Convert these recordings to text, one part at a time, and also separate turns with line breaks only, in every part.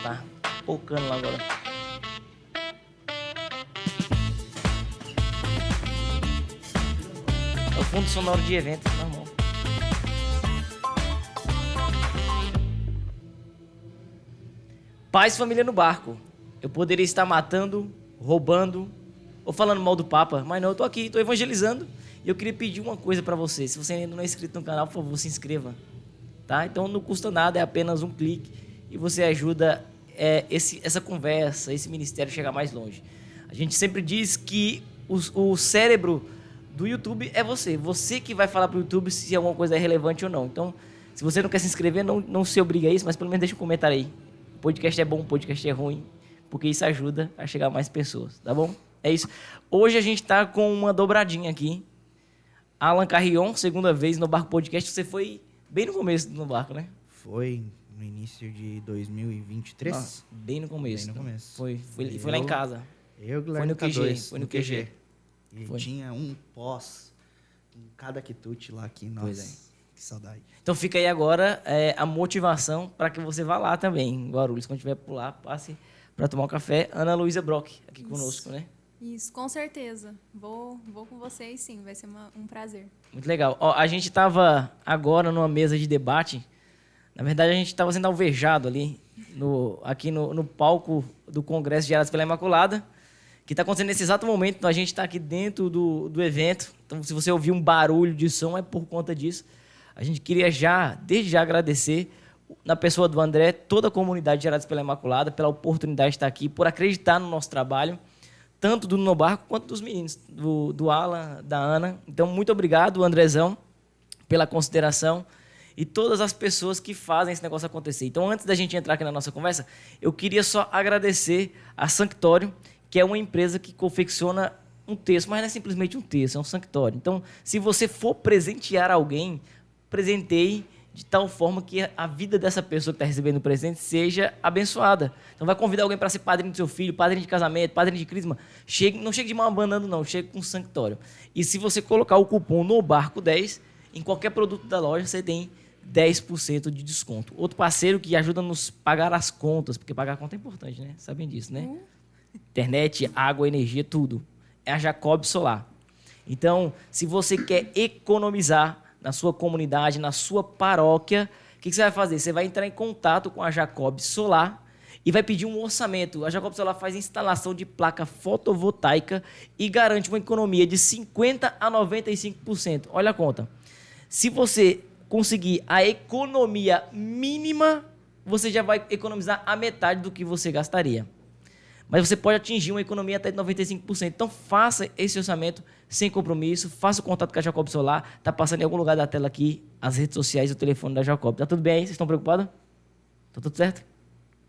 Tá focando lá agora. É o fundo sonoro de evento, normal. Paz e família no barco. Eu poderia estar matando, roubando ou falando mal do Papa, mas não, eu tô aqui, tô evangelizando. E eu queria pedir uma coisa pra você. Se você ainda não é inscrito no canal, por favor, se inscreva. Tá? Então não custa nada, é apenas um clique e você ajuda essa conversa, esse ministério a chegar mais longe. A gente sempre diz que o cérebro do YouTube é você. Você que vai falar pro YouTube se alguma coisa é relevante ou não. Então, se você não quer se inscrever, não se obriga a isso, mas pelo menos deixa um comentário aí. O podcast é bom, o podcast é ruim, porque isso ajuda a chegar a mais pessoas, tá bom? É isso. Hoje a gente tá com uma dobradinha aqui. Alan Carrion, segunda vez no Barco Podcast. Você foi bem no começo no barco, né?
Foi no início de 2023.
Nossa, bem no começo.
Bem no começo.
Foi lá em casa.
Foi no QG.
Foi no QG.
E
Foi.
tinha um pós em cada quitute lá aqui. Nossa,
Pois é.
que saudade.
Então fica aí agora a motivação para que você vá lá também, em Guarulhos. Quando tiver por lá, passe para tomar um café. Ana Luísa Brock, aqui conosco, né?
Isso, com certeza. Vou com vocês, sim. Vai ser um prazer.
Muito legal. Ó, a gente estava agora numa mesa de debate. Na verdade, a gente estava sendo alvejado ali, aqui no palco do Congresso de Araras pela Imaculada, que está acontecendo nesse exato momento. Então, a gente está aqui dentro do evento. Então, se você ouvir um barulho de som, é por conta disso. A gente queria desde já agradecer, na pessoa do André, toda a comunidade de Araras pela Imaculada, pela oportunidade de estar aqui, por acreditar no nosso trabalho, tanto do No Barco quanto dos meninos, do Alan, da Ana. Então, muito obrigado, Andrezão, pela consideração e todas as pessoas que fazem esse negócio acontecer. Então, antes da gente entrar aqui na nossa conversa, eu queria só agradecer a Sanctório, que é uma empresa que confecciona um texto, mas não é simplesmente um texto, é um sanctório. Então, se você for presentear alguém, presenteie de tal forma que a vida dessa pessoa que está recebendo o presente seja abençoada. Então vai convidar alguém para ser padrinho do seu filho, padrinho de casamento, padrinho de crisma. Não chegue de mão abanando, não. Chegue com sanctório. E se você colocar o cupom no Barco 10, em qualquer produto da loja, você tem 10% de desconto. Outro parceiro que ajuda a nos pagar as contas, porque pagar a conta é importante, né? Sabem disso, né? Internet, água, energia, tudo. É a Jacob Solar. Então, se você quer economizar na sua comunidade, na sua paróquia, o que você vai fazer? Você vai entrar em contato com a Jacob Solar e vai pedir um orçamento. A Jacob Solar faz instalação de placa fotovoltaica e garante uma economia de 50% a 95%. Olha a conta. Se você conseguir a economia mínima, você já vai economizar a metade do que você gastaria. Mas você pode atingir uma economia até de 95%. Então, faça esse orçamento sem compromisso, faça o contato com a Jacob Solar. Está passando em algum lugar da tela aqui as redes sociais e o telefone da Jacob. Tá tudo bem aí? Vocês estão preocupados? Tá tudo certo?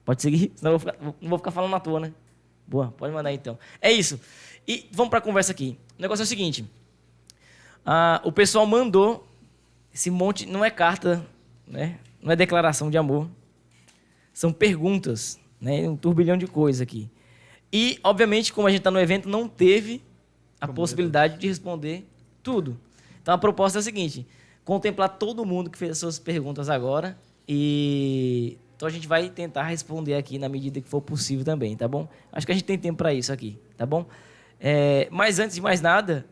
Pode seguir? Senão não vou ficar falando à toa, né? Boa, pode mandar então. É isso. E vamos para a conversa aqui. O negócio é o seguinte. O pessoal mandou esse monte... Não é carta, né? Não é declaração de amor. São perguntas, né? Um turbilhão de coisas aqui. E, obviamente, como a gente está no evento, não teve a possibilidade de responder tudo. Então, a proposta é a seguinte: contemplar todo mundo que fez as suas perguntas agora. Então, a gente vai tentar responder aqui na medida que for possível também, tá bom? Acho que a gente tem tempo para isso aqui, tá bom? Mas, antes de mais nada,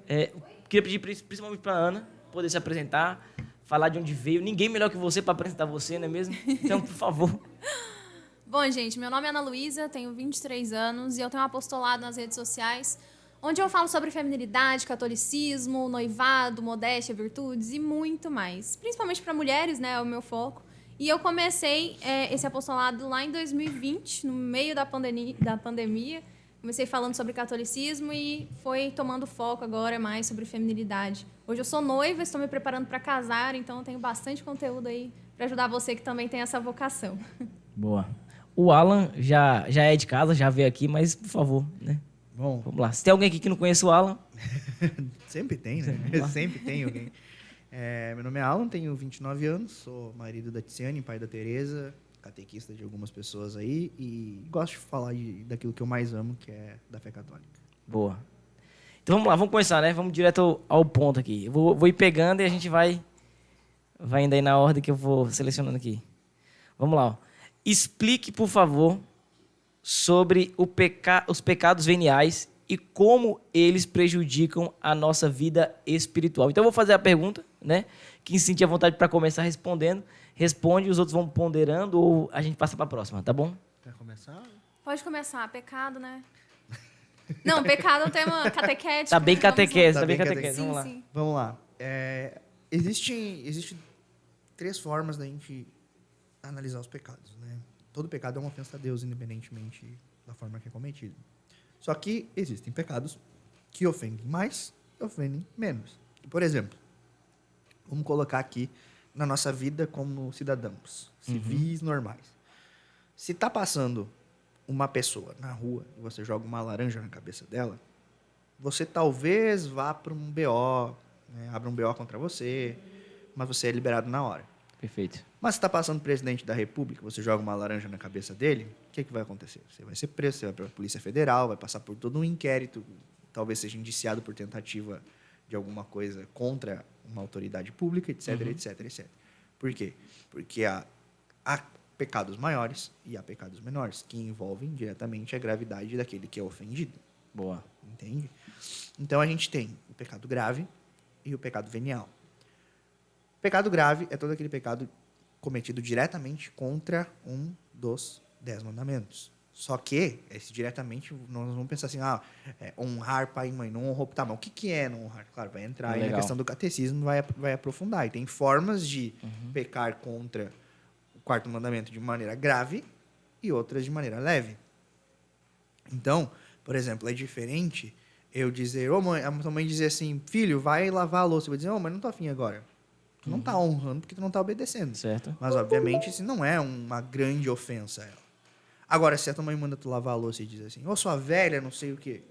queria pedir principalmente para a Ana poder se apresentar, falar de onde veio. Ninguém melhor que você para apresentar você, não é mesmo? Então, por favor...
Bom, gente, meu nome é Ana Luísa, tenho 23 anos e eu tenho um apostolado nas redes sociais, onde eu falo sobre feminilidade, catolicismo, noivado, modéstia, virtudes e muito mais. Principalmente para mulheres, né, é o meu foco. E eu comecei esse apostolado lá em 2020, no meio da pandemia. Comecei falando sobre catolicismo e foi tomando foco agora mais sobre feminilidade. Hoje eu sou noiva, estou me preparando para casar, então eu tenho bastante conteúdo aí para ajudar você que também tem essa vocação.
Boa. O Alan já é de casa, já veio aqui, mas, por favor, né?
Bom,
Vamos lá. Se tem alguém aqui que não conhece o Alan...
sempre tem, né? Sempre tem alguém. Meu nome é Alan, tenho 29 anos, sou marido da Tiziane, pai da Tereza, catequista de algumas pessoas aí e gosto de falar daquilo que eu mais amo, que é da fé católica.
Boa. Então vamos lá, vamos começar, né? Vamos direto ao ponto aqui. Eu vou ir pegando e a gente vai indo aí na ordem que eu vou selecionando aqui. Vamos lá, ó. Explique, por favor, sobre os pecados veniais e como eles prejudicam a nossa vida espiritual. Então eu vou fazer a pergunta, né? Quem se sentir à vontade para começar respondendo, responde, os outros vão ponderando ou a gente passa para a próxima, tá bom?
Quer começar?
Pode começar. Pecado, né? Não, pecado é um tema catequético.
Tá bem
né? Vamos lá.
catequese,
Tá
tá bem
bem
catequese.
Sim,
Vamos lá.
sim.
Vamos lá. Existe 3 formas da gente analisar os pecados, né? Todo pecado é uma ofensa a Deus, independentemente da forma que é cometido. Só que existem pecados que ofendem mais e ofendem menos. Por exemplo, vamos colocar aqui na nossa vida como cidadãos civis normais. Se está passando uma pessoa na rua e você joga uma laranja na cabeça dela, você talvez vá para um BO, né, abra um BO contra você, mas você é liberado na hora.
Perfeito.
Mas se está passando o presidente da República, você joga uma laranja na cabeça dele, o que vai acontecer? Você vai ser preso, você vai para a Polícia Federal, vai passar por todo um inquérito, talvez seja indiciado por tentativa de alguma coisa contra uma autoridade pública, etc, etc, etc. Por quê? Porque há pecados maiores e há pecados menores, que envolvem diretamente a gravidade daquele que é ofendido.
Boa.
Entende? Então a gente tem o pecado grave e o pecado venial. O pecado grave é todo aquele pecado cometido diretamente contra um dos 10 mandamentos. Só que, esse diretamente, nós vamos pensar assim, honrar pai e mãe, não honrou, tá, mas o que é não honrar? Claro, vai entrar aí na questão do catecismo, vai aprofundar. E tem formas de pecar contra o 4º mandamento de maneira grave e outras de maneira leve. Então, por exemplo, é diferente eu dizer, mãe, a tua mãe dizer assim, filho, vai lavar a louça. Eu vou dizer, mas não tô afim agora. Tu não tá honrando porque tu não tá obedecendo.
Certo.
Mas, obviamente, isso não é uma grande ofensa a ela. Agora, se a tua mãe manda tu lavar a louça e diz assim, sua velha, não sei o quê,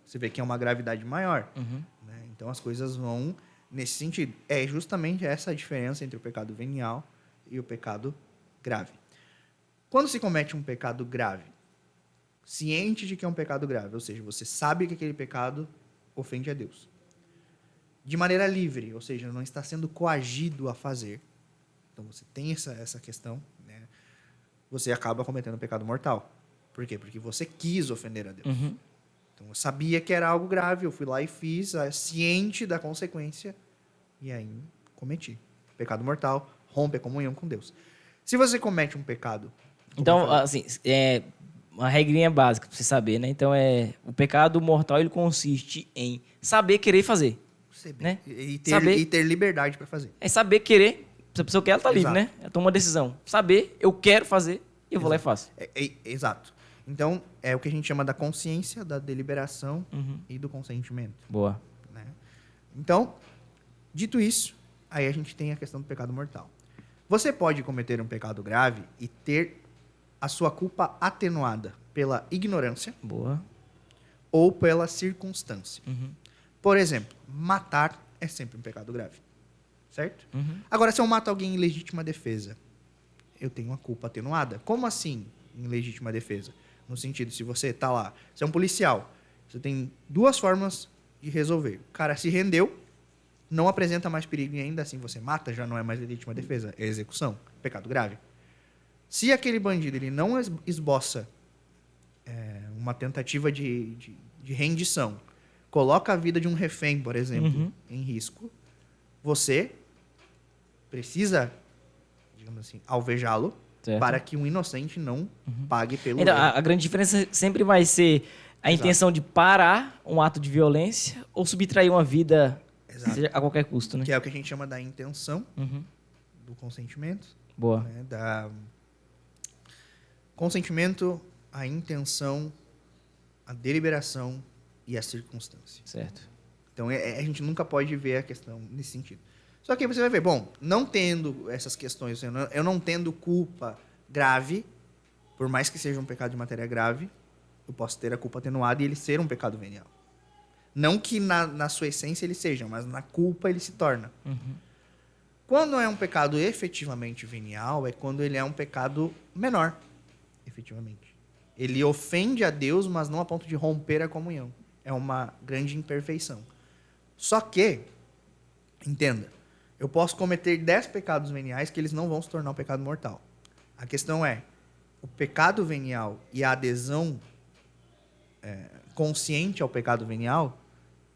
você vê que é uma gravidade maior. Né? Então, as coisas vão nesse sentido. É justamente essa a diferença entre o pecado venial e o pecado grave. Quando se comete um pecado grave, ciente de que é um pecado grave, ou seja, você sabe que aquele pecado ofende a Deus, de maneira livre, ou seja, não está sendo coagido a fazer. Então, você tem essa questão, né? Você acaba cometendo um pecado mortal. Por quê? Porque você quis ofender a Deus. Então, eu sabia que era algo grave, eu fui lá e fiz, ciente da consequência, e aí cometi. Pecado mortal, rompe a comunhão com Deus. Se você comete um pecado...
Então, assim, uma regrinha básica para você saber, né? Então, o pecado mortal, ele consiste em saber, querer fazer. Né?
E ter liberdade para fazer.
É saber querer. Se a pessoa quer, ela tá livre,
Exato.
né? Ela toma uma decisão. Saber, eu quero fazer, e eu vou lá e faço.
Exato. Então, é o que a gente chama da consciência, da deliberação e do consentimento.
Boa.
Né? Então, dito isso, aí a gente tem a questão do pecado mortal. Você pode cometer um pecado grave e ter a sua culpa atenuada pela ignorância
Boa.
ou pela circunstância. Por exemplo, matar é sempre um pecado grave. Certo? Agora, se eu mato alguém em legítima defesa, eu tenho uma culpa atenuada. Como assim, em legítima defesa? No sentido, se você está lá, você é um policial, você tem 2 formas de resolver. O cara se rendeu, não apresenta mais perigo e ainda assim você mata, já não é mais legítima defesa, é execução, pecado grave. Se aquele bandido ele não esboça uma tentativa de rendição, coloca a vida de um refém, por exemplo, em risco, você precisa, digamos assim, alvejá-lo para que um inocente não pague pelo
Então,
erro.
a grande diferença sempre vai ser a intenção de parar um ato de violência ou subtrair uma vida seja a qualquer custo, né?
Que é o que a gente chama da intenção do consentimento.
Boa.
Né? Da consentimento, a intenção, a deliberação e a circunstância.
Certo.
Então, a gente nunca pode ver a questão nesse sentido. Só que aí você vai ver, não tendo essas questões, eu não tendo culpa grave, por mais que seja um pecado de matéria grave, eu posso ter a culpa atenuada e ele ser um pecado venial. Não que na sua essência ele seja, mas na culpa ele se torna. Quando é um pecado efetivamente venial, é quando ele é um pecado menor, efetivamente. Ele ofende a Deus, mas não a ponto de romper a comunhão. É uma grande imperfeição. Só que, entenda, eu posso cometer 10 pecados veniais que eles não vão se tornar um pecado mortal. A questão é, o pecado venial e a adesão consciente ao pecado venial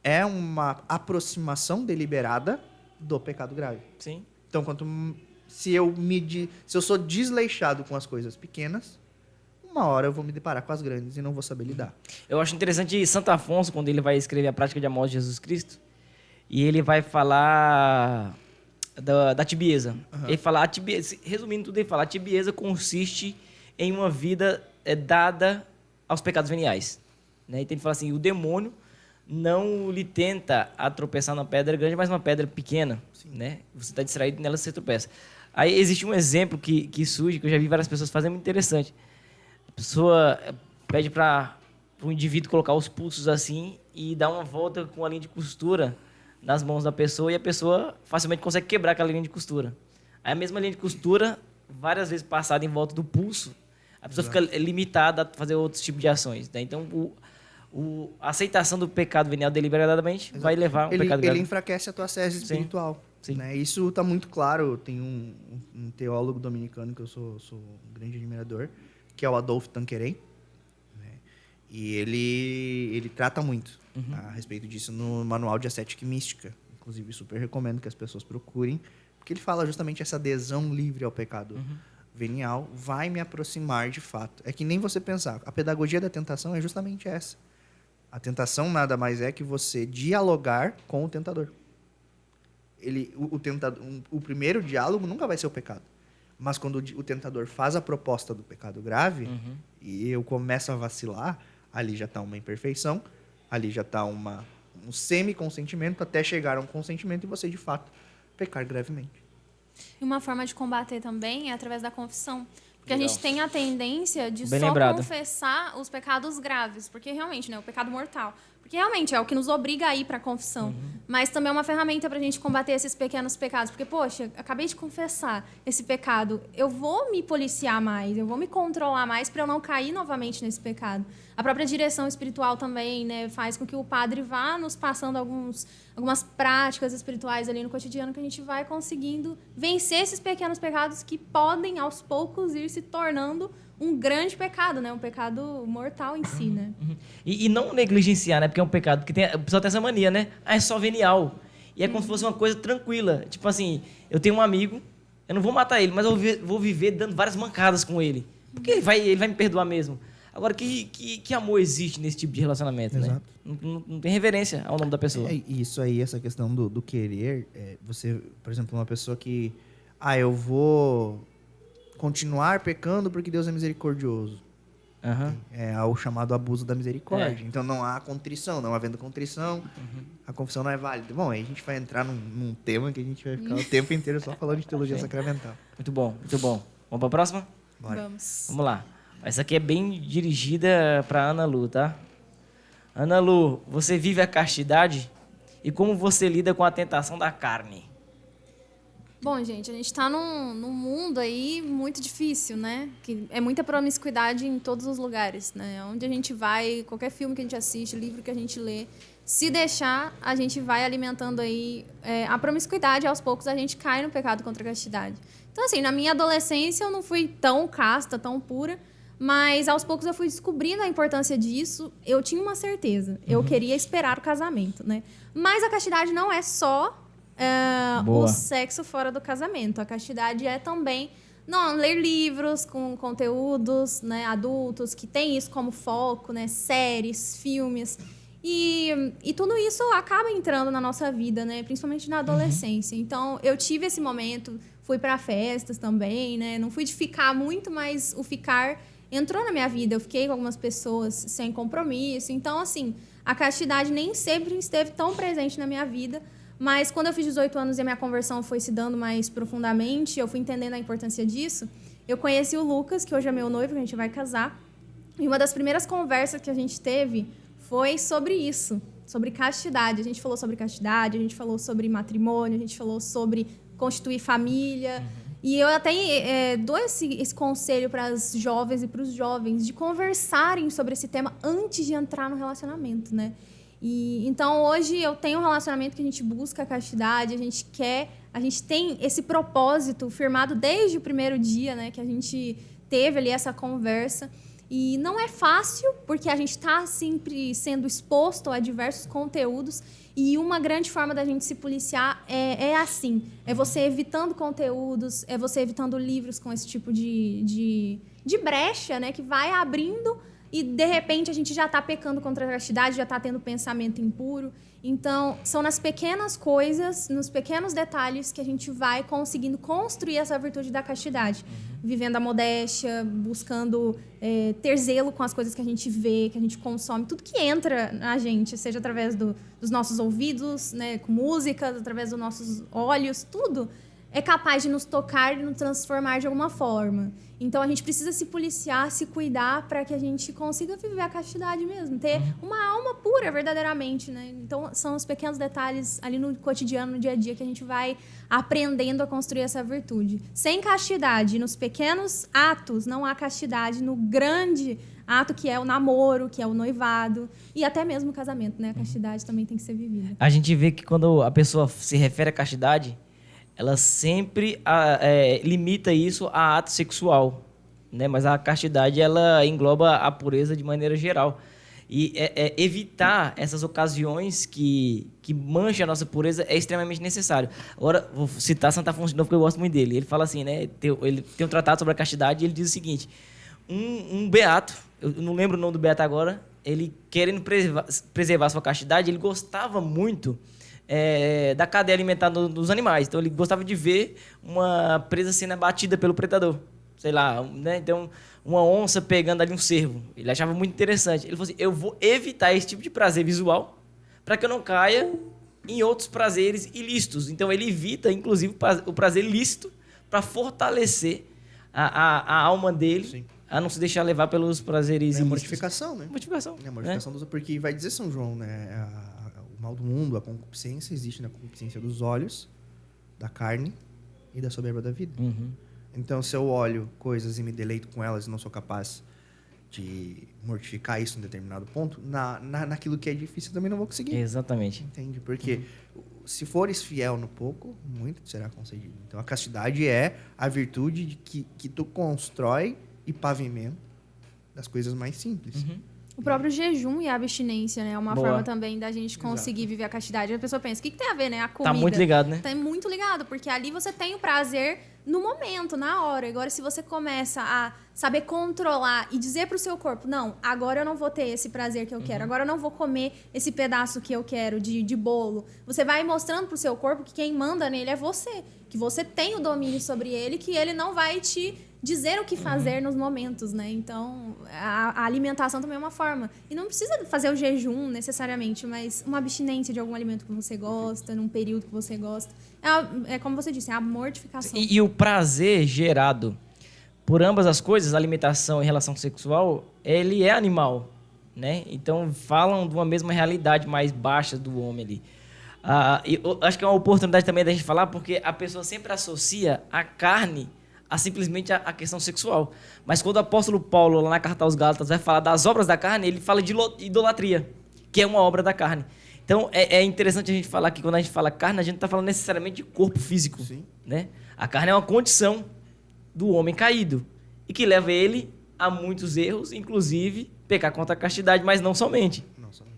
é uma aproximação deliberada do pecado grave.
Sim.
Então, se eu sou desleixado com as coisas pequenas, uma hora eu vou me deparar com as grandes e não vou saber lidar.
Eu acho interessante Santo Afonso, quando ele vai escrever a prática de amor de Jesus Cristo, e ele vai falar da tibieza. Ele fala, resumindo tudo, ele fala, a tibieza consiste em uma vida dada aos pecados veniais. Né? Então ele fala assim, o demônio não lhe tenta a tropeçar numa pedra grande, mas numa pedra pequena. Né? Você está distraído e nela você tropeça. Aí existe um exemplo que surge, que eu já vi várias pessoas fazendo, muito interessante. A pessoa pede para o indivíduo colocar os pulsos assim e dar uma volta com a linha de costura nas mãos da pessoa, e a pessoa facilmente consegue quebrar aquela linha de costura. Aí a mesma linha de costura, várias vezes passada em volta do pulso, a pessoa fica limitada a fazer outros tipos de ações. Né? Então, a aceitação do pecado venial deliberadamente vai levar ao pecado grave.
Ele enfraquece a tua sese espiritual.
Sim.
Né? Isso está muito claro. Tem um teólogo dominicano que eu sou um grande admirador, que é o Adolphe Tanqueray. Né? E ele trata muito a respeito disso no Manual de Ascética e Mística. Inclusive, super recomendo que as pessoas procurem, porque ele fala justamente essa adesão livre ao pecado venial vai me aproximar de fato. É que nem você pensar. A pedagogia da tentação é justamente essa. A tentação nada mais é que você dialogar com o tentador. O primeiro diálogo nunca vai ser o pecado. Mas quando o tentador faz a proposta do pecado grave e eu começo a vacilar, ali já está uma imperfeição, ali já está um semi-consentimento até chegar a um consentimento e você, de fato, pecar gravemente.
E uma forma de combater também é através da confissão. Porque a gente tem a tendência de
Bem
só
lembrado.
confessar os pecados graves. Porque realmente, né, o pecado mortal. Porque realmente é o que nos obriga a ir para a confissão. Mas também é uma ferramenta para a gente combater esses pequenos pecados. Porque, poxa, acabei de confessar esse pecado. Eu vou me policiar mais, eu vou me controlar mais para eu não cair novamente nesse pecado. A própria direção espiritual também, né, faz com que o padre vá nos passando algumas práticas espirituais ali no cotidiano que a gente vai conseguindo vencer esses pequenos pecados que podem, aos poucos, ir se tornando um grande pecado, né? Um pecado mortal em si, né?
E não negligenciar, né? Porque é um pecado. Porque o pessoal tem essa mania, né? É só venial. E é como se fosse uma coisa tranquila. Tipo assim, eu tenho um amigo, eu não vou matar ele, mas eu vou viver dando várias mancadas com ele. Porque ele vai me perdoar mesmo. Agora, que amor existe nesse tipo de relacionamento,
Exato.
Né? Não tem reverência ao nome da pessoa.
Isso aí, essa questão do querer, você, por exemplo, uma pessoa que, eu vou continuar pecando porque Deus é misericordioso. É o chamado abuso da misericórdia. Então não há contrição, não havendo contrição, a confissão não é válida. Bom, aí a gente vai entrar num tema que a gente vai ficar o tempo inteiro só falando de teologia sacramental.
Muito bom, muito bom. Vamos para a próxima?
Bora.
Vamos lá. Essa aqui é bem dirigida para Ana Lu, tá? Ana Lu, você vive a castidade? E como você lida com a tentação da carne?
Bom, gente, a gente está num mundo aí muito difícil, né? Que é muita promiscuidade em todos os lugares, né? Onde a gente vai, qualquer filme que a gente assiste, livro que a gente lê, se deixar, a gente vai alimentando aí a promiscuidade. Aos poucos, a gente cai no pecado contra a castidade. Então, assim, na minha adolescência, eu não fui tão casta, tão pura, mas aos poucos eu fui descobrindo a importância disso. Eu tinha uma certeza. Eu queria esperar o casamento, né? Mas a castidade não é só o sexo fora do casamento. A castidade é também ler livros com conteúdos, né, adultos que tem isso como foco, né, séries, filmes. E tudo isso acaba entrando na nossa vida, né, principalmente na adolescência. Então, eu tive esse momento, fui para festas também, né, não fui de ficar muito, mas o ficar entrou na minha vida. Eu fiquei com algumas pessoas sem compromisso. Então, assim, a castidade nem sempre esteve tão presente na minha vida. Mas quando eu fiz 18 anos e a minha conversão foi se dando mais profundamente, eu fui entendendo a importância disso, eu conheci o Lucas, que hoje é meu noivo, que a gente vai casar. E uma das primeiras conversas que a gente teve foi sobre isso, sobre castidade. A gente falou sobre castidade, a gente falou sobre matrimônio, a gente falou sobre constituir família. E eu até dou esse conselho para as jovens e para os jovens de conversarem sobre esse tema antes de entrar no relacionamento, né? Então, hoje, eu tenho um relacionamento que a gente busca a castidade, a gente tem esse propósito firmado desde o primeiro dia, né? Que a gente teve ali essa conversa. E não é fácil, porque a gente está sempre sendo exposto a diversos conteúdos. E uma grande forma da gente se policiar é assim. É você evitando conteúdos, é você evitando livros com esse tipo de brecha, né? Que vai abrindo e, de repente, a gente já está pecando contra a castidade, já está tendo pensamento impuro. Então, são nas pequenas coisas, nos pequenos detalhes que a gente vai conseguindo construir essa virtude da castidade. Vivendo a modéstia, buscando ter zelo com as coisas que a gente vê, que a gente consome. Tudo que entra na gente, seja através dos nossos ouvidos, né, com músicas, através dos nossos olhos, tudo é capaz de nos tocar e nos transformar de alguma forma. Então, a gente precisa se policiar, se cuidar para que a gente consiga viver a castidade mesmo. Ter uma alma pura, verdadeiramente, né? Então, são os pequenos detalhes ali no cotidiano, no dia a dia, que a gente vai aprendendo a construir essa virtude. Sem castidade, nos pequenos atos, não há castidade. No grande ato, que é o namoro, que é o noivado, e até mesmo o casamento, né? A castidade também tem que ser vivida.
A gente vê que quando a pessoa se refere à castidade, ela sempre limita isso a ato sexual, né? Mas a castidade, ela engloba a pureza de maneira geral. E evitar essas ocasiões que manchem a nossa pureza é extremamente necessário. Agora, vou citar Santo Afonso de novo, porque eu gosto muito dele. Ele fala assim, né? Ele tem um tratado sobre a castidade e ele diz o seguinte: um beato, eu não lembro o nome do beato agora, ele querendo preservar sua castidade, ele gostava muito da cadeia alimentar dos animais. Então, ele gostava de ver uma presa sendo abatida pelo predador. Sei lá, né? Então, uma onça pegando ali um cervo. Ele achava muito interessante. Ele falou assim, eu vou evitar esse tipo de prazer visual para que eu não caia em outros prazeres ilícitos. Então, ele evita, inclusive, o prazer lícito para fortalecer a alma dele. Sim. A não se deixar levar pelos prazeres ilícitos.
Mortificação, né?
Mortificação.
É a mortificação, porque vai dizer São João, né? O mal do mundo, a concupiscência, existe na concupiscência dos olhos, da carne e da soberba da vida.
Uhum.
Então, se eu olho coisas e me deleito com elas e não sou capaz de mortificar isso em determinado ponto, naquilo que é difícil eu também não vou conseguir.
Exatamente.
Entende? Porque se fores fiel no pouco, muito te será concedido. Então, a castidade é a virtude que tu constrói e pavimenta das coisas mais simples.
Uhum.
O próprio jejum e a abstinência, né? É uma
Boa.
forma também da gente conseguir viver a castidade. A pessoa pensa, o que tem a ver, né? A comida.
Tá muito ligado, né?
Tá muito ligado, porque ali você tem o prazer no momento, na hora. Agora, se você começa a saber controlar e dizer pro seu corpo, não, agora eu não vou ter esse prazer que eu quero, agora eu não vou comer esse pedaço que eu quero de bolo. Você vai mostrando pro seu corpo que quem manda nele é você. Que você tem o domínio sobre ele, que ele não vai te dizer o que fazer nos momentos, né? Então, a alimentação também é uma forma. E não precisa fazer o jejum necessariamente, mas uma abstinência de algum alimento que você gosta, num período que você gosta. É como você disse, é a mortificação.
E o prazer gerado por ambas as coisas, alimentação e relação sexual, ele é animal, né? Então, falam de uma mesma realidade mais baixa do homem ali. Eu acho que é uma oportunidade também da gente falar, porque a pessoa sempre associa a carne a simplesmente a questão sexual. Mas quando o apóstolo Paulo, lá na carta aos Gálatas, vai falar das obras da carne, ele fala de idolatria, que é uma obra da carne. Então, é interessante a gente falar que quando a gente fala carne, a gente não está falando necessariamente de corpo físico. Sim. Né? A carne é uma condição do homem caído e que leva ele a muitos erros, inclusive pecar contra a castidade, mas não somente.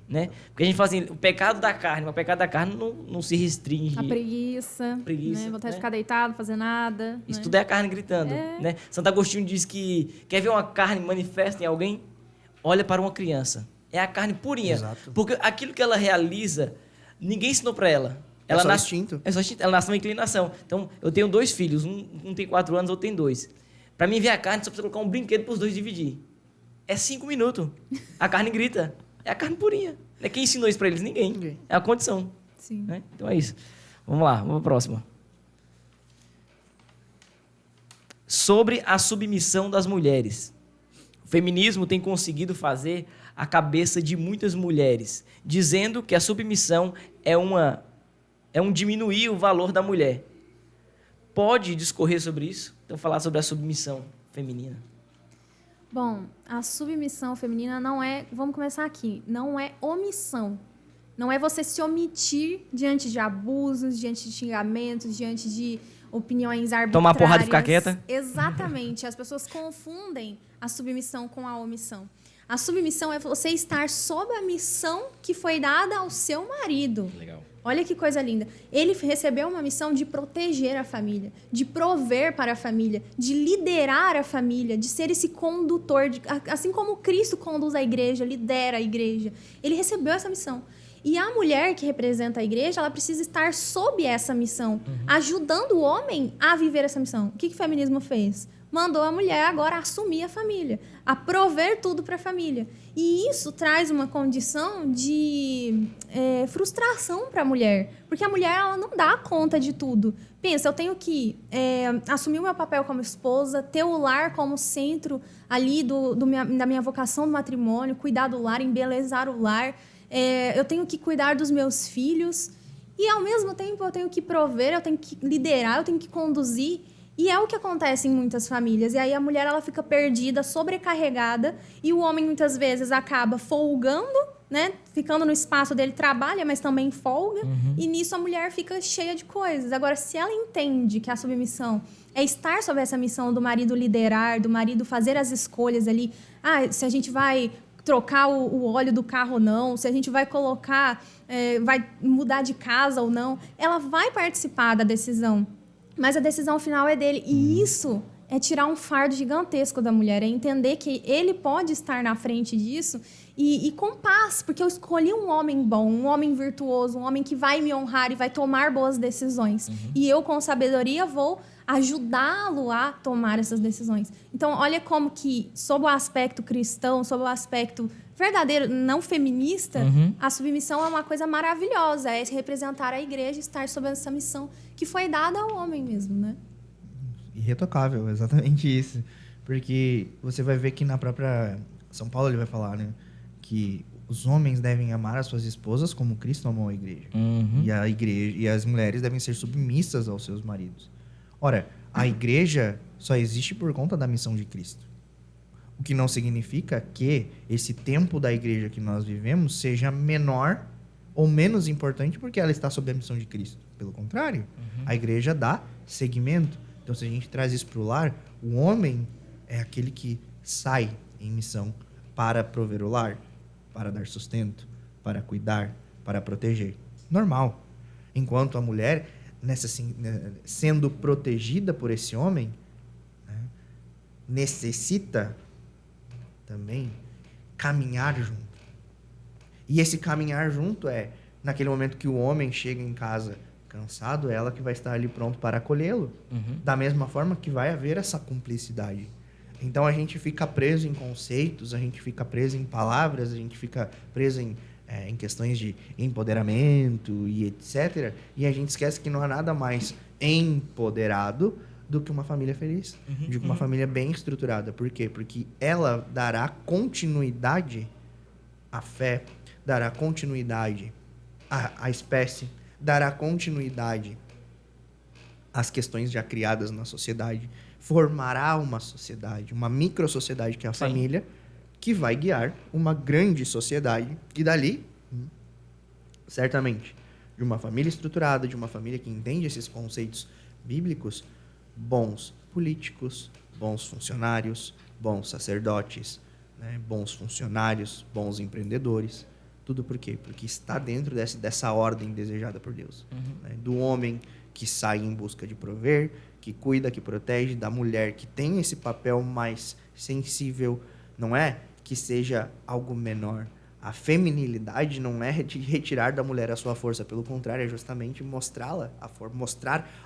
Né? Porque a gente fala assim, o pecado da carne, mas o pecado da carne não se restringe.
A preguiça, né? Vontade de ficar deitado, fazer nada.
Isso
né?
tudo é a carne gritando. Né? Santo Agostinho diz que quer ver uma carne manifesta em alguém? Olha para uma criança. É a carne purinha.
Exato.
Porque aquilo que ela realiza, ninguém ensinou para ela.
Ela nasce instinto.
É só instinto. Ela nasce numa inclinação. Então, eu tenho 2 filhos. Um tem 4 anos, outro tem 2. Para mim ver a carne, só precisa colocar um brinquedo para os 2 dividir. É 5 minutos. A carne grita. É a carne purinha. Quem ensinou isso para eles? Ninguém. É a condição.
Sim.
Né? Então é isso. Vamos lá, vamos para a próxima. Sobre a submissão das mulheres. O feminismo tem conseguido fazer a cabeça de muitas mulheres, dizendo que a submissão é um diminuir o valor da mulher. Pode discorrer sobre isso? Então, falar sobre a submissão feminina.
Bom, a submissão feminina não é... Vamos começar aqui. Não é omissão. Não é você se omitir diante de abusos, diante de xingamentos, diante de opiniões arbitrárias.
Tomar porrada e ficar quieta?
Exatamente. As pessoas confundem a submissão com a omissão. A submissão é você estar sob a missão que foi dada ao seu marido.
Legal.
Olha que coisa linda. Ele recebeu uma missão de proteger a família, de prover para a família, de liderar a família, de ser esse condutor, assim como Cristo conduz a igreja, lidera a igreja. Ele recebeu essa missão. E a mulher que representa a igreja, ela precisa estar sob essa missão, ajudando o homem a viver essa missão. O que o feminismo fez? Mandou a mulher agora assumir a família, a prover tudo para a família. E isso traz uma condição de frustração para a mulher, porque a mulher ela não dá conta de tudo. Pensa, eu tenho que assumir o meu papel como esposa, ter o lar como centro ali da minha vocação do matrimônio, cuidar do lar, embelezar o lar. Eu tenho que cuidar dos meus filhos e, ao mesmo tempo, eu tenho que prover, eu tenho que liderar, eu tenho que conduzir. E é o que acontece em muitas famílias. E aí a mulher ela fica perdida, sobrecarregada, e o homem muitas vezes acaba folgando, né? Ficando no espaço dele, trabalha, mas também folga. E nisso a mulher fica cheia de coisas. Agora, se ela entende que a submissão é estar sob essa missão do marido liderar, do marido fazer as escolhas ali, se a gente vai trocar o óleo do carro ou não, se a gente vai colocar, vai mudar de casa ou não, ela vai participar da decisão. Mas a decisão final é dele. E isso é tirar um fardo gigantesco da mulher. É entender que ele pode estar na frente disso e com paz. Porque eu escolhi um homem bom, um homem virtuoso, um homem que vai me honrar e vai tomar boas decisões. E eu, com sabedoria, vou ajudá-lo a tomar essas decisões. Então, olha como que, sob o aspecto cristão, sob o aspecto verdadeiro, não feminista, a submissão é uma coisa maravilhosa. É representar a igreja, estar sob essa missão que foi dada ao homem mesmo, né?
Irretocável, exatamente isso. Porque você vai ver que na própria São Paulo ele vai falar, né? Que os homens devem amar as suas esposas como Cristo amou a igreja. E a igreja e as mulheres devem ser submissas aos seus maridos. Ora, a igreja só existe por conta da missão de Cristo. O que não significa que esse tempo da igreja que nós vivemos seja menor ou menos importante porque ela está sob a missão de Cristo. Pelo contrário, a igreja dá seguimento. Então, se a gente traz isso para o lar, o homem é aquele que sai em missão para prover o lar, para dar sustento, para cuidar, para proteger. Normal. Enquanto a mulher, sendo protegida por esse homem, né, necessita também caminhar junto. E esse caminhar junto é, naquele momento que o homem chega em casa cansado, é ela que vai estar ali pronto para acolhê-lo. Da mesma forma que vai haver essa cumplicidade. Então a gente fica preso em conceitos, a gente fica preso em palavras, a gente fica preso em questões de empoderamento e etc. E a gente esquece que não há nada mais empoderado do que uma família feliz, de uma família bem estruturada. Por quê? Porque ela dará continuidade à fé, dará continuidade à espécie, dará continuidade às questões já criadas na sociedade, formará uma sociedade, uma micro-sociedade que é a família, que vai guiar uma grande sociedade. E dali, certamente, de uma família estruturada, de uma família que entende esses conceitos bíblicos, bons políticos, bons funcionários, bons sacerdotes, né, bons funcionários, bons empreendedores. Tudo por quê? Porque está dentro dessa ordem desejada por Deus. Né? Do homem que sai em busca de prover, que cuida, que protege, da mulher que tem esse papel mais sensível. Não é que seja algo menor. A feminilidade não é retirar da mulher a sua força. Pelo contrário, é justamente mostrar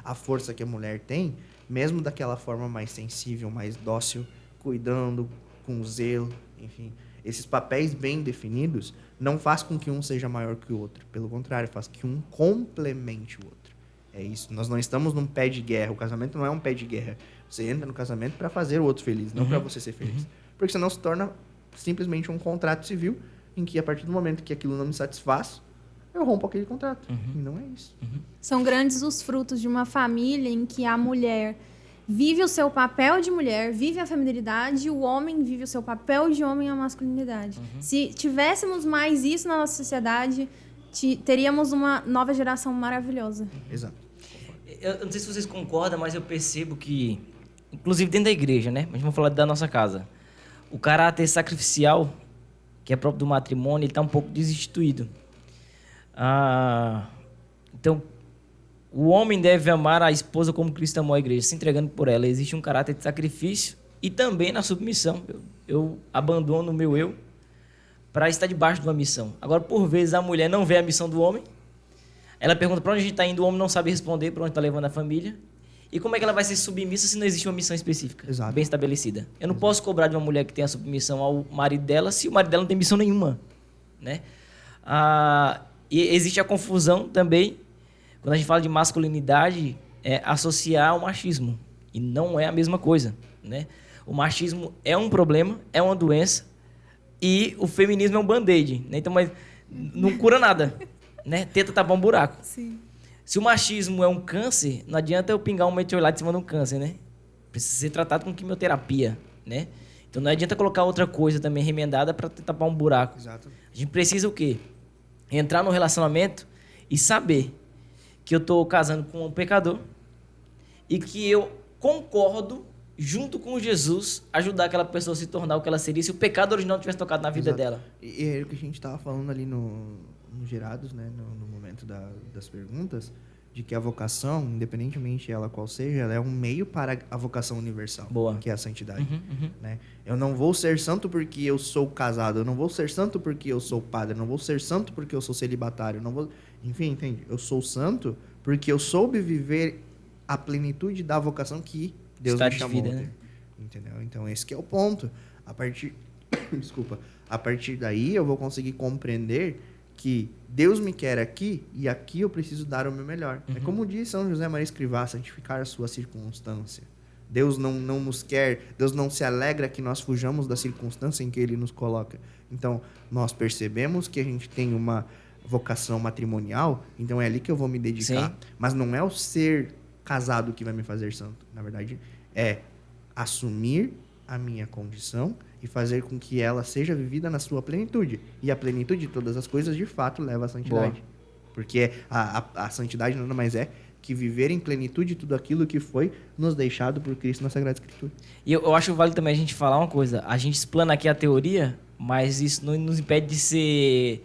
a força que a mulher tem, mesmo daquela forma mais sensível, mais dócil, cuidando, com zelo, enfim. Esses papéis bem definidos não faz com que um seja maior que o outro. Pelo contrário, faz que um complemente o outro. É isso. Nós não estamos num pé de guerra. O casamento não é um pé de guerra. Você entra no casamento para fazer o outro feliz, não para você ser feliz. Porque senão se torna simplesmente um contrato civil em que, a partir do momento que aquilo não me satisfaz, eu rompo aquele contrato. E não é isso.
São grandes os frutos de uma família em que a mulher vive o seu papel de mulher, vive a feminilidade, e o homem vive o seu papel de homem e a masculinidade. Se tivéssemos mais isso na nossa sociedade, teríamos uma nova geração maravilhosa.
Exato.
Eu não sei se vocês concordam, mas eu percebo que, inclusive dentro da igreja, né? Mas vamos falar da nossa casa. O caráter sacrificial, que é próprio do matrimônio, ele está um pouco desinstituído. Então, o homem deve amar a esposa como Cristo amou a igreja, se entregando por ela. Existe um caráter de sacrifício e também na submissão. Eu abandono o meu eu para estar debaixo de uma missão. Agora, por vezes, a mulher não vê a missão do homem. Ela pergunta para onde a gente está indo, o homem não sabe responder para onde está levando a família. E como é que ela vai ser submissa se não existe uma missão específica,
Exato.
bem estabelecida? Eu não posso cobrar de uma mulher que tem a submissão ao marido dela se o marido dela não tem missão nenhuma, né? E existe a confusão também, quando a gente fala de masculinidade, associar ao machismo. E não é a mesma coisa, né? O machismo é um problema, é uma doença, e o feminismo é um band-aid, né? Então, mas não cura nada, né? Tenta tapar um buraco.
Sim.
Se o machismo é um câncer, não adianta eu pingar um meteorolite em cima de um câncer, né? Precisa ser tratado com quimioterapia, né? Então não adianta colocar outra coisa também remendada para tapar um buraco.
Exato.
A gente precisa o quê? Entrar no relacionamento e saber que eu estou casando com um pecador e que eu concordo, junto com Jesus, ajudar aquela pessoa a se tornar o que ela seria se o pecado original tivesse tocado na vida
Exato.
dela.
E é o que a gente estava falando ali no Gerados, né, no momento das perguntas, de que a vocação, independentemente ela qual seja, ela é um meio para a vocação universal,
Boa.
que é a santidade. Né? Eu não vou ser santo porque eu sou casado, eu não vou ser santo porque eu sou padre, eu não vou ser santo porque eu sou celibatário, eu não vou... Enfim, entende? Eu sou santo porque eu soube viver a plenitude da vocação que Deus
Estado
me
de
chamou.
vida, né?
Entendeu? Então, esse que é o ponto. A partir... Desculpa. A partir daí, eu vou conseguir compreender que Deus me quer aqui e aqui eu preciso dar o meu melhor. É como diz São José Maria Escrivá, santificar a sua circunstância. Deus não nos quer, Deus não se alegra que nós fujamos da circunstância em que Ele nos coloca. Então, nós percebemos que a gente tem uma vocação matrimonial, então é ali que eu vou me dedicar.
Sim.
Mas não é o ser casado que vai me fazer santo. Na verdade, é assumir a minha condição e fazer com que ela seja vivida na sua plenitude. E a plenitude de todas as coisas, de fato, leva à santidade.
Boa.
Porque a santidade nada mais é que viver em plenitude tudo aquilo que foi nos deixado por Cristo na Sagrada Escritura.
E eu acho válido também a gente falar uma coisa. A gente explana aqui a teoria, mas isso não nos impede de se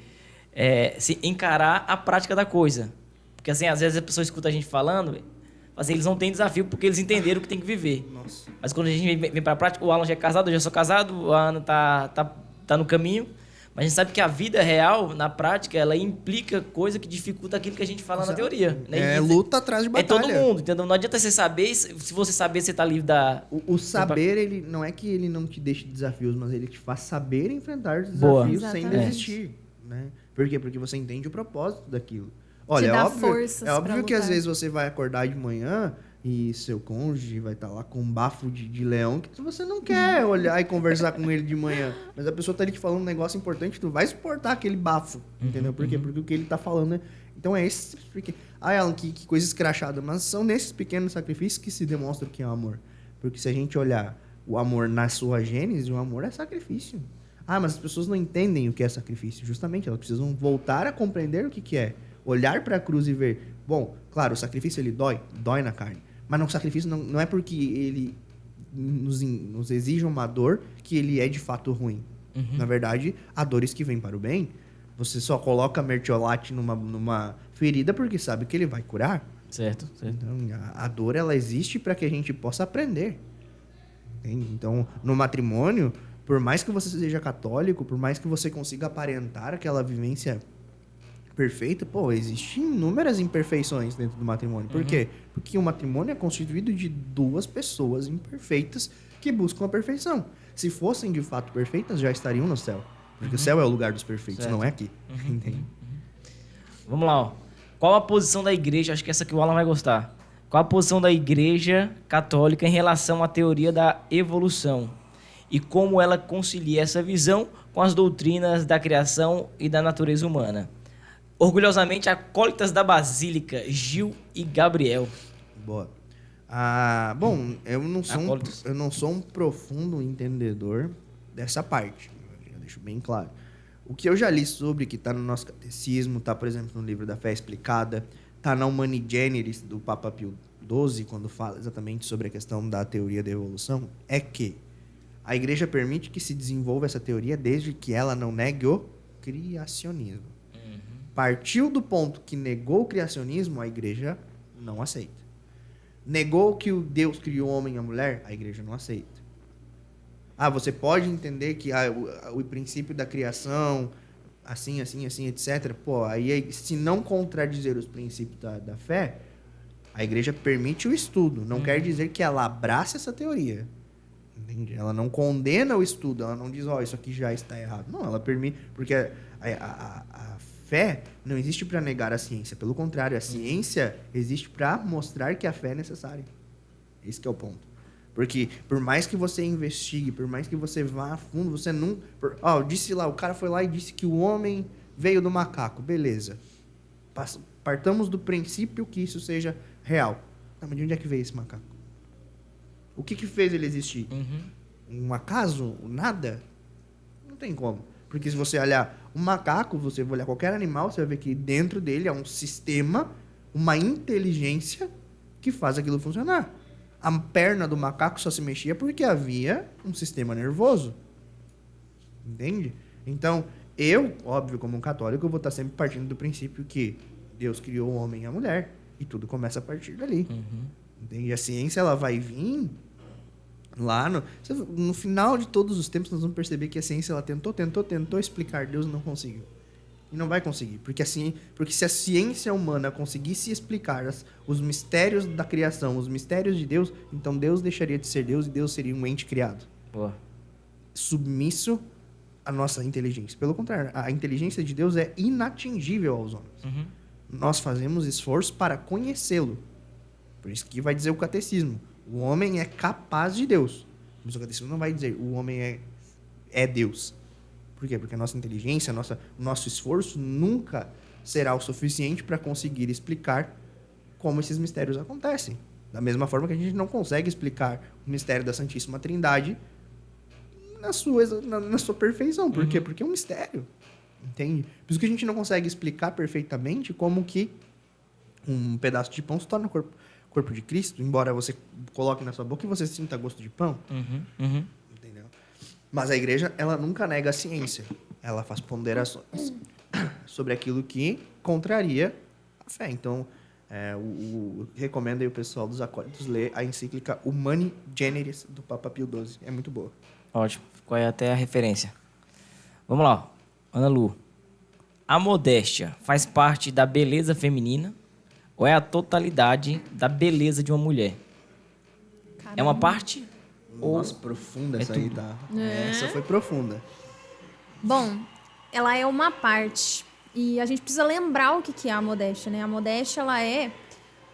encarar a prática da coisa. Porque, assim, às vezes a pessoa escuta a gente falando, assim, eles não têm desafio porque eles entenderam o que tem que viver.
Nossa.
Mas quando a gente vem para a prática, o Alan já é casado, eu já sou casado, a Ana tá no caminho. Mas a gente sabe que a vida real, na prática, ela implica coisa que dificulta aquilo que a gente fala na teoria. Né?
É luta atrás de batalha.
É todo mundo, entendeu? Não adianta você saber, se você saber, você tá livre da...
O saber, ele não é que ele não te deixe desafios, mas ele te faz saber enfrentar os
Boa.
desafios sem
Exatamente.
desistir. Né? Por quê? Porque você entende o propósito daquilo. Olha,
Te
é
dá
óbvio,
forças
é óbvio
pra
que às
lutar.
vezes você vai acordar de manhã e seu cônjuge vai estar lá com um bafo de leão que você não quer olhar e conversar com ele de manhã. Mas a pessoa tá ali te falando um negócio importante, tu vai suportar aquele bafo, entendeu? Por quê? Porque o que ele tá falando é... Então é esse... Alan, que coisa escrachada. Mas são nesses pequenos sacrifícios que se demonstra o que é o amor. Porque se a gente olhar o amor na sua gênese, o amor é sacrifício. Ah, mas as pessoas não entendem o que é sacrifício. Justamente, elas precisam voltar a compreender o que é. Olhar para a cruz e ver... Bom, claro, o sacrifício ele dói na carne. Mas o sacrifício não é porque ele nos exige uma dor que ele é de fato ruim. Na verdade, há dores que vêm para o bem. Você só coloca mertiolate numa ferida porque sabe que ele vai curar.
Certo.
Então, a dor, ela existe para que a gente possa aprender. Entende? Então, no matrimônio, por mais que você seja católico, por mais que você consiga aparentar aquela vivência perfeita, existem inúmeras imperfeições dentro do matrimônio. Por quê? Porque o matrimônio é constituído de duas pessoas imperfeitas que buscam a perfeição. Se fossem de fato perfeitas, já estariam no céu. Porque o céu é o lugar dos perfeitos,
Certo.
não é aqui. Entende?
Vamos lá, ó. Qual a posição da igreja? Acho que essa aqui o Alan vai gostar. Qual a posição da igreja católica em relação à teoria da evolução? E como ela concilia essa visão com as doutrinas da criação e da natureza humana? Orgulhosamente, acólitas da Basílica, Gil e Gabriel.
Boa. Bom, eu não sou um profundo entendedor dessa parte. Eu deixo bem claro. O que eu já li sobre, que está no nosso catecismo, está, por exemplo, no livro da Fé Explicada, tá na Humani Generis do Papa Pio XII, quando fala exatamente sobre a questão da teoria da evolução, é que a igreja permite que se desenvolva essa teoria desde que ela não negue o criacionismo. Partiu do ponto que negou o criacionismo, a igreja não aceita. Negou que o Deus criou o homem e a mulher, a igreja não aceita. Você pode entender que o princípio da criação, assim, etc. Aí se não contradizer os princípios da fé, a igreja permite o estudo. Não quer dizer que ela abraça essa teoria. Entende? Ela não condena o estudo, ela não diz, isso aqui já está errado. Não, ela permite, porque a fé não existe para negar a ciência. Pelo contrário, a ciência existe para mostrar que a fé é necessária. Esse que é o ponto. Porque por mais que você investigue, por mais que você vá a fundo, você não... disse lá, o cara foi lá e disse que o homem veio do macaco. Beleza. Partamos do princípio que isso seja real. Mas de onde é que veio esse macaco? O que fez ele existir? Um acaso? Nada? Não tem como. Porque se você olhar um macaco, você vai olhar qualquer animal, você vai ver que dentro dele há um sistema, uma inteligência que faz aquilo funcionar. A perna do macaco só se mexia porque havia um sistema nervoso. Entende? Então, eu, óbvio, como um católico, eu vou estar sempre partindo do princípio que Deus criou o homem e a mulher e tudo começa a partir dali. Entende? E a ciência, ela vai vir lá no final de todos os tempos, nós vamos perceber que a ciência ela tentou explicar Deus e não conseguiu. E não vai conseguir. Porque se a ciência humana conseguisse explicar os mistérios da criação, os mistérios de Deus, então Deus deixaria de ser Deus e Deus seria um ente criado. Submisso à nossa inteligência. Pelo contrário, a inteligência de Deus é inatingível aos homens. Nós fazemos esforço para conhecê-lo. Por isso que vai dizer o catecismo. O homem é capaz de Deus. Mas o catecismo não vai dizer o homem é Deus. Por quê? Porque a nossa inteligência, o nosso esforço nunca será o suficiente para conseguir explicar como esses mistérios acontecem. Da mesma forma que a gente não consegue explicar o mistério da Santíssima Trindade na sua perfeição. Por quê? Porque é um mistério. Entende? Por isso que a gente não consegue explicar perfeitamente como que um pedaço de pão se torna corpo de Cristo, embora você coloque na sua boca e você sinta gosto de pão. Entendeu? Mas a igreja, ela nunca nega a ciência. Ela faz ponderações sobre aquilo que contraria a fé. Então, recomendo aí o pessoal dos acólitos ler a encíclica Humani Generis do Papa Pio XII. É muito boa.
Ótimo. Qual é até a referência? Vamos lá. Ana Lu. A modéstia faz parte da beleza feminina ou é a totalidade da beleza de uma mulher?
Caramba.
É uma parte?
Nossa, profunda essa aí, tá?
É.
Essa foi profunda.
Bom, ela é uma parte. E a gente precisa lembrar o que é a modéstia, né? A modéstia, ela é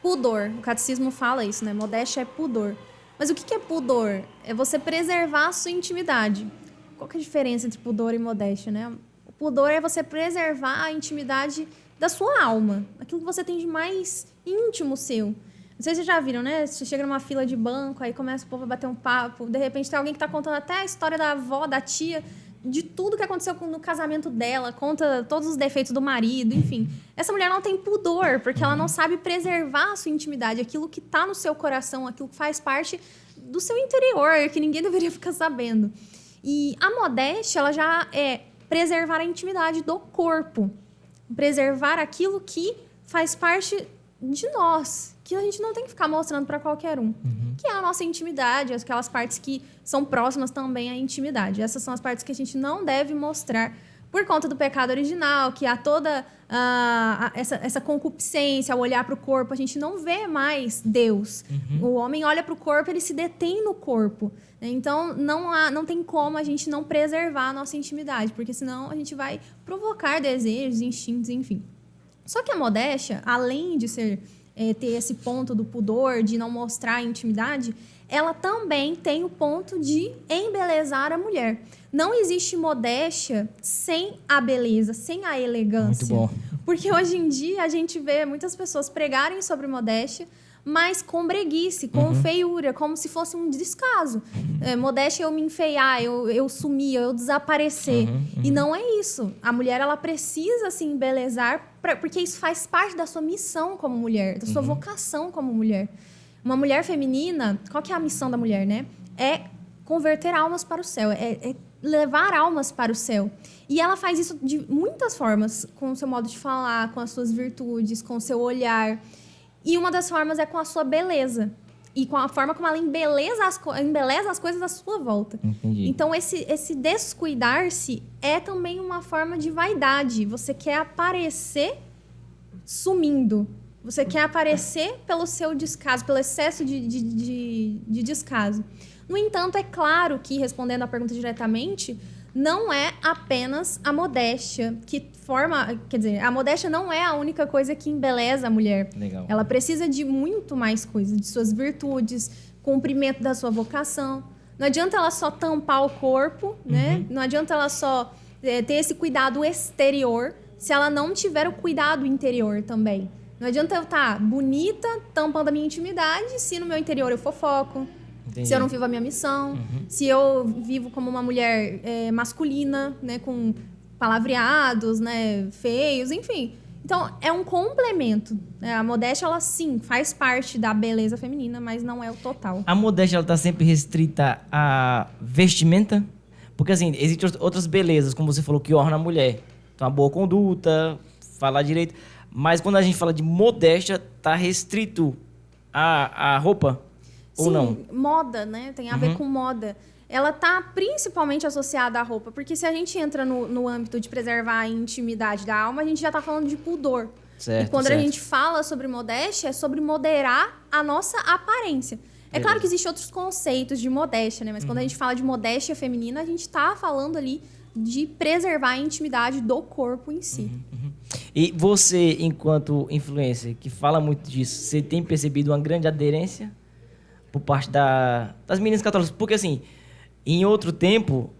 pudor. O catecismo fala isso, né? Modéstia é pudor. Mas o que é pudor? É você preservar a sua intimidade. Qual que é a diferença entre pudor e modéstia, né? O pudor é você preservar a intimidade da sua alma. Aquilo que você tem de mais íntimo seu. Não sei se vocês já viram, né? Você chega numa fila de banco, aí começa o povo a bater um papo. De repente tem alguém que tá contando até a história da avó, da tia, de tudo que aconteceu no casamento dela, conta todos os defeitos do marido, enfim. Essa mulher não tem pudor, porque ela não sabe preservar a sua intimidade, aquilo que tá no seu coração, aquilo que faz parte do seu interior, que ninguém deveria ficar sabendo. E a modéstia, ela já é preservar a intimidade do corpo. Preservar aquilo que faz parte de nós, que a gente não tem que ficar mostrando para qualquer um. Que é a nossa intimidade, aquelas partes que são próximas também à intimidade. Essas são as partes que a gente não deve mostrar por conta do pecado original, que há toda essa concupiscência, ao olhar para o corpo, a gente não vê mais Deus. O homem olha para o corpo, ele se detém no corpo. Então, não tem como a gente não preservar a nossa intimidade, porque senão a gente vai provocar desejos, instintos, enfim. Só que a modéstia, além de ter esse ponto do pudor, de não mostrar a intimidade, ela também tem o ponto de embelezar a mulher. Não existe modéstia sem a beleza, sem a elegância.
Muito bom.
Porque hoje em dia a gente vê muitas pessoas pregarem sobre modéstia, mas com breguice, com feiura, como se fosse um descaso. Modéstia é eu me enfeiar, eu sumir, eu desaparecer. E não é isso. A mulher, ela precisa se embelezar, porque isso faz parte da sua missão como mulher, da sua vocação como mulher. Uma mulher feminina, qual que é a missão da mulher, né? É converter almas para o céu, é levar almas para o céu. E ela faz isso de muitas formas, com o seu modo de falar, com as suas virtudes, com o seu olhar. E uma das formas é com a sua beleza. E com a forma como ela embeleza as coisas à sua volta.
Entendi.
Então, esse descuidar-se é também uma forma de vaidade. Você quer aparecer sumindo. Você quer aparecer pelo seu descaso, pelo excesso de descaso. No entanto, é claro que, respondendo à pergunta diretamente, não é apenas a modéstia que forma... Quer dizer, a modéstia não é a única coisa que embeleza a mulher.
Legal.
Ela precisa de muito mais coisas, de suas virtudes, cumprimento da sua vocação. Não adianta ela só tampar o corpo, né? Não adianta ela só ter esse cuidado exterior se ela não tiver o cuidado interior também. Não adianta eu estar bonita, tampando a minha intimidade, se no meu interior eu fofoco.
Entendi.
Se eu não vivo a minha missão, se eu vivo como uma mulher masculina, né, com palavreados, né, feios, enfim. Então, é um complemento. A modéstia, ela sim, faz parte da beleza feminina, mas não é o total.
A modéstia, ela tá sempre restrita à vestimenta? Porque, assim, existem outras belezas, como você falou, que ornam a mulher. Então, a boa conduta, falar direito. Mas quando a gente fala de modéstia, tá restrito à roupa? Ou não?
Moda, né? Tem a ver com moda. Ela tá principalmente associada à roupa, porque se a gente entra no âmbito de preservar a intimidade da alma, a gente já tá falando de pudor.
Certo,
e quando
certo.
a gente fala sobre modéstia, é sobre moderar a nossa aparência. É claro que existem outros conceitos de modéstia, né? Mas quando a gente fala de modéstia feminina, a gente tá falando ali de preservar a intimidade do corpo em si.
E você, enquanto influencer, que fala muito disso, você tem percebido uma grande aderência por parte das meninas católicas? Porque, assim, em outro tempo,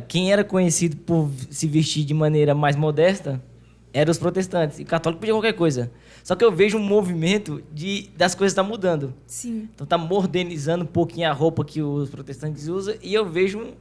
quem era conhecido por se vestir de maneira mais modesta eram os protestantes. E católico podia qualquer coisa. Só que eu vejo um movimento das coisas estar mudando.
Sim.
Então, tá modernizando um pouquinho a roupa que os protestantes usam. E eu vejo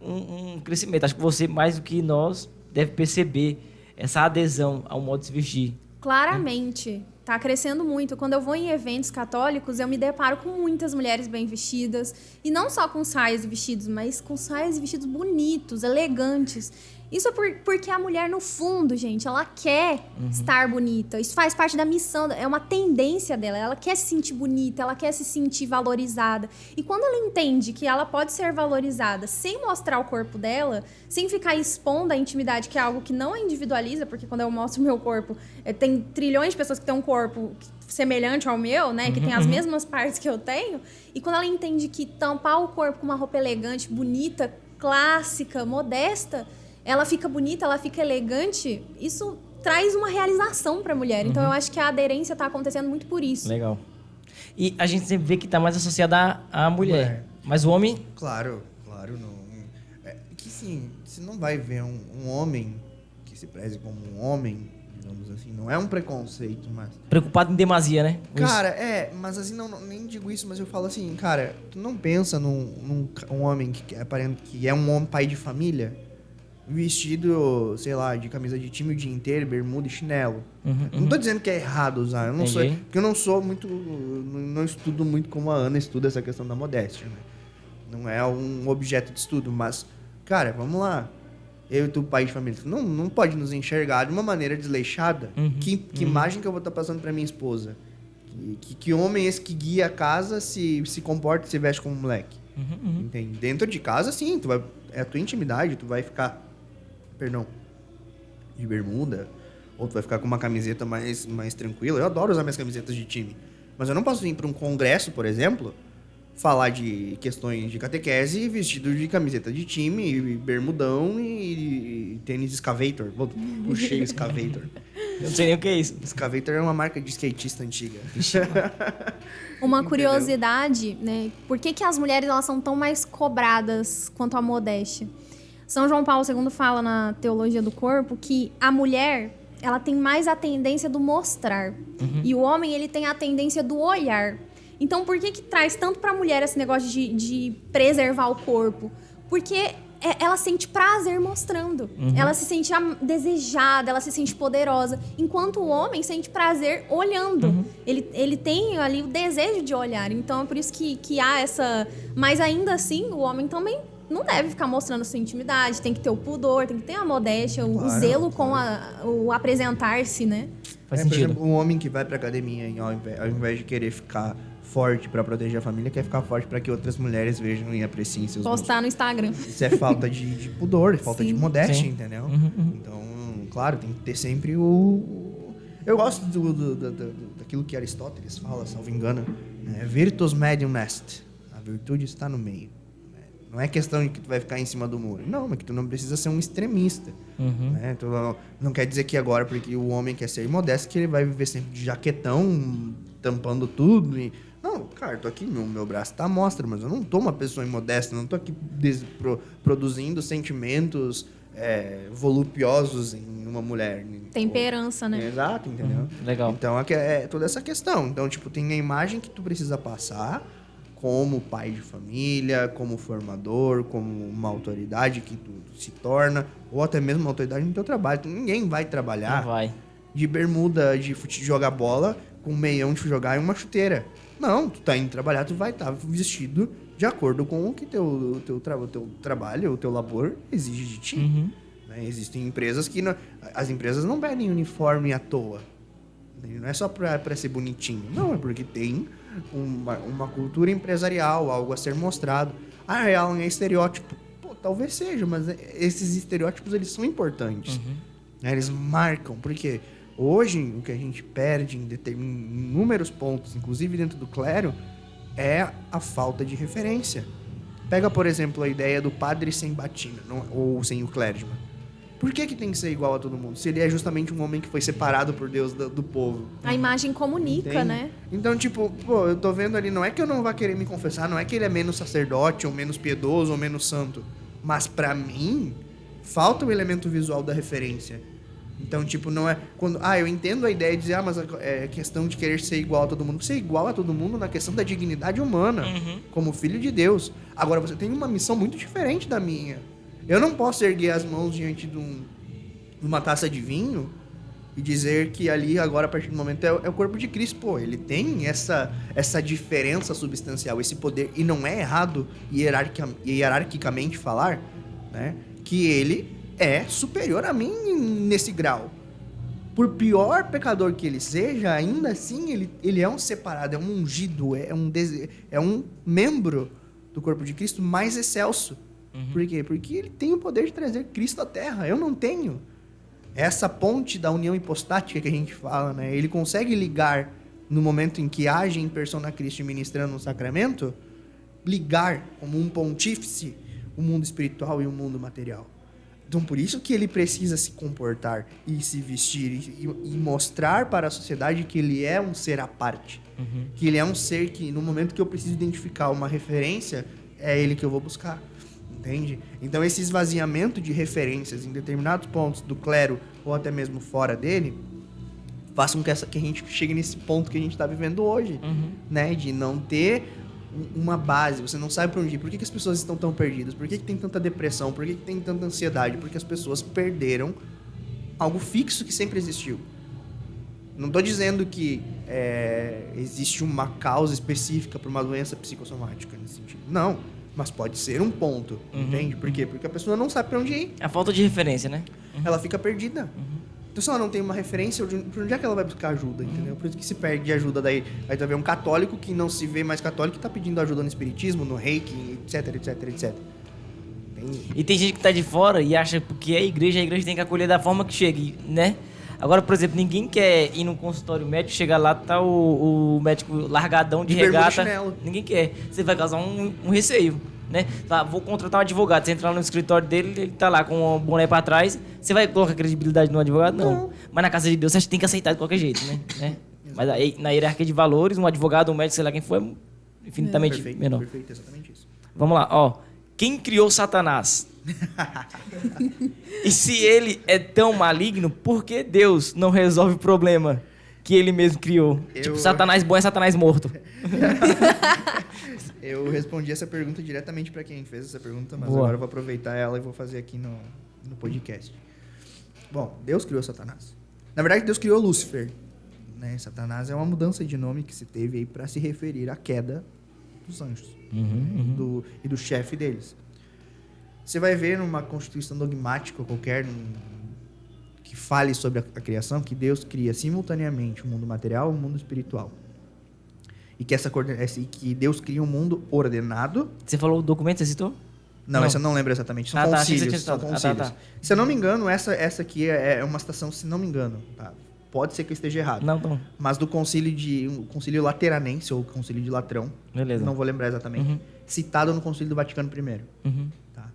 um crescimento. Acho que você, mais do que nós, deve perceber essa adesão ao modo de se vestir.
Claramente. Tá crescendo muito. Quando eu vou em eventos católicos, eu me deparo com muitas mulheres bem vestidas. E não só com saias e vestidos, mas com saias e vestidos bonitos, elegantes. Isso é porque a mulher, no fundo, gente, ela quer estar bonita. Isso faz parte da missão, é uma tendência dela. Ela quer se sentir bonita, ela quer se sentir valorizada. E quando ela entende que ela pode ser valorizada sem mostrar o corpo dela, sem ficar expondo a intimidade, que é algo que não a individualiza, porque quando eu mostro o meu corpo, tem trilhões de pessoas que têm um corpo semelhante ao meu, né? Que tem as mesmas partes que eu tenho. E quando ela entende que tampar o corpo com uma roupa elegante, bonita, clássica, modesta, ela fica bonita, ela fica elegante, isso traz uma realização para a mulher. Então, eu acho que a aderência está acontecendo muito por isso.
Legal. E a gente sempre vê que está mais associada à mulher. Mas o homem...
Claro. Não, que sim, você não vai ver um homem que se preze como um homem, digamos assim. Não é um preconceito, mas...
Preocupado em demasia, né?
Cara, mas assim, nem digo isso, mas eu falo assim, cara, tu não pensa num homem que é um homem pai de família... vestido, sei lá, de camisa de time o dia inteiro, bermuda e chinelo. Não tô dizendo que é errado usar, eu não sou, porque eu não sou muito, não estudo muito como a Ana estuda essa questão da modéstia, né? Não é um objeto de estudo, mas, cara, vamos lá. Eu e tu, pai de família, não pode nos enxergar de uma maneira desleixada. Que imagem que eu vou estar passando pra minha esposa? Que homem é esse que guia a casa se comporta e se veste como um moleque? Entende? Dentro de casa, sim, é a tua intimidade, tu vai ficar... de bermuda, ou tu vai ficar com uma camiseta mais tranquila. Eu adoro usar minhas camisetas de time. Mas eu não posso vir para um congresso, por exemplo, falar de questões de catequese vestido de camiseta de time, bermudão e tênis Excavator. Puxei o Excavator.
Eu não sei nem o que é isso.
Excavator é uma marca de skatista antiga.
Uma curiosidade, né? Por que as mulheres elas são tão mais cobradas quanto à modéstia? São João Paulo II fala na Teologia do Corpo que a mulher, ela tem mais a tendência do mostrar. E o homem, ele tem a tendência do olhar. Então, por que traz tanto pra mulher esse negócio de preservar o corpo? Porque ela sente prazer mostrando. Ela se sente desejada, ela se sente poderosa. Enquanto o homem sente prazer olhando. Ele tem ali o desejo de olhar. Então, é por isso que há essa... Mas ainda assim, o homem também não deve ficar mostrando sua intimidade. Tem que ter o pudor, tem que ter a modéstia, o zelo com o apresentar-se, né?
Faz
Por
sentido.
exemplo, um homem que vai pra academia, ao invés de querer ficar forte pra proteger a família, quer ficar forte pra que outras mulheres vejam e apreciem seus músculos.
Postar no Instagram.
Isso é falta de pudor, falta de modéstia,
Sim.
entendeu? Então, claro, tem que ter sempre o... Eu gosto daquilo que Aristóteles fala, salvo engano. Virtus medium est. A virtude está no meio. Não é questão de que tu vai ficar em cima do muro. Não, mas que tu não precisa ser um extremista. Né? Tu não quer dizer que agora, porque o homem quer ser modesto, que ele vai viver sempre de jaquetão, tampando tudo. Não, cara, tô aqui, meu braço tá à mostra, mas eu não tô uma pessoa imodesta, não tô aqui produzindo sentimentos voluptuosos em uma mulher.
Temperança, né?
Exato, entendeu?
Legal.
Então, é toda essa questão. Então, tipo, tem a imagem que tu precisa passar como pai de família, como formador, como uma autoridade que tu se torna, ou até mesmo uma autoridade no teu trabalho. Ninguém vai trabalhar
Não vai.
de bermuda, de jogar bola, com um meião de jogar e uma chuteira. Não, tu tá indo trabalhar, tu vai estar vestido de acordo com o que teu trabalho, o teu labor exige de ti. Né? Existem empresas que... as empresas não pedem uniforme à toa. Não é só pra ser bonitinho. Não, é porque tem uma cultura empresarial, algo a ser mostrado. É estereótipo. Pô, talvez seja, mas esses estereótipos, eles são importantes. Né? Eles marcam, porque hoje o que a gente perde em inúmeros pontos, inclusive dentro do clero, é a falta de referência. Pega, por exemplo, a ideia do padre sem batina, ou sem o clergyman. Por que tem que ser igual a todo mundo? Se ele é justamente um homem que foi separado por Deus do povo.
A imagem comunica,
Entende?
né?
Então, tipo, pô, eu tô vendo ali, não é que eu não vá querer me confessar, não é que ele é menos sacerdote, ou menos piedoso, ou menos santo. Mas pra mim, falta o elemento visual da referência. Então, tipo, não é... eu entendo a ideia de dizer, mas é questão de querer ser igual a todo mundo. Ser igual a todo mundo na questão da dignidade humana, como filho de Deus. Agora, você tem uma missão muito diferente da minha. Eu não posso erguer as mãos diante de uma taça de vinho e dizer que ali, agora, a partir do momento, é o corpo de Cristo. Pô, ele tem essa diferença substancial, esse poder. E não é errado hierarquicamente falar, né, que ele é superior a mim nesse grau. Por pior pecador que ele seja, ainda assim, ele é um separado, é um ungido, é um membro do corpo de Cristo mais excelso. Por quê? Porque ele tem o poder de trazer Cristo à Terra. Eu não tenho. Essa ponte da união hipostática que a gente fala, né? Ele consegue ligar, no momento em que age em persona Cristo ministrando um sacramento, ligar como um pontífice o mundo espiritual e o mundo material. Então, por isso que ele precisa se comportar e se vestir e mostrar para a sociedade que ele é um ser à parte. Que ele é um ser que, no momento que eu preciso identificar uma referência, é ele que eu vou buscar. Entende? Então, esse esvaziamento de referências em determinados pontos do clero ou até mesmo fora dele faça com que a gente chegue nesse ponto que a gente está vivendo hoje, né? De não ter uma base, você não sabe para onde ir. Por que as pessoas estão tão perdidas? Por que tem tanta depressão? Por que tem tanta ansiedade? Porque as pessoas perderam algo fixo que sempre existiu. Não estou dizendo que existe uma causa específica para uma doença psicossomática nesse sentido. Não. Mas pode ser um ponto, entende? Por quê? Porque a pessoa não sabe pra onde ir.
A falta de referência, né?
Ela fica perdida. Então, se ela não tem uma referência, por onde é que ela vai buscar ajuda, entendeu? Por isso que se perde ajuda daí. Aí tu vai ver um católico que não se vê mais católico que tá pedindo ajuda no espiritismo, no reiki, etc, etc, etc. Entende?
E tem gente que tá de fora e acha que a igreja tem que acolher da forma que chegue, né? Agora, por exemplo, ninguém quer ir num consultório médico, chegar lá, tá o médico largadão de
bermuda e
regata.
chinelo.
Ninguém quer. Você vai causar um receio, né? Vou contratar um advogado. Você entra lá no escritório dele, ele tá lá com o boné pra trás. Você vai colocar credibilidade no advogado? Não. Mas na casa de Deus, você tem que aceitar de qualquer jeito, né? Mas aí, na hierarquia de valores, um advogado, um médico, sei lá quem for, é infinitamente menor.
Perfeito, exatamente isso.
Vamos lá, ó. Quem criou Satanás? E se ele é tão maligno, por que Deus não resolve o problema que ele mesmo criou? Tipo, Satanás bom é Satanás morto.
Eu respondi essa pergunta diretamente para quem fez essa pergunta, mas
Boa.
agora eu vou aproveitar ela e vou fazer aqui no podcast. Bom, Deus criou Satanás. Na verdade, Deus criou Lúcifer. Né? Satanás é uma mudança de nome que se teve aí para se referir à queda dos anjos e do chefe deles. Você vai ver numa constituição dogmática qualquer que fale sobre a criação, que Deus cria simultaneamente o mundo material e o mundo espiritual. E que Deus cria um mundo ordenado.
Você falou o documento, você citou?
Não, essa eu não lembro exatamente. São concílios. São concílios.
Tá.
Se eu não me engano, essa aqui é uma citação, se não me engano. Tá? Pode ser que eu esteja errado.
Não.
Mas do concílio lateranense, ou concílio de Latrão.
Beleza.
Não vou lembrar exatamente. Citado no concílio do Vaticano I. Tá?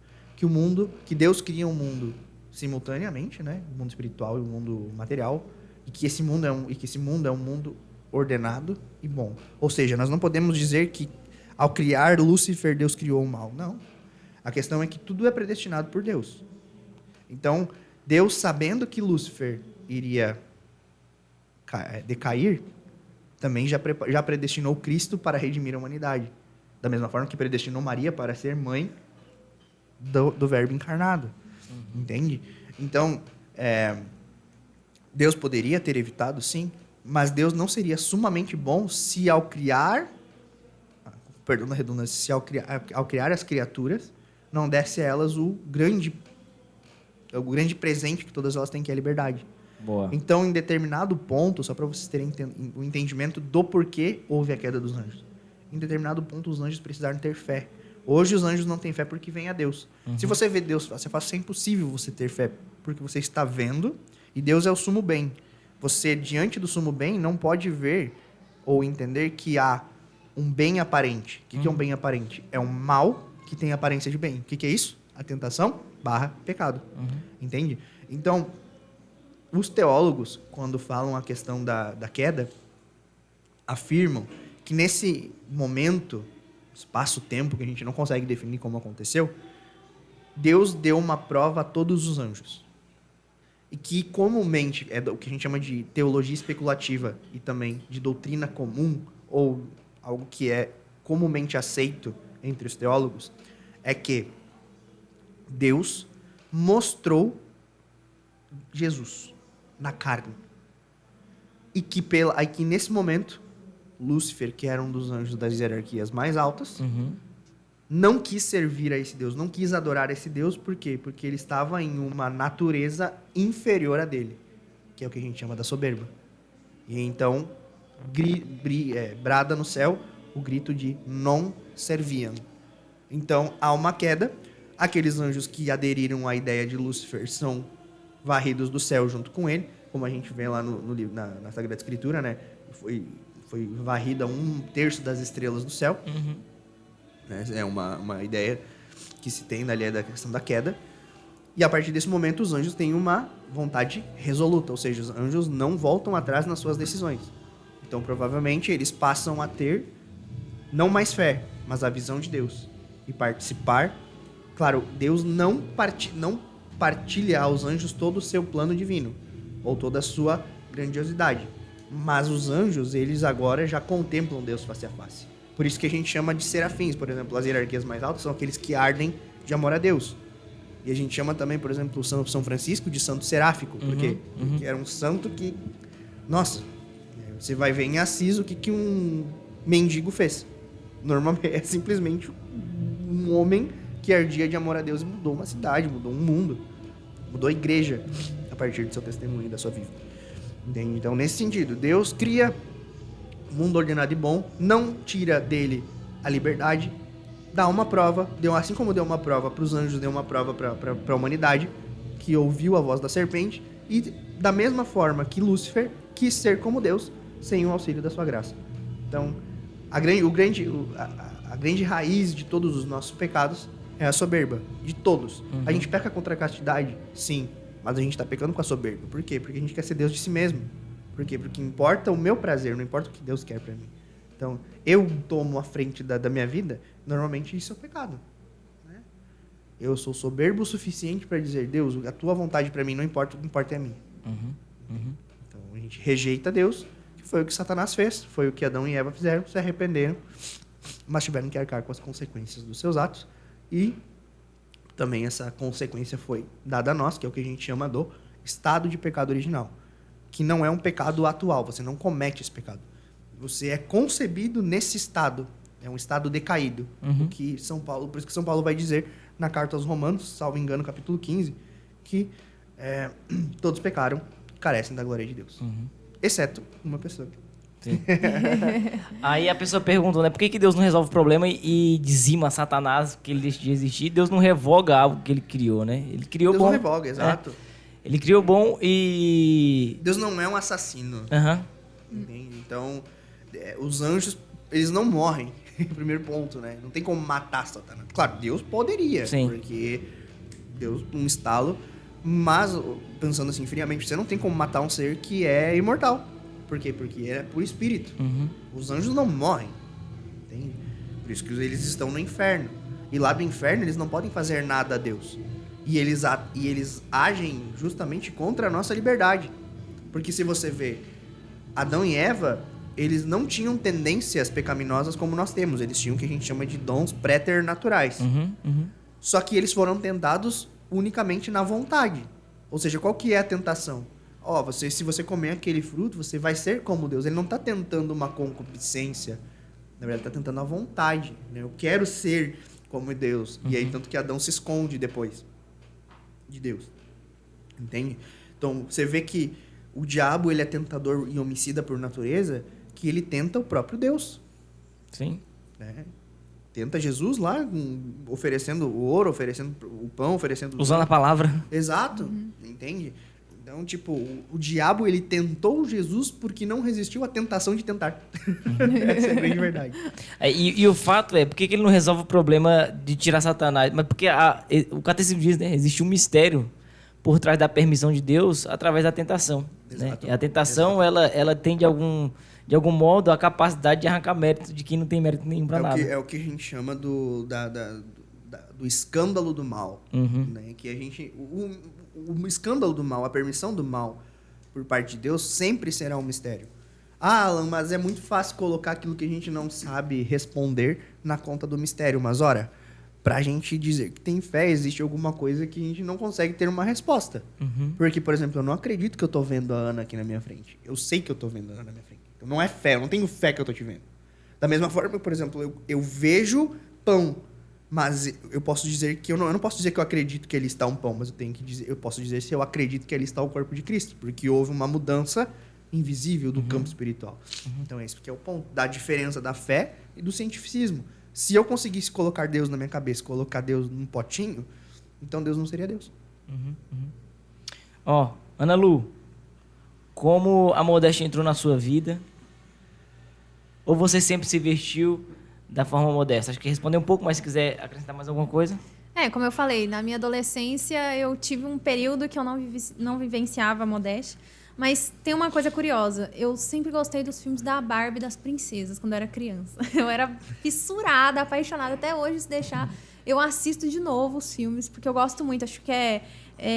Que Deus cria um mundo simultaneamente, né? O mundo espiritual e o mundo material. E que esse mundo é um mundo ordenado e bom. Ou seja, nós não podemos dizer que ao criar Lúcifer, Deus criou o mal. Não. A questão é que tudo é predestinado por Deus. Então, Deus, sabendo que Lúcifer iria decair, também já predestinou Cristo para redimir a humanidade. Da mesma forma que predestinou Maria para ser mãe do Verbo encarnado. Entende? Então, Deus poderia ter evitado, sim, mas Deus não seria sumamente bom se ao criar, perdão da redundância, se ao criar as criaturas, não desse a elas o grande presente que todas elas têm, que é a liberdade.
Boa.
Então, em determinado ponto, só para vocês terem o entendimento do porquê houve a queda dos anjos. Em determinado ponto, os anjos precisaram ter fé. Hoje, os anjos não têm fé porque vem a Deus. Se você vê Deus, você fala assim, é impossível você ter fé, porque você está vendo, e Deus é o sumo bem. Você, diante do sumo bem, não pode ver ou entender que há um bem aparente. O que é um bem aparente? É um mal que tem aparência de bem. O que é isso? A tentação / pecado. Entende? Então, os teólogos, quando falam a questão da queda, afirmam que nesse momento, espaço-tempo, que a gente não consegue definir como aconteceu, Deus deu uma prova a todos os anjos. E que comumente, é o que a gente chama de teologia especulativa e também de doutrina comum, ou algo que é comumente aceito entre os teólogos, é que Deus mostrou Jesus na carne. E que nesse momento, Lúcifer, que era um dos anjos das hierarquias mais altas, não quis servir a esse Deus, não quis adorar esse Deus. Por quê? Porque ele estava em uma natureza inferior a dele, que é o que a gente chama da soberba. E então, brada no céu o grito de non serviam. Então, há uma queda. Aqueles anjos que aderiram à ideia de Lúcifer são varridos do céu junto com ele, como a gente vê lá no livro, na Sagrada Escritura, né? Foi varrida 1/3 das estrelas do céu. É uma ideia que se tem ali da questão da queda. E a partir desse momento, os anjos têm uma vontade resoluta, ou seja, os anjos não voltam atrás nas suas decisões. Então, provavelmente, eles passam a ter não mais fé, mas a visão de Deus e participar. Claro, Deus não partilha aos anjos todo o seu plano divino ou toda a sua grandiosidade. Mas os anjos, eles agora já contemplam Deus face a face. Por isso que a gente chama de serafins, por exemplo. As hierarquias mais altas são aqueles que ardem de amor a Deus. E a gente chama também, por exemplo, o São Francisco de santo seráfico. Por quê? Porque era um santo que... Nossa, você vai ver em Assis o que um mendigo fez. Normalmente é simplesmente um homem que ardia de amor a Deus e mudou uma cidade, mudou um mundo, mudou a igreja a partir do seu testemunho e da sua vida. Entende? Então, nesse sentido, Deus cria um mundo ordenado e bom, não tira dele a liberdade, dá uma prova, assim como deu uma prova para os anjos, deu uma prova para a humanidade, que ouviu a voz da serpente, e da mesma forma que Lúcifer quis ser como Deus, sem o auxílio da sua graça. Então, a grande raiz de todos os nossos pecados é a soberba, de todos. A gente peca contra a castidade? Sim, mas a gente está pecando com a soberba. Por quê? Porque a gente quer ser Deus de si mesmo. Por quê? Porque importa o meu prazer, não importa o que Deus quer para mim. Então, eu tomo a frente da minha vida, normalmente isso é o pecado. Né? Eu sou soberbo o suficiente para dizer, Deus, a tua vontade para mim não importa, o que importa é a minha. Então a gente rejeita Deus, que foi o que Satanás fez, foi o que Adão e Eva fizeram, se arrependeram, mas tiveram que arcar com as consequências dos seus atos. E também essa consequência foi dada a nós, que é o que a gente chama do estado de pecado original, que não é um pecado atual, você não comete esse pecado. Você é concebido nesse estado, é um estado decaído, o que São Paulo, por isso que São Paulo vai dizer na carta aos Romanos, salvo engano, capítulo 15, que todos pecaram e carecem da glória de Deus, exceto uma pessoa.
Sim. Aí a pessoa perguntou, né, por que Deus não resolve o problema e dizima Satanás, que ele deixa de existir? Deus não revoga algo que ele criou, né? Ele criou
Deus
bom.
não revoga, exato.
Ele criou bom e...
Deus não é um assassino. Entende? Então, os anjos, eles não morrem. Primeiro ponto, né? Não tem como matar Satanás. Claro, Deus poderia,
sim,
porque Deus, um estalo, mas, pensando assim friamente, você não tem como matar um ser que é imortal. Por quê? Porque é por espírito. Os anjos não morrem. Entende? Por isso que eles estão no inferno. E lá do inferno eles não podem fazer nada a Deus. E eles agem justamente contra a nossa liberdade. Porque se você vê, Adão e Eva, eles não tinham tendências pecaminosas como nós temos. Eles tinham o que a gente chama de dons preternaturais. Só que eles foram tentados unicamente na vontade. Ou seja, qual que é a tentação? Se você comer aquele fruto, você vai ser como Deus. Ele não está tentando uma concupiscência. Na verdade, está tentando a vontade. Né? Eu quero ser como Deus. E aí, tanto que Adão se esconde depois de Deus. Entende? Então, você vê que o diabo, ele é tentador e homicida por natureza, que ele tenta o próprio Deus.
Sim.
Né? Tenta Jesus lá, oferecendo o ouro, oferecendo o pão, oferecendo...
Usando a palavra.
Exato. Entende? Então, tipo, o diabo, ele tentou Jesus porque não resistiu à tentação de tentar. Essa é a grande verdade.
E o fato é, por que ele não resolve o problema de tirar Satanás? Mas porque o catecismo diz, né? Existe um mistério por trás da permissão de Deus através da tentação. Né? E a tentação, ela tem, de algum modo, a capacidade de arrancar mérito de quem não tem mérito nenhum para nada.
É o que a gente chama do escândalo do mal. Né? Que a gente... O escândalo do mal, a permissão do mal por parte de Deus sempre será um mistério. Alan, mas é muito fácil colocar aquilo que a gente não sabe responder na conta do mistério. Mas, ora, pra gente dizer que tem fé, existe alguma coisa que a gente não consegue ter uma resposta. Porque, por exemplo, eu não acredito que eu tô vendo a Ana aqui na minha frente. Eu sei que eu tô vendo a Ana na minha frente. Então, não é fé, eu não tenho fé que eu tô te vendo. Da mesma forma, por exemplo, eu vejo pão. Mas eu posso dizer que eu não posso dizer que eu acredito que ele está um pão, mas eu posso dizer se eu acredito que ele está o corpo de Cristo, porque houve uma mudança invisível do campo espiritual. Então esse que é o ponto da diferença da fé e do cientificismo. Se eu conseguisse colocar Deus na minha cabeça, colocar Deus num potinho, então Deus não seria Deus.
Ana Lu, como a modéstia entrou na sua vida? Ou você sempre se vestiu da forma modesta? Acho que responder um pouco, mas se quiser acrescentar mais alguma coisa.
Como eu falei, na minha adolescência eu tive um período que eu não vivenciava a modéstia, mas tem uma coisa curiosa, eu sempre gostei dos filmes da Barbie, das princesas, quando eu era criança. Eu era fissurada, apaixonada, até hoje, se deixar, eu assisto de novo os filmes, porque eu gosto muito, acho que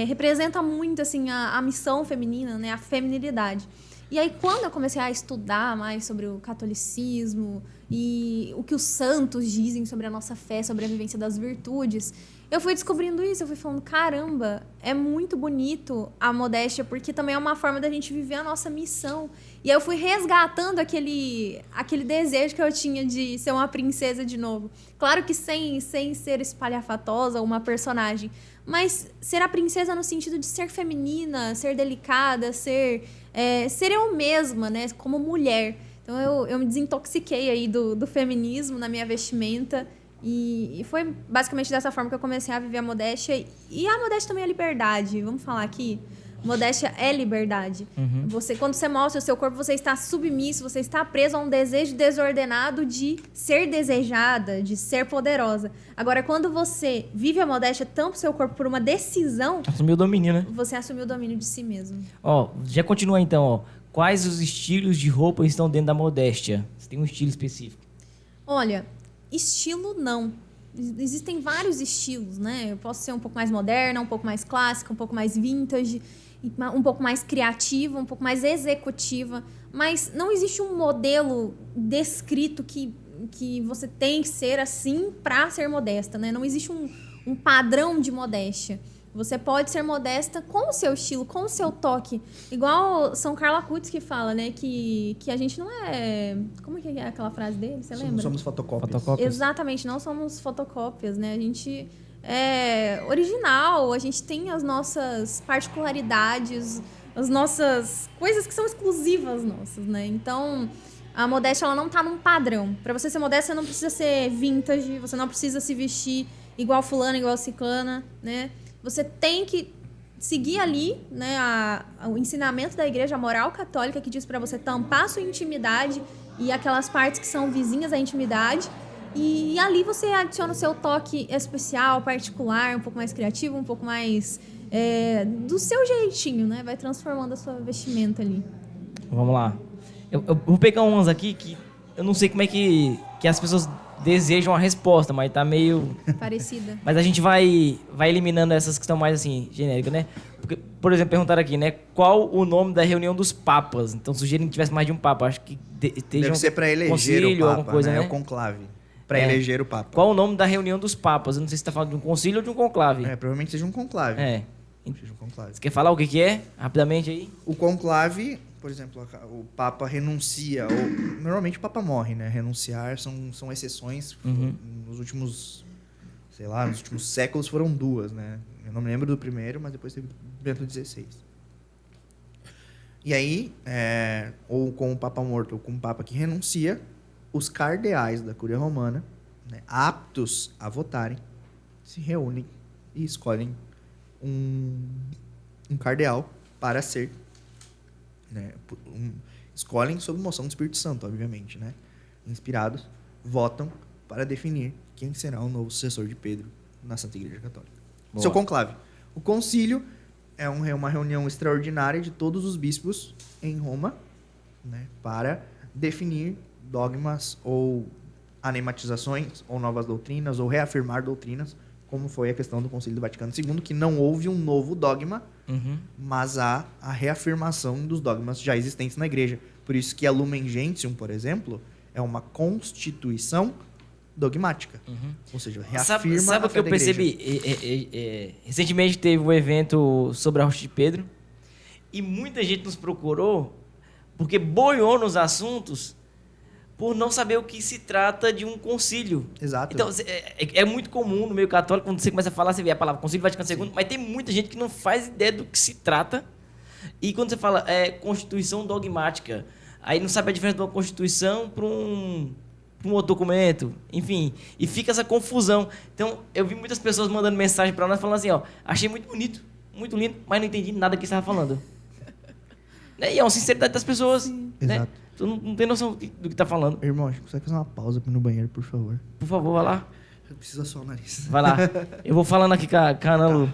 representa muito assim, a missão feminina, né, a feminilidade. E aí, quando eu comecei a estudar mais sobre o catolicismo e o que os santos dizem sobre a nossa fé, sobre a vivência das virtudes, eu fui descobrindo isso. Eu fui falando, caramba, é muito bonito a modéstia, porque também é uma forma da gente viver a nossa missão. E aí eu fui resgatando aquele desejo que eu tinha de ser uma princesa de novo. Claro que sem ser espalhafatosa ou uma personagem, mas ser a princesa no sentido de ser feminina, ser delicada, ser eu mesma, né, como mulher. Então eu me desintoxiquei aí do feminismo na minha vestimenta e foi basicamente dessa forma que eu comecei a viver a modéstia. E a modéstia também é liberdade, vamos falar aqui. Modéstia é liberdade. Quando você mostra o seu corpo, você está submisso, você está preso a um desejo desordenado de ser desejada, de ser poderosa. Agora, quando você vive a modéstia, tampa o seu corpo por uma decisão...
Assumiu o domínio, né?
Você assumiu o domínio de si mesmo.
Já continua então, Quais os estilos de roupa estão dentro da modéstia? Você tem um estilo específico?
Olha, estilo não. existem vários estilos, né? Eu posso ser um pouco mais moderna, um pouco mais clássica, um pouco mais vintage, um pouco mais criativa, um pouco mais executiva. Mas não existe um modelo descrito que você tem que ser assim para ser modesta, né? Não existe um padrão de modéstia. Você pode ser modesta com o seu estilo, com o seu toque. Igual São Carlo Acutis que fala, né? Que a gente não é... Como que é aquela frase dele? Você lembra?
Somos fotocópias.
Exatamente, não somos fotocópias, né? A gente é original, a gente tem as nossas particularidades, as nossas coisas que são exclusivas nossas, né? Então, a modéstia, ela não tá num padrão. Para você ser modesta, você não precisa ser vintage, você não precisa se vestir igual fulana, igual ciclana, né? Você tem que seguir ali, né, o ensinamento da igreja, a moral católica, que diz para você tampar a sua intimidade e aquelas partes que são vizinhas à intimidade. E ali você adiciona o seu toque especial, particular, um pouco mais criativo, um pouco mais do seu jeitinho, né? Vai transformando a sua vestimenta ali.
Vamos lá. Eu vou pegar umas aqui que eu não sei como é que as pessoas desejam a resposta, mas tá meio...
Parecida.
Mas a gente vai eliminando essas que estão mais, assim, genéricas, né? Porque, por exemplo, perguntaram aqui, né? Qual o nome da reunião dos papas? Então, sugerem que tivesse mais de um papa. Acho que
deve ser para eleger
concílio,
o papa,
alguma coisa, né?
É o conclave. Para eleger o papa.
Qual o nome da reunião dos papas? Eu não sei se você tá falando de um concílio ou de um conclave.
Provavelmente seja um conclave.
Seja um conclave. Você quer falar o que é? Rapidamente aí.
O conclave... Por exemplo, o Papa renuncia, ou normalmente o Papa morre, né? Renunciar são exceções. Nos últimos séculos foram 2, né? Eu não me lembro do primeiro, mas depois teve Bento XVI. E aí, ou com o Papa morto ou com o Papa que renuncia, os cardeais da Cúria Romana, né, aptos a votarem, se reúnem e escolhem um cardeal para ser... Né, escolhem sob moção do Espírito Santo, obviamente, né? Inspirados, votam para definir quem será o novo sucessor de Pedro na Santa Igreja Católica.
Boa.
Seu conclave. O concílio é uma reunião extraordinária de todos os bispos em Roma, né, para definir dogmas ou anematizações ou novas doutrinas ou reafirmar doutrinas, como foi a questão do Concílio do Vaticano II, que não houve um novo dogma, mas há a reafirmação dos dogmas já existentes na igreja. Por isso que a Lumen Gentium, por exemplo, é uma constituição dogmática. Ou seja, reafirma
sabe o que eu percebi? Recentemente teve um evento sobre a Rocha de Pedro e muita gente nos procurou porque boiou nos assuntos por não saber o que se trata de um concílio.
Exato.
Então, é muito comum no meio católico, quando você começa a falar, você vê a palavra Concílio Vaticano II, mas tem muita gente que não faz ideia do que se trata. E quando você fala Constituição dogmática, aí não sabe a diferença de uma Constituição para um outro documento, enfim, e fica essa confusão. Então, eu vi muitas pessoas mandando mensagem para nós, falando assim, achei muito bonito, muito lindo, mas não entendi nada que você estava falando. E é uma sinceridade das pessoas. Sim. Né? Exato. Tu não tem noção do que tá falando.
Irmão, consegue fazer uma pausa no banheiro, por favor?
Por favor, vai lá.
Eu preciso assoar o nariz.
Vai lá. Eu vou falando aqui com a Ana Lu.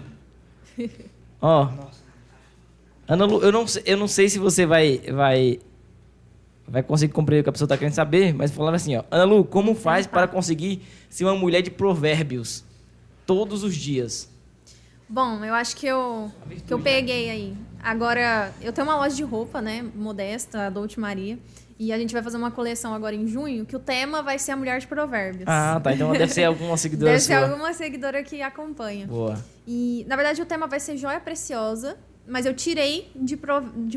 Ana Lu, eu não sei se você vai conseguir compreender o que a pessoa tá querendo saber, mas falando assim, Ana Lu, como faz para conseguir ser uma mulher de provérbios todos os dias?
Bom, eu acho que eu peguei aí. Agora, eu tenho uma loja de roupa, né, modesta, a Dolce Maria, e a gente vai fazer uma coleção agora em junho, que o tema vai ser a mulher de provérbios.
Ah, tá. Então deve ser alguma seguidora
Deve
sua.
ser alguma seguidora que acompanha.
Boa.
E, na verdade, o tema vai ser joia preciosa, mas eu tirei de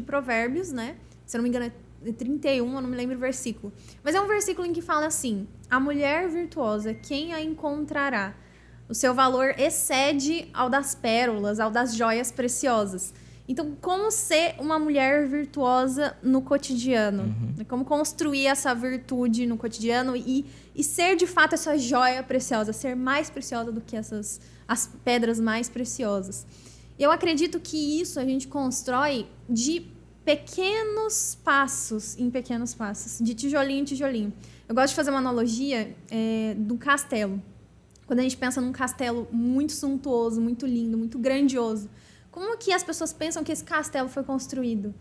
provérbios, né? Se eu não me engano, é 31, eu não me lembro o versículo. Mas é um versículo em que fala assim: a mulher virtuosa, quem a encontrará? O seu valor excede ao das pérolas, ao das joias preciosas. Então, como ser uma mulher virtuosa no cotidiano? Como construir essa virtude no cotidiano e ser, de fato, essa joia preciosa, ser mais preciosa do que as pedras mais preciosas. Eu acredito que isso a gente constrói de pequenos passos, em pequenos passos, de tijolinho em tijolinho. Eu gosto de fazer uma analogia do castelo. Quando a gente pensa num castelo muito suntuoso, muito lindo, muito grandioso, como que as pessoas pensam que esse castelo foi construído?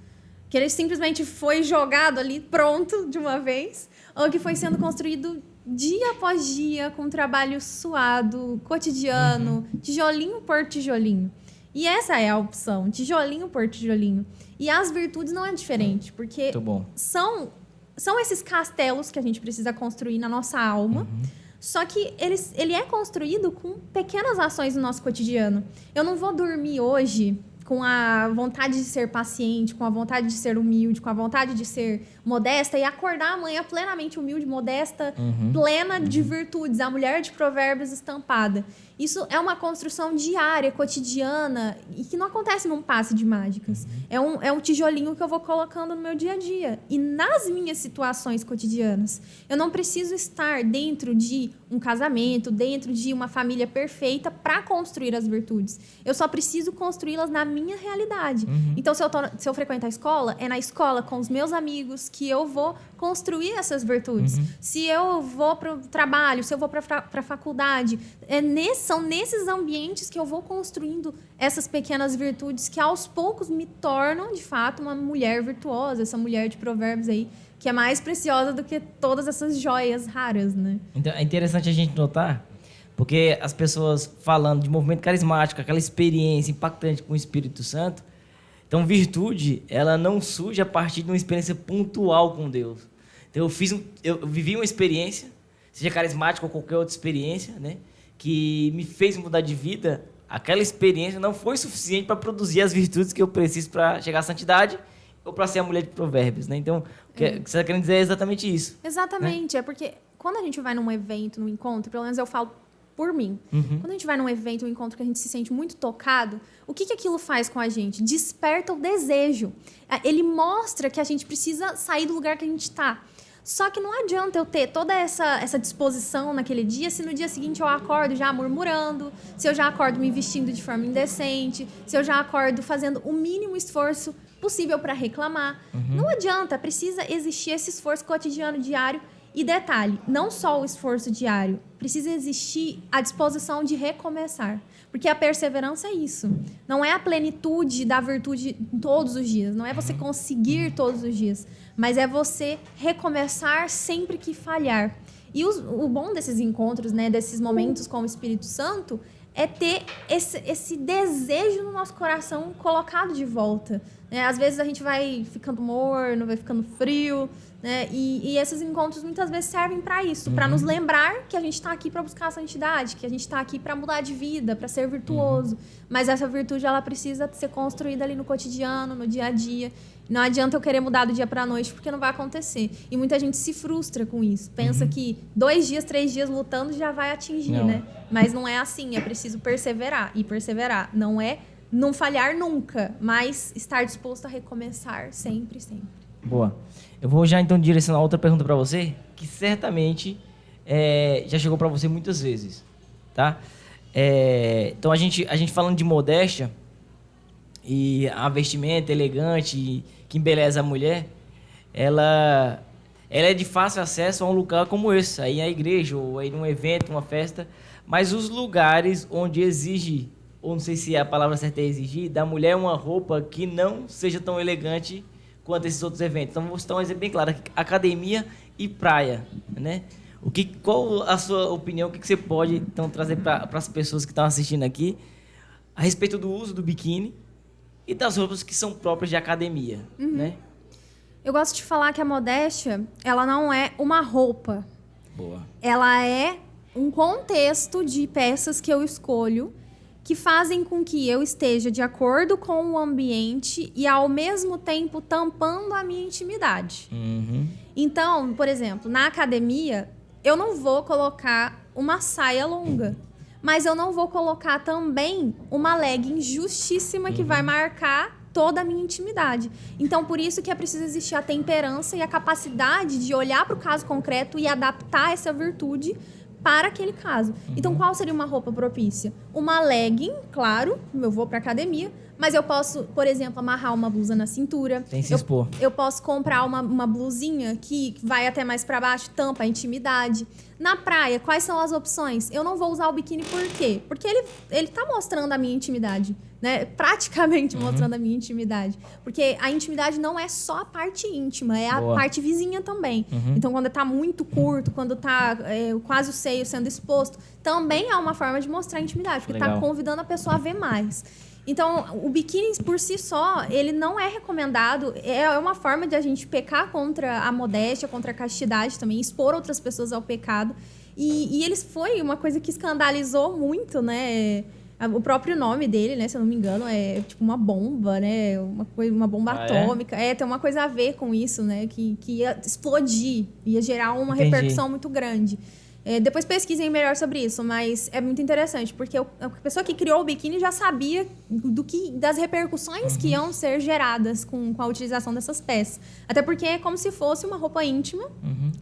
Que ele simplesmente foi jogado ali, pronto, de uma vez? Ou que foi sendo construído dia após dia, com um trabalho suado, cotidiano, tijolinho por tijolinho. E essa é a opção, tijolinho por tijolinho. E as virtudes não é diferente, porque
Muito bom.
são esses castelos que a gente precisa construir na nossa alma, só que ele é construído com pequenas ações no nosso cotidiano. Eu não vou dormir hoje com a vontade de ser paciente, com a vontade de ser humilde, com a vontade de ser modesta e acordar amanhã plenamente humilde, modesta, plena de virtudes, a mulher de Provérbios estampada. Isso é uma construção diária, cotidiana, e que não acontece num passe de mágicas. É um tijolinho que eu vou colocando no meu dia a dia. E nas minhas situações cotidianas, eu não preciso estar dentro de um casamento, dentro de uma família perfeita para construir as virtudes. Eu só preciso construí-las na minha realidade. Então, se eu frequento a escola, é na escola com os meus amigos que eu vou construir essas virtudes. Se eu vou para o trabalho, se eu vou para a faculdade, são nesses ambientes que eu vou construindo essas pequenas virtudes que aos poucos me tornam, de fato, uma mulher virtuosa, essa mulher de Provérbios aí, que é mais preciosa do que todas essas joias raras, né?
Então, é interessante a gente notar, porque as pessoas falando de movimento carismático, aquela experiência impactante com o Espírito Santo, então virtude, ela não surge a partir de uma experiência pontual com Deus. Então eu vivi uma experiência, seja carismática ou qualquer outra experiência, né, que me fez mudar de vida. Aquela experiência não foi suficiente para produzir as virtudes que eu preciso para chegar à santidade ou para ser a mulher de Provérbios, né? Então, o que você está querendo dizer é exatamente isso.
Exatamente. Né? É porque quando a gente vai num evento, num encontro, pelo menos eu falo por mim, quando a gente vai num evento, um encontro que a gente se sente muito tocado, o que aquilo faz com a gente? Desperta o desejo. Ele mostra que a gente precisa sair do lugar que a gente está. Só que não adianta eu ter toda essa disposição naquele dia se no dia seguinte eu acordo já murmurando, se eu já acordo me vestindo de forma indecente, se eu já acordo fazendo o mínimo esforço possível para reclamar. Não adianta, precisa existir esse esforço cotidiano, diário. E detalhe, não só o esforço diário, precisa existir a disposição de recomeçar. Porque a perseverança é isso. Não é a plenitude da virtude todos os dias. Não é você conseguir todos os dias. Mas é você recomeçar sempre que falhar. E o bom desses encontros, né, desses momentos com o Espírito Santo, é ter esse desejo no nosso coração colocado de volta. Às vezes a gente vai ficando morno, vai ficando frio, né? E esses encontros muitas vezes servem para isso, para nos lembrar que a gente está aqui para buscar a santidade, que a gente está aqui para mudar de vida, para ser virtuoso. Mas essa virtude ela precisa ser construída ali no cotidiano, no dia a dia. Não adianta eu querer mudar do dia para a noite, porque não vai acontecer. E muita gente se frustra com isso. Pensa que 2 dias, 3 dias lutando já vai atingir, né? Mas não é assim, é preciso perseverar. E perseverar não é não falhar nunca, mas estar disposto a recomeçar sempre, sempre.
Boa. Eu vou já então direcionar outra pergunta para você, que certamente já chegou para você muitas vezes, tá? Então a gente falando de modéstia e a vestimenta elegante que embeleza a mulher, ela é de fácil acesso a um lugar como esse, aí na igreja ou aí num evento, uma festa, mas os lugares onde exige, ou não sei se a palavra certa é exigir, da mulher uma roupa que não seja tão elegante quanto esses outros eventos. Então, vou citar um exemplo bem claro: academia e praia, né? Qual a sua opinião? O que você pode, então, trazer para as pessoas que estão assistindo aqui a respeito do uso do biquíni e das roupas que são próprias de academia, né?
Eu gosto de falar que a modéstia, ela não é uma roupa.
Boa.
Ela é um contexto de peças que eu escolho que fazem com que eu esteja de acordo com o ambiente e, ao mesmo tempo, tampando a minha intimidade. Então, por exemplo, na academia, eu não vou colocar uma saia longa, mas eu não vou colocar também uma legging justíssima que vai marcar toda a minha intimidade. Então, por isso que é preciso existir a temperança e a capacidade de olhar para o caso concreto e adaptar essa virtude para aquele caso. Então, qual seria uma roupa propícia? Uma legging, claro, eu vou para academia, mas eu posso, por exemplo, amarrar uma blusa na cintura.
Sem se expor.
Eu posso comprar uma blusinha que vai até mais para baixo, tampa a intimidade. Na praia, quais são as opções? Eu não vou usar o biquíni por quê? Porque ele tá mostrando a minha intimidade, né? Praticamente mostrando a minha intimidade. Porque a intimidade não é só a parte íntima, é a parte vizinha também. Então, quando tá muito curto, quando tá quase o seio sendo exposto, também é uma forma de mostrar a intimidade, porque tá convidando a pessoa a ver mais. Então, o biquíni por si só, ele não é recomendado. É uma forma de a gente pecar contra a modéstia, contra a castidade também, expor outras pessoas ao pecado. E eles foi uma coisa que escandalizou muito, né? O próprio nome dele, né? Se eu não me engano, é tipo uma bomba, né? Uma bomba atômica. Tem uma coisa a ver com isso, né? Que ia explodir, ia gerar uma repercussão muito grande. Depois pesquisem melhor sobre isso, mas é muito interessante, porque a pessoa que criou o biquíni já sabia das repercussões que iam ser geradas com a utilização dessas peças. Até porque é como se fosse uma roupa íntima,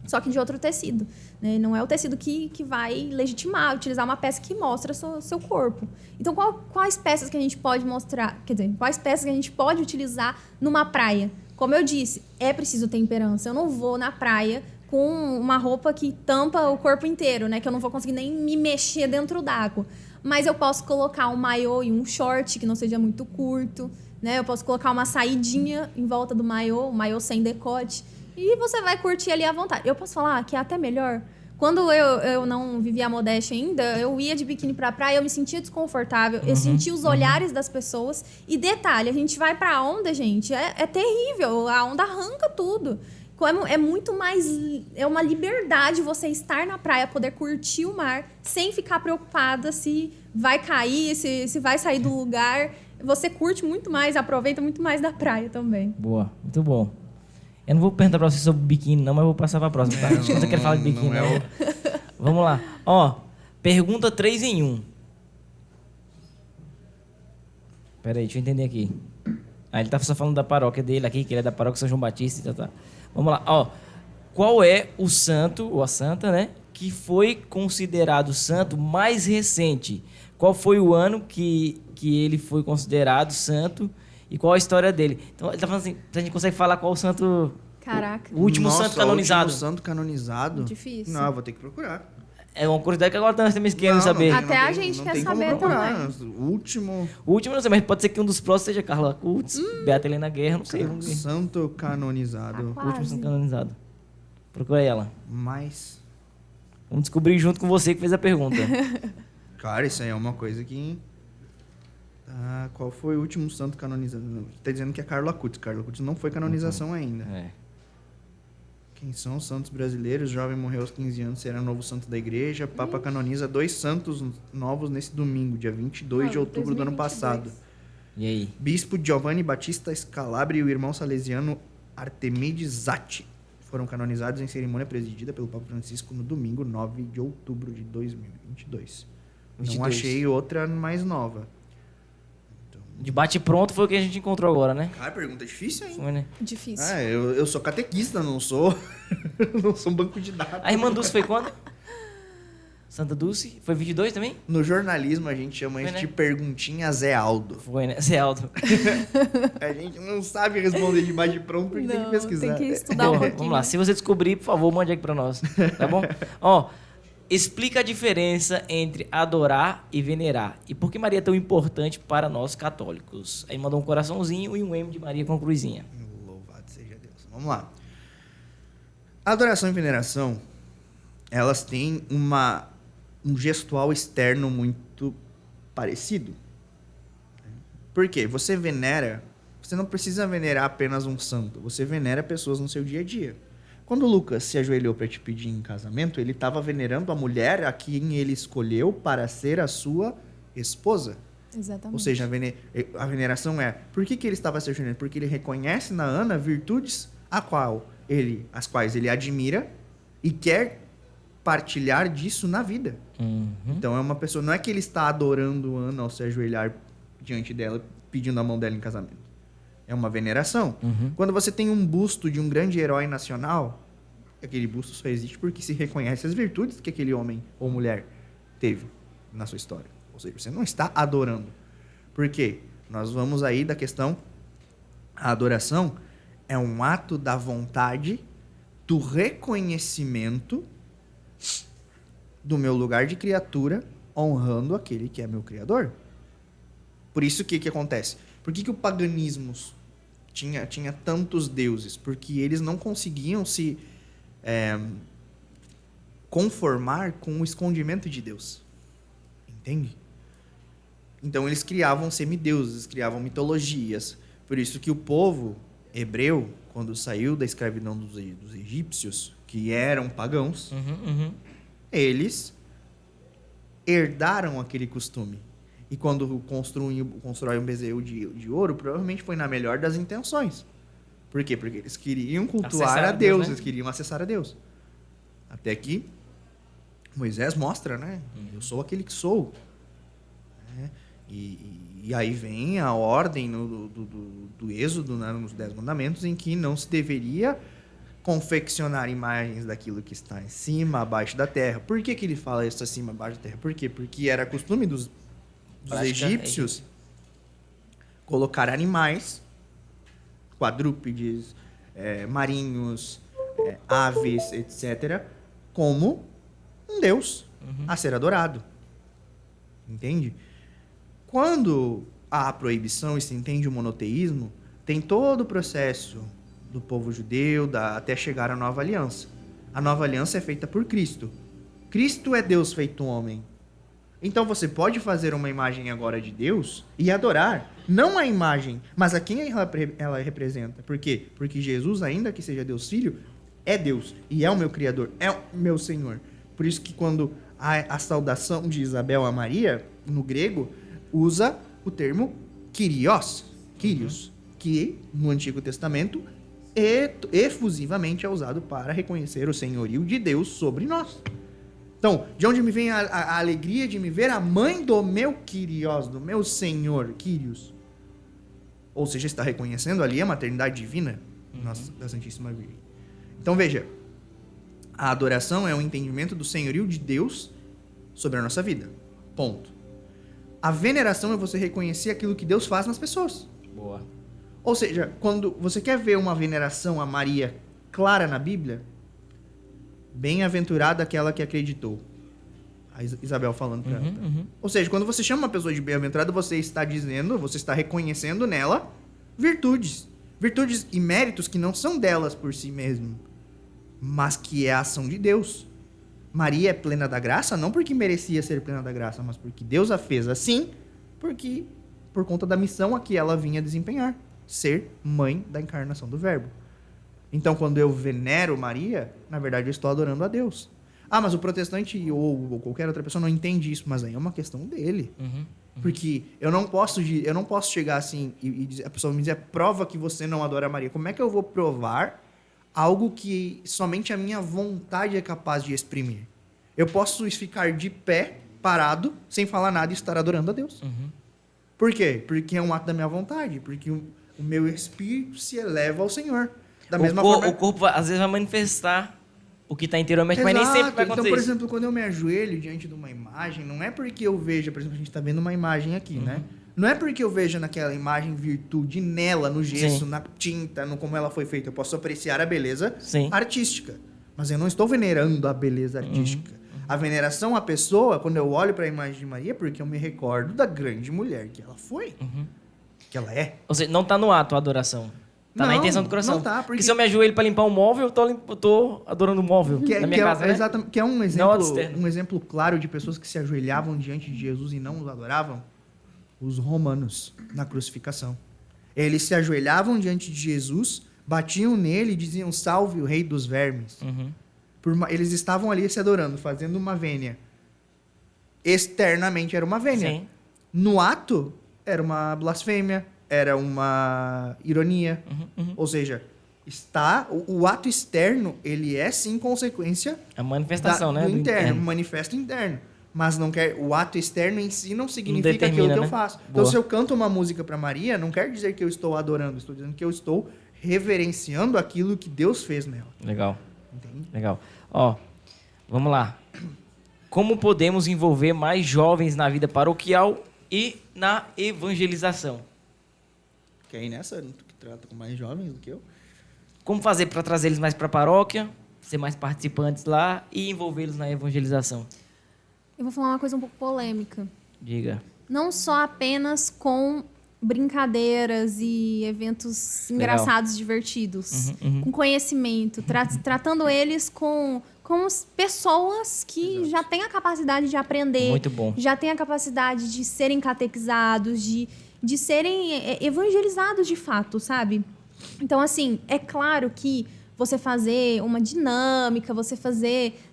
só que de outro tecido. Né? Não é o tecido que vai legitimar utilizar uma peça que mostra seu corpo. Então, quais peças que a gente pode mostrar? Quer dizer, quais peças que a gente pode utilizar numa praia? Como eu disse, é preciso temperança. Eu não vou na praia com uma roupa que tampa o corpo inteiro, né? Que eu não vou conseguir nem me mexer dentro d'água. Mas eu posso colocar um maiô e um short que não seja muito curto, né? Eu posso colocar uma saidinha em volta do maiô, um maiô sem decote. E você vai curtir ali à vontade. Eu posso falar que é até melhor. Quando eu não vivia a modéstia ainda, eu ia de biquíni pra praia, eu me sentia desconfortável, eu sentia os olhares das pessoas. E detalhe, a gente vai pra onda, gente, é terrível, a onda arranca tudo. É muito mais... É uma liberdade você estar na praia, poder curtir o mar, sem ficar preocupada se vai cair, se vai sair do lugar. Você curte muito mais, aproveita muito mais da praia também.
Boa, muito bom. Eu não vou perguntar pra você sobre biquíni, não, mas eu vou passar pra próxima, tá? Acho que você quer falar de biquíni, não. Vamos lá. Ó, pergunta 3 em 1. Pera aí, deixa eu entender aqui. Ele tá só falando da paróquia dele aqui, que ele é da paróquia São João Batista e tal. Vamos lá, ó. Qual é o santo, ou a santa, né? Que foi considerado santo mais recente? Qual foi o ano que ele foi considerado santo? E qual a história dele? Então, ele tá falando assim, a gente consegue falar qual o santo...
Caraca.
O último santo canonizado.
O último santo canonizado?
Difícil.
Não, eu vou ter que procurar.
É uma curiosidade que agora nós estamos querendo saber.
Até a gente quer saber também.
O último
não sei, mas pode ser que um dos próximos seja Carla Cutz, Beata Helena Guerra, não sei. Vamos ver.
santo canonizado.
Tá
O último santo canonizado. Procura ela.
Mas,
Vamos descobrir junto com você que fez a pergunta.
cara, isso aí é uma coisa que... qual foi o último santo canonizado? Tá dizendo que é Carla Cutz. Carla Cutz não foi canonização ainda. Quem são os santos brasileiros? Jovem morreu aos 15 anos, será novo santo da igreja. Papa canoniza 2 santos novos nesse domingo, dia 22 de outubro do ano passado.
E aí?
Bispo Giovanni Battista Scalabri e o irmão salesiano Artemides Zatti foram canonizados em cerimônia presidida pelo Papa Francisco no domingo 9 de outubro de 2022. Não achei outra mais nova.
De bate-pronto foi o que a gente encontrou agora, né?
Cara, pergunta difícil, hein?
Foi, né?
Difícil.
Eu sou catequista, não sou não sou um banco de dados.
A irmã Dulce foi quando? Santa Dulce? Foi 22 também?
No jornalismo a gente chama
Foi,
isso
né?
de perguntinha Zé Aldo.
Foi, né? Zé Aldo.
A gente não sabe responder de bate-pronto porque tem que pesquisar.
Tem que estudar um pouquinho.
Vamos lá, se você descobrir, por favor, mande aqui pra nós. Tá bom? Ó, explica a diferença entre adorar e venerar. E por que Maria é tão importante para nós católicos? Aí mandou um coraçãozinho e um M de Maria com cruzinha.
Louvado seja Deus. Vamos lá. Adoração e veneração, elas têm um gestual externo muito parecido. Por quê? Você venera, você não precisa venerar apenas um santo, você venera pessoas no seu dia a dia. Quando Lucas se ajoelhou para te pedir em casamento, ele estava venerando a mulher a quem ele escolheu para ser a sua esposa.
Exatamente.
Ou seja, a veneração é... Por que ele estava se ajoelhando? Porque ele reconhece na Ana virtudes as quais ele admira e quer partilhar disso na vida. Então é uma pessoa... Não é que ele está adorando Ana ao se ajoelhar diante dela, pedindo a mão dela em casamento. É uma veneração. Quando você tem um busto de um grande herói nacional, aquele busto só existe porque se reconhece as virtudes que aquele homem ou mulher teve na sua história. Ou seja, você não está adorando. Por quê? Nós vamos aí da questão... A adoração é um ato da vontade, do reconhecimento do meu lugar de criatura, honrando aquele que é meu Criador. Por isso, o que acontece? Por que o paganismo tinha tantos deuses? Porque eles não conseguiam se conformar com o escondimento de Deus. Entende? Então, eles criavam semideuses, criavam mitologias. Por isso que o povo hebreu, quando saiu da escravidão dos egípcios, que eram pagãos, eles herdaram aquele costume. E quando constrói um bezerro de ouro, provavelmente foi na melhor das intenções. Por quê? Porque eles queriam cultuar
Acessar
a Deus,
né?
eles queriam acessar a Deus. Até que Moisés mostra, né? Eu sou aquele que sou. Né? E aí vem a ordem do Êxodo, né? Nos 10 mandamentos, em que não se deveria confeccionar imagens daquilo que está em cima, abaixo da terra. Por que ele fala isso acima, abaixo da terra? Por quê? Porque era costume dos egípcios colocar animais, quadrúpedes, marinhos, aves, etc., como um deus a ser adorado. Entende? Quando há a proibição e se entende o monoteísmo, tem todo o processo do povo judeu até chegar à nova aliança. A nova aliança é feita por Cristo. Cristo é Deus feito homem. Então você pode fazer uma imagem agora de Deus e adorar, não a imagem, mas a quem ela representa. Por quê? Porque Jesus, ainda que seja Deus Filho, é Deus e é o meu Criador, é o meu Senhor. Por isso que quando a saudação de Isabel a Maria, no grego, usa o termo Kyrios, que no Antigo Testamento efusivamente é usado para reconhecer o senhorio de Deus sobre nós. Então, de onde me vem a alegria de me ver a mãe do meu Kyrios, do meu Senhor, Kyrios? Ou seja, está reconhecendo ali a maternidade divina da Santíssima Virgem. Então, veja, a adoração é um entendimento do senhorio de Deus sobre a nossa vida. Ponto. A veneração é você reconhecer aquilo que Deus faz nas pessoas.
Boa.
Ou seja, quando você quer ver uma veneração a Maria clara na Bíblia, bem-aventurada aquela que acreditou. A Isabel falando para ela. Ou seja, quando você chama uma pessoa de bem-aventurada, você está dizendo, você está reconhecendo nela virtudes. Virtudes e méritos que não são delas por si mesmo, mas que é a ação de Deus. Maria é plena da graça, não porque merecia ser plena da graça, mas porque Deus a fez assim, por conta da missão a que ela vinha desempenhar. Ser mãe da encarnação do Verbo. Então, quando eu venero Maria, na verdade eu estou adorando a Deus. Ah, mas o protestante ou qualquer outra pessoa não entende isso, mas aí é uma questão dele. Porque eu não posso chegar assim e dizer, a pessoa me dizer, prova que você não adora Maria. Como é que eu vou provar algo que somente a minha vontade é capaz de exprimir? Eu posso ficar de pé, parado, sem falar nada e estar adorando a Deus. Por quê? Porque é um ato da minha vontade, porque o meu espírito se eleva ao Senhor. Da mesma forma,
o corpo às vezes vai manifestar o que está interiormente,
exato.
mas nem sempre vai acontecer.
Então, por
isso.
exemplo, quando eu me ajoelho diante de uma imagem, não é porque eu veja, por exemplo, a gente está vendo uma imagem aqui, né? Não é porque eu vejo naquela imagem virtude nela, no gesso,
Sim.
na tinta, no como ela foi feita. Eu posso apreciar a beleza
Sim.
artística, mas eu não estou venerando a beleza artística. A veneração à pessoa, quando eu olho para a imagem de Maria, é porque eu me recordo da grande mulher que ela foi, que ela é.
Ou seja, não está no ato a adoração. Está na
Não,
intenção do coração.
não tá,
porque se eu me ajoelho para limpar um móvel, eu tô adorando o móvel na minha casa, né?
Exatamente, que é um
ato externo.
um exemplo claro de pessoas que se ajoelhavam diante de Jesus e não os adoravam. Os romanos, na crucificação. Eles se ajoelhavam diante de Jesus, batiam nele e diziam, salve o rei dos vermes. Eles estavam ali se adorando, fazendo uma vênia. Externamente era uma vênia.
Sim.
No ato, era uma blasfêmia, era uma ironia. Ou seja, o ato externo, ele é sim consequência
A manifestação, né?
do interno, um manifesto interno. Mas não quer, o ato externo em si não significa
determina,
aquilo que eu
né?
faço.
Boa.
Então, se eu canto uma música para Maria, não quer dizer que eu estou adorando, estou dizendo que eu estou reverenciando aquilo que Deus fez nela.
Legal.
Entende?
Legal. Ó, vamos lá. Como podemos envolver mais jovens na vida paroquial e na evangelização?
Quer ir nessa? Tu que trata com mais jovens do que eu?
Como fazer para trazer eles mais para a paróquia, ser mais participantes lá e envolvê-los na evangelização?
Eu vou falar uma coisa um pouco polêmica.
Diga.
Não só apenas com brincadeiras e eventos
Legal.
engraçados, divertidos, com conhecimento, tratando eles como pessoas que já têm a capacidade de aprender,
Muito bom.
já têm a capacidade de serem catequizados, de serem evangelizados de fato, sabe? Então, assim, é claro que você fazer uma dinâmica,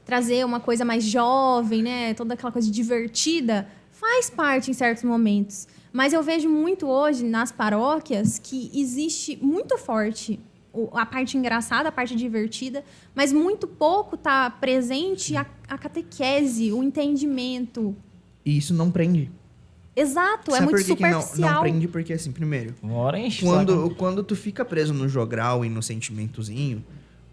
trazer uma coisa mais jovem, né? Toda aquela coisa divertida, faz parte em certos momentos. Mas eu vejo muito hoje nas paróquias que existe muito forte a parte engraçada, a parte divertida, mas muito pouco está presente a catequese, o entendimento.
E isso não prende.
Exato, é
Sabe
muito
por que que
superficial.
não prende? Porque, assim, primeiro,
Uma hora enche o saco.
quando tu fica preso no jogral e no sentimentozinho,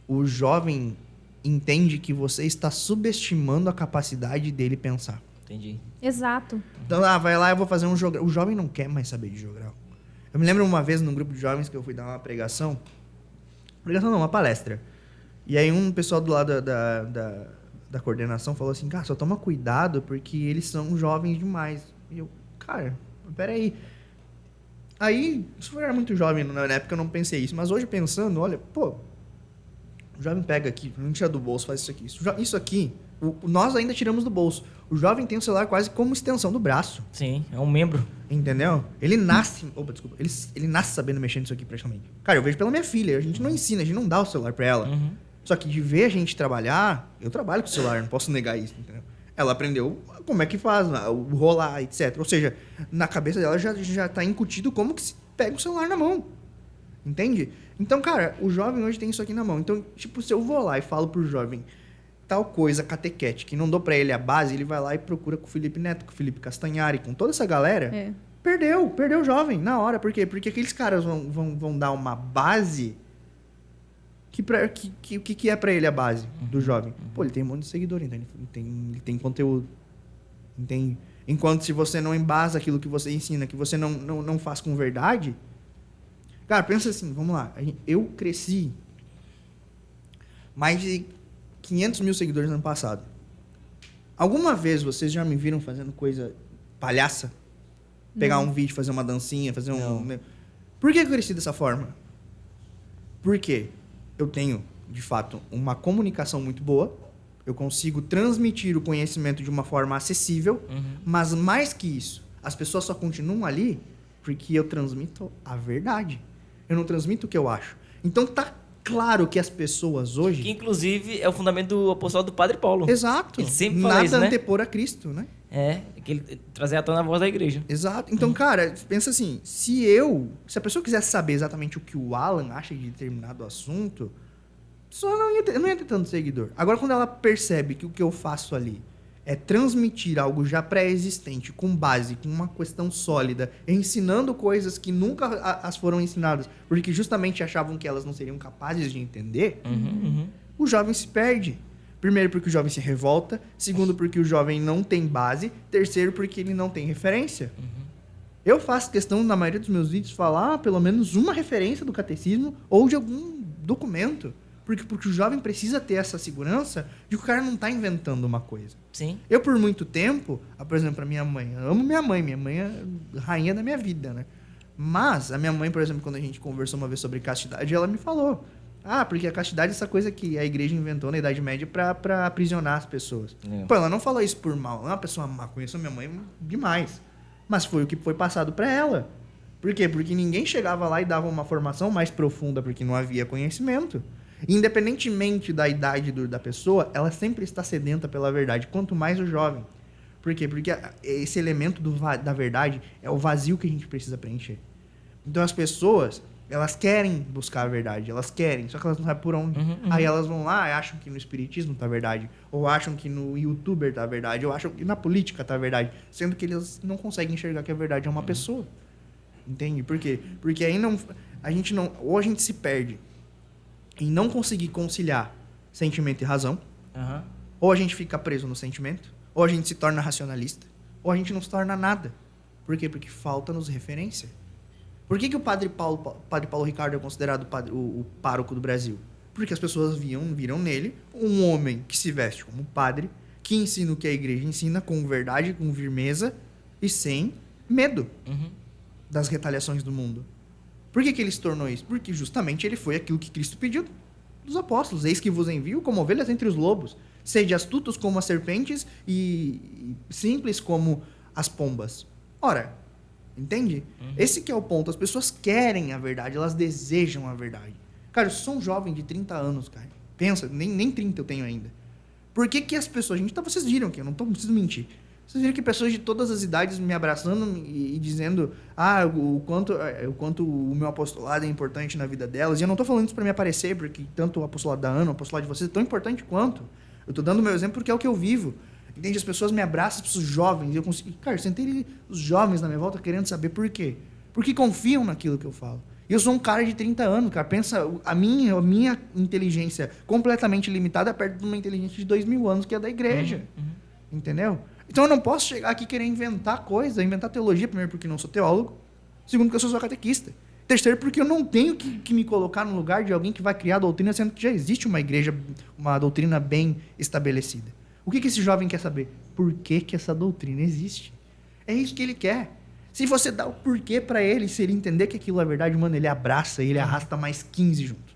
o jovem entende que você está subestimando a capacidade dele pensar.
Entendi.
Exato.
Então, vai lá, eu vou fazer um jogral. O jovem não quer mais saber de jogral. Eu me lembro uma vez num grupo de jovens que eu fui dar uma pregação. Pregação não, uma palestra. E aí um pessoal do lado da coordenação falou assim, cara, só toma cuidado porque eles são jovens demais. E eu, cara, peraí. Aí, isso eu era muito jovem, na época eu não pensei isso. Mas hoje pensando, olha, pô, o jovem pega aqui, não tira do bolso, faz isso aqui. Isso aqui, nós ainda tiramos do bolso. O jovem tem o celular quase como extensão do braço.
Sim, é um membro.
Entendeu? Ele nasce... Opa, desculpa. Ele nasce sabendo mexer nisso aqui, praticamente. Cara, eu vejo pela minha filha. A gente não ensina, a gente não dá o celular pra ela. Só que de ver a gente trabalhar... Eu trabalho com o celular, não posso negar isso, entendeu? Ela aprendeu como é que faz, o rolar, etc. Ou seja, na cabeça dela já tá incutido como que se pega o celular na mão. Entende? Então, cara, o jovem hoje tem isso aqui na mão. Então, tipo, se eu vou lá e falo pro jovem tal coisa catequete, que não dou pra ele a base, ele vai lá e procura com o Felipe Neto, com o Felipe Castanhari, com toda essa galera.
É.
Perdeu o jovem na hora. Por quê? Porque aqueles caras vão dar uma base que é pra ele a base do jovem. Pô, ele tem um monte de seguidor, então ele tem conteúdo. Entende? Enquanto se você não embasa aquilo que você ensina, que você não faz com verdade... Cara, pensa assim, vamos lá. Eu cresci mais de 500 mil seguidores no ano passado. Alguma vez vocês já me viram fazendo coisa palhaça? Pegar um vídeo, fazer uma dancinha, fazer um...
Não.
Por que eu cresci dessa forma? Porque eu tenho, de fato, uma comunicação muito boa. Eu consigo transmitir o conhecimento de uma forma acessível. Mas mais que isso, as pessoas só continuam ali porque eu transmito a verdade. Eu não transmito o que eu acho. Então tá claro que as pessoas hoje...
Que, inclusive, é o fundamento do apostolado do Padre Paulo.
Exato.
Ele sempre fala
Nada
isso, né?
antepor a Cristo, né?
É, que ele trazer à tona a voz da igreja.
Exato. Então, cara, pensa assim, se a pessoa quisesse saber exatamente o que o Alan acha de determinado assunto, só não ia ter tanto seguidor. Agora, quando ela percebe que o que eu faço ali é transmitir algo já pré-existente, com base, com uma questão sólida, ensinando coisas que nunca as foram ensinadas, porque justamente achavam que elas não seriam capazes de entender, o jovem se perde. Primeiro, porque o jovem se revolta. Segundo, porque o jovem não tem base. Terceiro, porque ele não tem referência. Eu faço questão, na maioria dos meus vídeos, falar pelo menos uma referência do catecismo ou de algum documento. Porque o jovem precisa ter essa segurança de que o cara não está inventando uma coisa.
Sim.
Eu, por muito tempo, por exemplo, a minha mãe, eu amo minha mãe é a rainha da minha vida, né? Mas a minha mãe, por exemplo, quando a gente conversou uma vez sobre castidade, ela me falou, porque a castidade é essa coisa que a igreja inventou na Idade Média pra aprisionar as pessoas. Pô, ela não falou isso por mal, ela é uma pessoa má, conheço a minha mãe demais. Mas foi o que foi passado pra ela. Por quê? Porque ninguém chegava lá e dava uma formação mais profunda, porque não havia conhecimento. Independentemente da idade da pessoa, ela sempre está sedenta pela verdade, quanto mais o jovem. Por quê? Porque esse elemento da verdade é o vazio que a gente precisa preencher. Então as pessoas, elas querem buscar a verdade, elas querem, só que elas não sabem por onde. Aí elas vão lá e acham que no espiritismo tá a verdade, ou acham que no youtuber tá a verdade, ou acham que na política tá a verdade, sendo que eles não conseguem enxergar que a verdade é uma pessoa. Entende? Por quê? Porque aí ou a gente se perde em não conseguir conciliar sentimento e razão, ou a gente fica preso no sentimento, ou a gente se torna racionalista, ou a gente não se torna nada. Por quê? Porque falta-nos referência. Por que o Padre Paulo Ricardo é considerado o pároco do Brasil? Porque as pessoas viram nele um homem que se veste como padre, Que ensina o que a igreja ensina com verdade, com firmeza e sem medo das retaliações do mundo. Por que ele se tornou isso? Porque justamente ele foi aquilo que Cristo pediu dos apóstolos. Eis que vos envio como ovelhas entre os lobos. Sede astutos como as serpentes e simples como as pombas. Ora, entende? Esse que é o ponto. As pessoas querem a verdade, elas desejam a verdade. Cara, eu sou um jovem de 30 anos, cara. Pensa, nem 30 eu tenho ainda. Por que as pessoas... vocês viram que eu não preciso mentir. Vocês viram que pessoas de todas as idades me abraçando e dizendo o quanto o meu apostolado é importante na vida delas. E eu não estou falando isso para me aparecer, porque tanto o apostolado da Ana, o apostolado de vocês é tão importante quanto. Eu estou dando o meu exemplo porque é o que eu vivo. Entende? As pessoas me abraçam, as pessoas jovens. Eu consigo... Cara, eu sentei os jovens na minha volta querendo saber por quê. Porque confiam naquilo que eu falo. E eu sou um cara de 30 anos, cara. Pensa, a minha inteligência completamente limitada perto de uma inteligência de 2.000 anos, que é da igreja. Entendeu? Então eu não posso chegar aqui e querer inventar coisa, inventar teologia, primeiro porque não sou teólogo, segundo porque eu sou só catequista, terceiro porque eu não tenho que me colocar no lugar de alguém que vai criar doutrina, sendo que já existe uma igreja, uma doutrina bem estabelecida. O que esse jovem quer saber? Por que essa doutrina existe? É isso que ele quer. Se você dá o porquê para ele, se ele entender que aquilo é verdade, mano, ele abraça e ele arrasta mais 15 junto.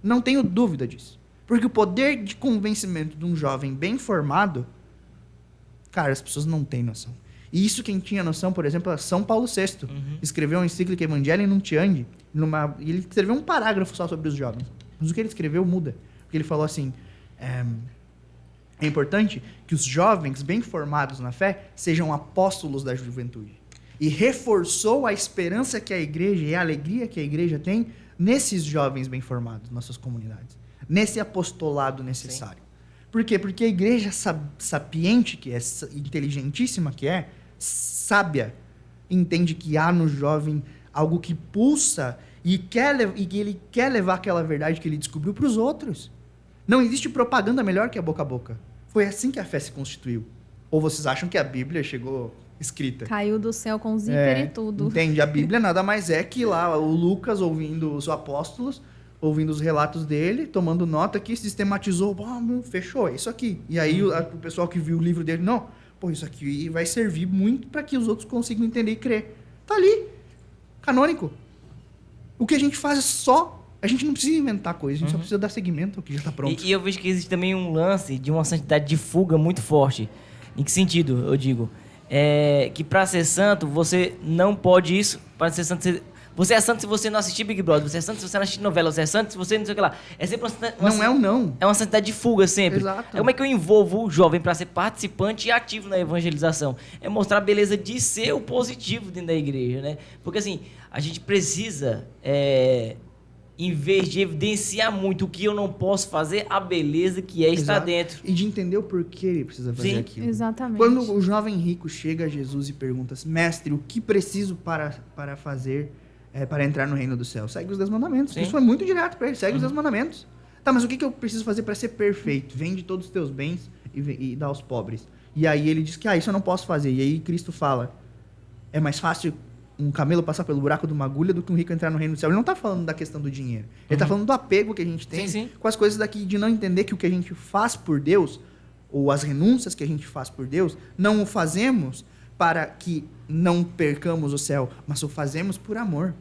Não tenho dúvida disso. Porque o poder de convencimento de um jovem bem formado, cara, as pessoas não têm noção. E isso quem tinha noção, por exemplo, é São Paulo VI. Escreveu uma encíclica Evangelii Nuntiandi, e ele escreveu um parágrafo só sobre os jovens. Mas o que ele escreveu muda. Porque ele falou assim, é importante que os jovens bem formados na fé sejam apóstolos da juventude. E reforçou a esperança que a igreja e a alegria que a igreja tem nesses jovens bem formados, nossas comunidades. Nesse apostolado necessário. Sim. Por quê? Porque a igreja sapiente, que é inteligentíssima, que é sábia, entende que há no jovem algo que pulsa e que ele quer levar aquela verdade que ele descobriu para os outros. Não existe propaganda melhor que a boca a boca. Foi assim que a fé se constituiu. Ou vocês acham que a Bíblia chegou escrita?
Caiu do céu com zíper e tudo.
Entende? A Bíblia nada mais é que lá o Lucas ouvindo os apóstolos, ouvindo os relatos dele, tomando nota aqui, sistematizou, fechou, é isso aqui. E aí o pessoal que viu o livro dele, não, isso aqui vai servir muito para que os outros consigam entender e crer. Tá ali, canônico. O que a gente faz é só... A gente não precisa inventar coisa, a gente só precisa dar seguimento ao que já está pronto.
E eu vejo que existe também um lance de uma santidade de fuga muito forte. Em que sentido, eu digo? Que para ser santo, você não pode isso. Para ser santo, você é santo se você não assistir Big Brother. Você é santo se você não assistir novela. Você é santo se você não sei o que lá. É sempre
não.
É uma santidade de fuga sempre.
Exato.
Como é que eu envolvo o jovem para ser participante e ativo na evangelização? É mostrar a beleza de ser o positivo dentro da igreja, né? Porque assim, a gente precisa... em vez de evidenciar muito o que eu não posso fazer, a beleza que está dentro.
E de entender o porquê ele precisa fazer aquilo.
Exatamente.
Quando o jovem rico chega a Jesus e pergunta, mestre, o que preciso para fazer, para entrar no reino do céu? Segue os 10 mandamentos. Sim. Isso foi muito direto para ele, segue os 10 mandamentos. Tá, mas o que eu preciso fazer para ser perfeito? Vende todos os teus bens e dá aos pobres. E aí ele diz que, isso eu não posso fazer. E aí Cristo fala, é mais fácil um camelo passar pelo buraco de uma agulha do que um rico entrar no reino do céu. Ele não está falando da questão do dinheiro. Ele está falando do apego que a gente tem com as coisas daqui, de não entender que o que a gente faz por Deus, ou as renúncias que a gente faz por Deus, não o fazemos para que não percamos o céu, mas o fazemos por amor.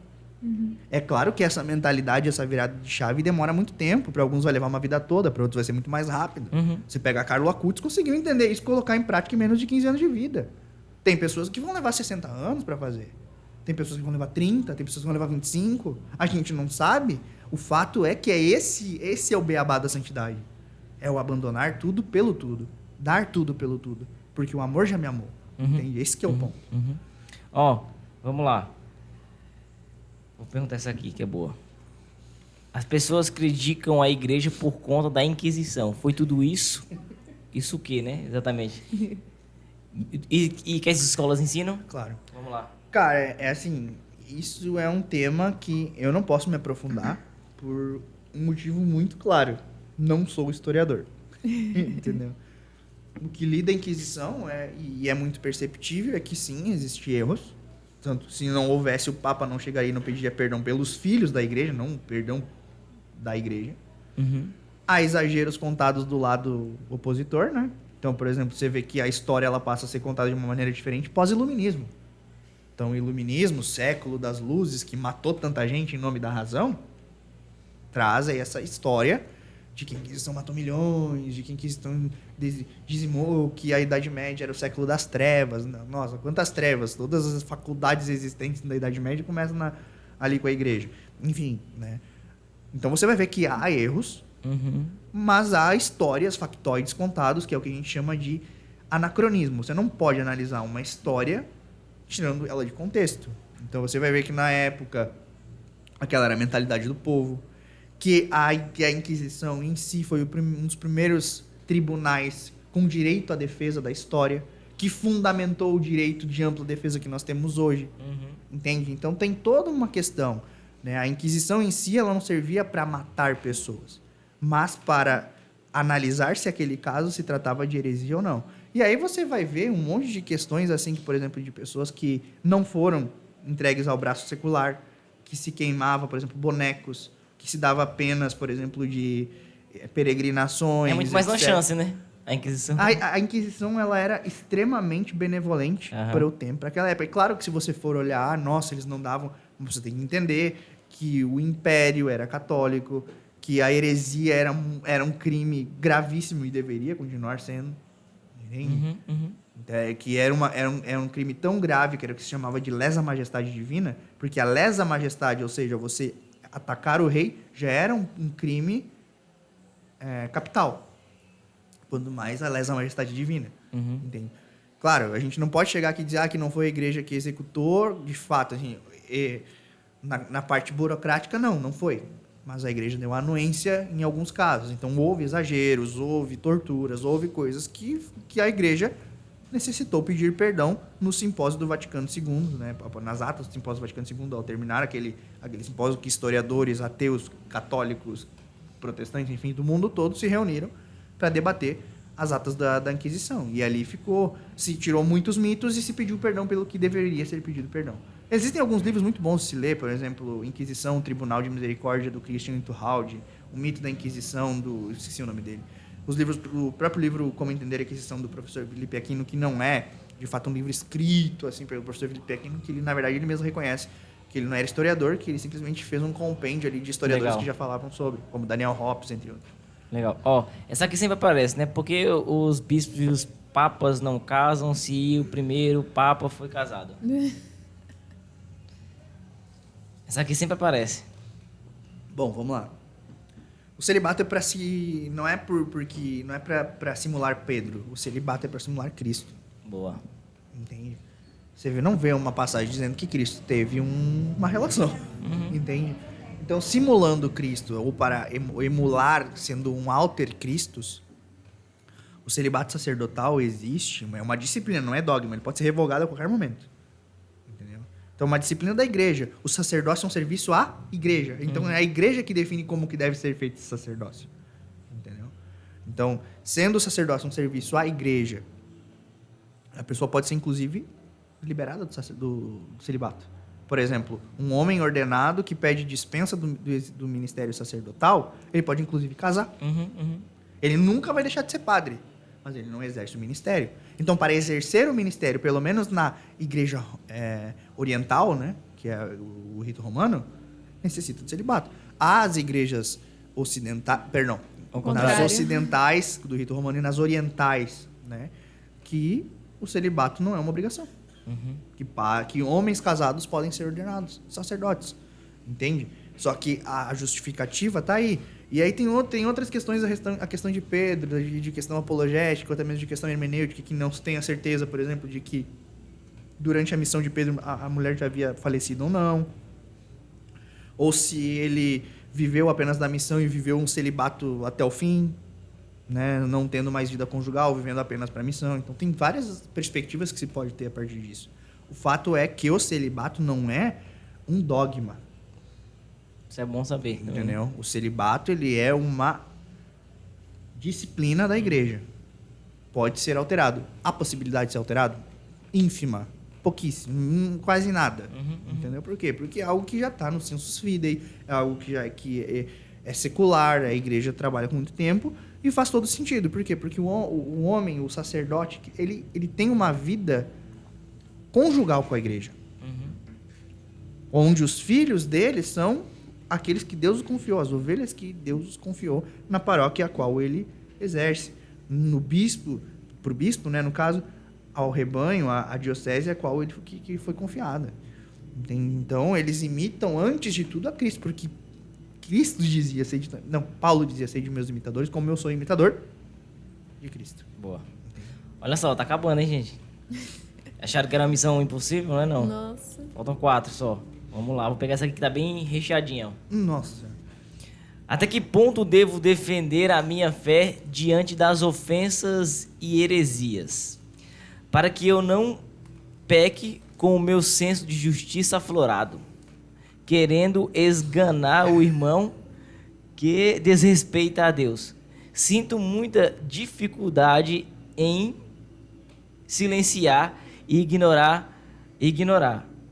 É claro que essa mentalidade, essa virada de chave demora muito tempo. Para alguns vai levar uma vida toda, para outros vai ser muito mais rápido. Você pega a Carlo Acutis, conseguiu entender isso, colocar em prática em menos de 15 anos de vida. Tem pessoas que vão levar 60 anos para fazer. Tem pessoas que vão levar 30, tem pessoas que vão levar 25. A gente não sabe. O fato é que esse é o beabá da santidade. É o abandonar tudo pelo tudo. Dar tudo pelo tudo. Porque o amor já me amou. Entende? Esse que é o ponto.
Vamos lá. Vou perguntar essa aqui, que é boa. As pessoas criticam a igreja por conta da Inquisição. Foi tudo isso? Isso o quê, né? Exatamente. E que as escolas ensinam?
Claro.
Vamos lá.
Cara, é assim, isso é um tema que eu não posso me aprofundar por um motivo muito claro. Não sou historiador. Entendeu? O que li da Inquisição, e é muito perceptível, é que sim, existem erros. Tanto, se não houvesse, o Papa não chegaria e não pediria perdão pelos filhos da igreja, não perdão da igreja. Há exageros contados do lado opositor, né? Então, por exemplo, você vê que a história ela passa a ser contada de uma maneira diferente pós-iluminismo. Então, o iluminismo, o século das luzes, que matou tanta gente em nome da razão, traz aí essa história de que a Inquisição matou milhões, de que a Inquisição dizimou, que a Idade Média era o século das trevas. Nossa, quantas trevas! Todas as faculdades existentes da Idade Média começam ali com a igreja. Enfim, né? Então você vai ver que há erros, mas há histórias, factoides contados, que é o que a gente chama de anacronismo. Você não pode analisar uma história tirando ela de contexto. Então você vai ver que na época aquela era a mentalidade do povo, que a Inquisição em si foi um dos primeiros tribunais com direito à defesa da história, que fundamentou o direito de ampla defesa que nós temos hoje. Entende? Então tem toda uma questão, né? A Inquisição em si ela não servia para matar pessoas, mas para analisar se aquele caso se tratava de heresia ou não. E aí você vai ver um monte de questões, assim, que, por exemplo, de pessoas que não foram entregues ao braço secular, que se queimava, por exemplo, bonecos, que se dava penas, por exemplo, de peregrinações.
É muito mais uma
etc.
chance, né? A Inquisição.
A Inquisição ela era extremamente benevolente para o tempo, para aquela época. E claro que se você for olhar, nossa, eles não davam... Você tem que entender que o Império era católico, que a heresia era um crime gravíssimo e deveria continuar sendo. Entende? Que era um crime tão grave que era o que se chamava de lesa majestade divina, porque a lesa majestade, ou seja, você atacar o rei, já era um crime capital. Quanto mais a lesa majestade divina. Entende? Claro, a gente não pode chegar aqui e dizer que não foi a igreja que executou, de fato, assim, na parte burocrática, não foi. Mas a igreja deu anuência em alguns casos. Então, houve exageros, houve torturas, houve coisas que a igreja necessitou pedir perdão no simpósio do Vaticano II, né? Nas atas do simpósio do Vaticano II, ao terminar aquele simpósio que historiadores, ateus, católicos, protestantes, enfim, do mundo todo se reuniram para debater as atas da Inquisição. E ali se tirou muitos mitos e se pediu perdão pelo que deveria ser pedido perdão. Existem alguns livros muito bons de se ler, por exemplo, Inquisição, Tribunal de Misericórdia, do Christian Tuhalde, O Mito da Inquisição, esqueci o nome dele. O próprio livro Como Entender a Inquisição, do professor Felipe Aquino, que não é, de fato, um livro escrito assim, pelo professor Felipe Aquino, que ele, na verdade, ele mesmo reconhece que ele não era historiador, que ele simplesmente fez um compêndio ali de historiadores
Legal.
Que já falavam sobre, como Daniel Hobbes, entre outros.
Legal. Ó, essa aqui sempre aparece, né? Porque os bispos e os papas não casam se o primeiro papa foi casado. Essa aqui sempre aparece.
Bom, vamos lá. O celibato é para não é porque não é para simular Pedro. O celibato é para simular Cristo.
Boa.
Entende? Você não vê uma passagem dizendo que Cristo teve uma relação. Entende? Então, simulando Cristo ou para emular, sendo um alter Christus, o celibato sacerdotal existe, é uma disciplina, não é dogma, ele pode ser revogado a qualquer momento. Entendeu? Então, uma disciplina da igreja. O sacerdócio é um serviço à igreja. Então, é a igreja que define como que deve ser feito esse sacerdócio. Entendeu? Então, sendo o sacerdócio um serviço à igreja, a pessoa pode ser, inclusive, liberada do celibato. Por exemplo, um homem ordenado que pede dispensa do ministério sacerdotal, ele pode, inclusive, casar. Ele nunca vai deixar de ser padre, mas ele não exerce o ministério. Então, para exercer o ministério, pelo menos na igreja oriental, né, que é o rito romano, necessita de celibato. As igrejas ocidentais, nas ocidentais do rito romano e nas orientais, né, que o celibato não é uma obrigação. Que homens casados podem ser ordenados sacerdotes. Entende? Só que a justificativa está aí. E aí tem outras questões, a questão de Pedro, de questão apologética, ou até mesmo de questão hermenêutica, que não se tem a certeza, por exemplo, de que durante a missão de Pedro a mulher já havia falecido ou não. Ou se ele viveu apenas da missão e viveu um celibato até o fim, né, não tendo mais vida conjugal, vivendo apenas para a missão. Então, tem várias perspectivas que se pode ter a partir disso. O fato é que o celibato não é um dogma.
Isso é bom saber.
Entendeu? O celibato, ele é uma disciplina da igreja. Pode ser alterado. Há possibilidade de ser alterado? Ínfima. Pouquíssimo. Quase nada. Entendeu? Por quê? Porque é algo que já está no sensus fidei, é algo que é secular, a igreja trabalha com muito tempo, E faz todo sentido. Por quê? Porque o homem, o sacerdote, ele tem uma vida conjugal com a igreja. Onde os filhos dele são aqueles que Deus confiou, as ovelhas que Deus confiou na paróquia a qual ele exerce. Pro bispo, né, no caso, ao rebanho, a diocese a qual ele que foi confiada. Então, eles imitam, antes de tudo, a Cristo, porque Cristo dizia, Paulo dizia, sei de meus imitadores, como eu sou imitador de Cristo.
Boa. Olha só, tá acabando, hein, gente? Acharam que era uma missão impossível, não é não?
Nossa.
Faltam 4 só. Vamos lá, vou pegar essa aqui que tá bem recheadinha, ó.
Nossa.
Até que ponto devo defender a minha fé diante das ofensas e heresias, para que eu não peque com o meu senso de justiça aflorado, querendo esganar o irmão que desrespeita a Deus? Sinto muita dificuldade em silenciar e ignorar,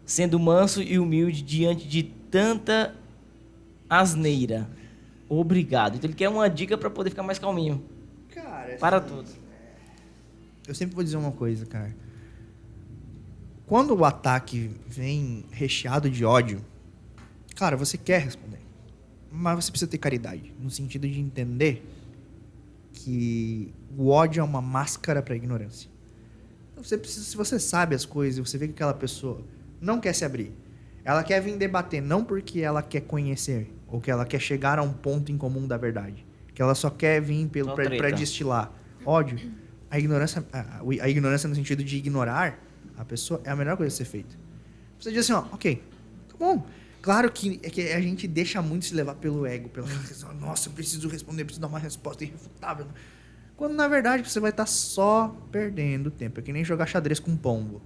sendo manso e humilde diante de tanta asneira. Obrigado. Então ele quer uma dica para poder ficar mais calminho.
Cara,
Para
assim,
tudo.
eu sempre vou dizer uma coisa, cara. Quando o ataque vem recheado de ódio, cara, você quer responder. Mas você precisa ter caridade, no sentido de entender que o ódio é uma máscara para a ignorância. Você precisa, se você sabe as coisas, você vê que aquela pessoa não quer se abrir. Ela quer vir debater, não porque ela quer conhecer, ou que ela quer chegar a um ponto em comum da verdade. Que ela só quer vir para destilar ódio. A ignorância no sentido de ignorar a pessoa é a melhor coisa a ser feita. Você diz assim, ó, ok, tá bom. Claro que a gente deixa muito se levar pelo ego, pela nossa, eu preciso responder, preciso dar uma resposta irrefutável. Quando, na verdade, você vai estar só perdendo tempo. É que nem jogar xadrez com um pombo.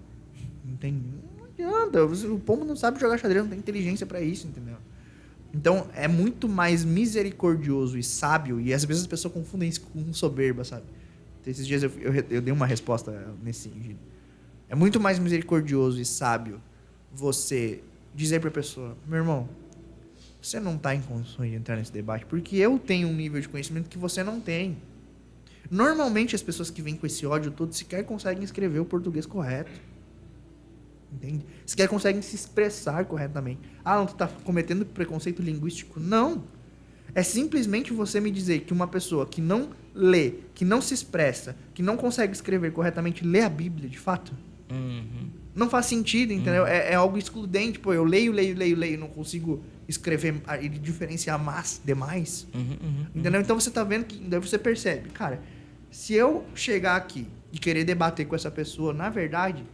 Entende? Não adianta. O pombo não sabe jogar xadrez, não tem inteligência pra isso, entendeu? Então, é muito mais misericordioso e sábio, e às vezes as pessoas confundem isso com soberba, sabe? Esses dias eu dei uma resposta nesse sentido. É muito mais misericordioso e sábio você dizer pra pessoa, meu irmão, você não tá em condições de entrar nesse debate, porque eu tenho um nível de conhecimento que você não tem. Normalmente, as pessoas que vêm com esse ódio todo sequer conseguem escrever o português correto. Entende? Sequer conseguem se expressar corretamente. Ah, não, tu tá cometendo preconceito linguístico. Não. É simplesmente você me dizer que uma pessoa que não lê, que não se expressa, que não consegue escrever corretamente, lê a Bíblia, de fato. Não faz sentido, entendeu? É algo excludente. Pô, eu leio, não consigo escrever e diferenciar demais. Entendeu? Então você tá vendo que... Daí você percebe, cara, se eu chegar aqui e querer debater com essa pessoa, na verdade,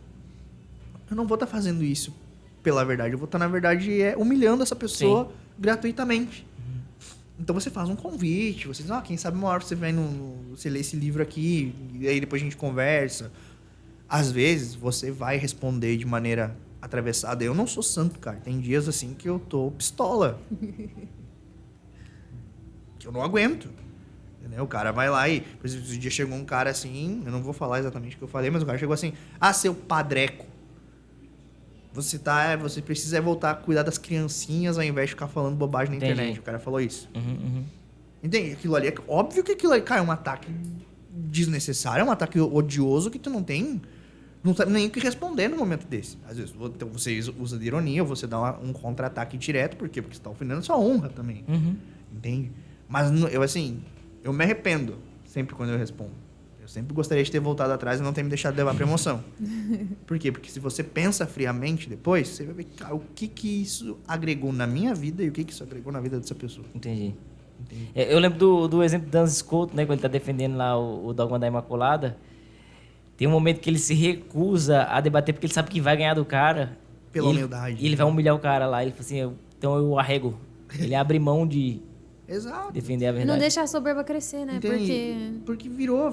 eu não vou estar fazendo isso pela verdade. Eu vou estar, na verdade, humilhando essa pessoa gratuitamente. Então você faz um convite, você diz, quem sabe uma hora você vai você lê esse livro aqui, e aí depois a gente conversa. Às vezes você vai responder de maneira atravessada. Eu não sou santo, cara. Tem dias assim que eu tô pistola. Que eu não aguento. Entendeu? O cara vai lá e... Por exemplo, esse dia chegou um cara assim... Eu não vou falar exatamente o que eu falei, mas o cara chegou assim... seu padreco. Você precisa voltar a cuidar das criancinhas ao invés de ficar falando bobagem na internet. O cara falou isso. Entende? Aquilo ali... Óbvio que aquilo ali, cara, é um ataque desnecessário. É um ataque odioso que tu não tem... Não sabe nem o que responder no momento desse. Às vezes você usa de ironia, ou você dá um contra-ataque direto. Por quê? Porque você está ofendendo sua honra também. Entende? Mas eu me arrependo sempre quando eu respondo. Eu sempre gostaria de ter voltado atrás e não ter me deixado levar pra emoção. Por quê? Porque se você pensa friamente depois, você vai ver o que isso agregou na minha vida e o que isso agregou na vida dessa pessoa.
Entendi. Eu lembro do exemplo do Dan Scott, né? Quando ele tá defendendo lá o dogma da Imaculada. Tem um momento que ele se recusa a debater porque ele sabe que vai ganhar do cara.
Pela humildade.
E ele vai humilhar o cara lá. Ele fala assim, então eu arrego. Ele abre mão de defender a verdade.
Não deixa a soberba crescer, né?
Porque virou...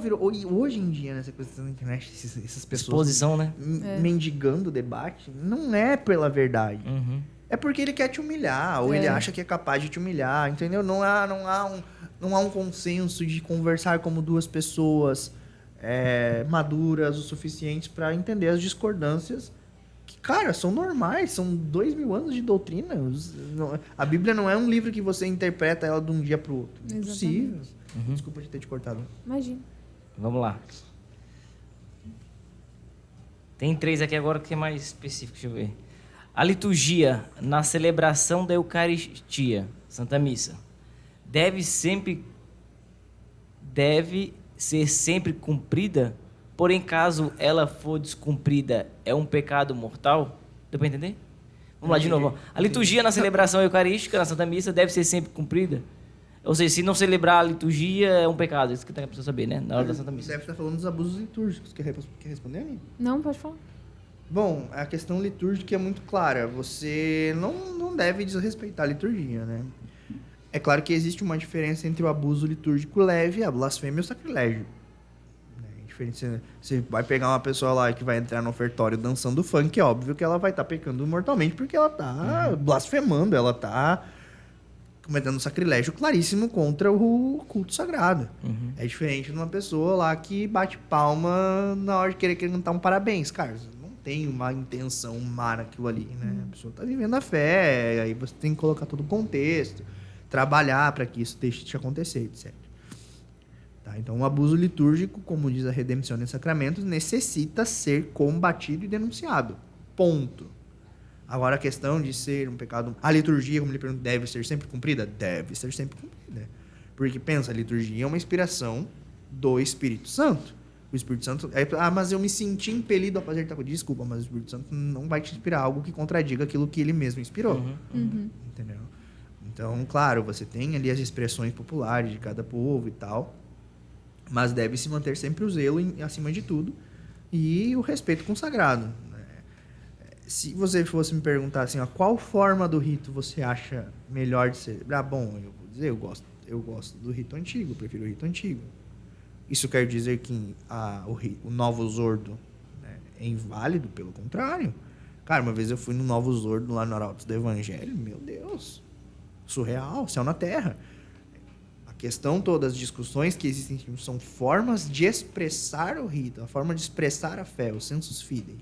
Hoje em dia, nessa questão da internet, essas pessoas...
Exposição, né?
Mendigando o debate, não é pela verdade. É porque ele quer te humilhar, ou ele acha que é capaz de te humilhar, entendeu? Não há um consenso de conversar como duas pessoas... maduras o suficiente para entender as discordâncias que Cara, são normais, são 2000 anos de doutrina. A Bíblia não é um livro que você interpreta ela de um dia pro outro. É impossível. Desculpa de ter te cortado.
Imagina.
Vamos lá. Tem 3 aqui agora que é mais específico, deixa eu ver. A liturgia na celebração da Eucaristia, Santa Missa, deve ser sempre cumprida, porém, caso ela for descumprida, é um pecado mortal? Deu para entender? Vamos lá de novo. A liturgia na celebração eucarística, na Santa Missa, deve ser sempre cumprida? Ou seja, se não celebrar a liturgia, é um pecado. Isso que tem que precisar saber, né? Na hora da Santa Missa.
Deve estar falando dos abusos litúrgicos. Quer responder, Aninha?
Não, pode falar.
Bom, a questão litúrgica é muito clara. Você não deve desrespeitar a liturgia, né? É claro que existe uma diferença entre o abuso litúrgico leve, a blasfêmia e o sacrilégio. Você vai pegar uma pessoa lá que vai entrar no ofertório dançando funk, é óbvio que ela vai estar pecando mortalmente porque ela está blasfemando, ela está cometendo um sacrilégio claríssimo contra o culto sagrado. É diferente de uma pessoa lá que bate palma na hora de querer cantar um parabéns. Cara, não tem uma intenção má naquilo ali, né? A pessoa está vivendo a fé, aí você tem que colocar todo o contexto, trabalhar para que isso deixe de acontecer, etc. Tá? Então, o abuso litúrgico, como diz a Redemption em Sacramentos, necessita ser combatido e denunciado. Ponto. Agora, a questão de ser um pecado... A liturgia, como ele pergunta, deve ser sempre cumprida? Deve ser sempre cumprida. Porque, pensa, a liturgia é uma inspiração do Espírito Santo. O Espírito Santo... mas eu me senti impelido a fazer tal coisa. Desculpa, mas o Espírito Santo não vai te inspirar algo que contradiga aquilo que ele mesmo inspirou. Entendeu? Então, claro, você tem ali as expressões populares de cada povo e tal, mas deve se manter sempre o zelo acima de tudo e o respeito consagrado. Se você fosse me perguntar assim, qual forma do rito você acha melhor de celebrar? Bom, eu vou dizer, eu gosto do rito antigo, eu prefiro o rito antigo. Isso quer dizer que o Novus Ordo, né, é inválido? Pelo contrário. Cara, uma vez eu fui no Novus Ordo lá no Arautos do Evangelho, meu Deus, surreal, céu na terra. A questão toda, as discussões que existem são formas de expressar o rito, a forma de expressar a fé, o sensus fidei.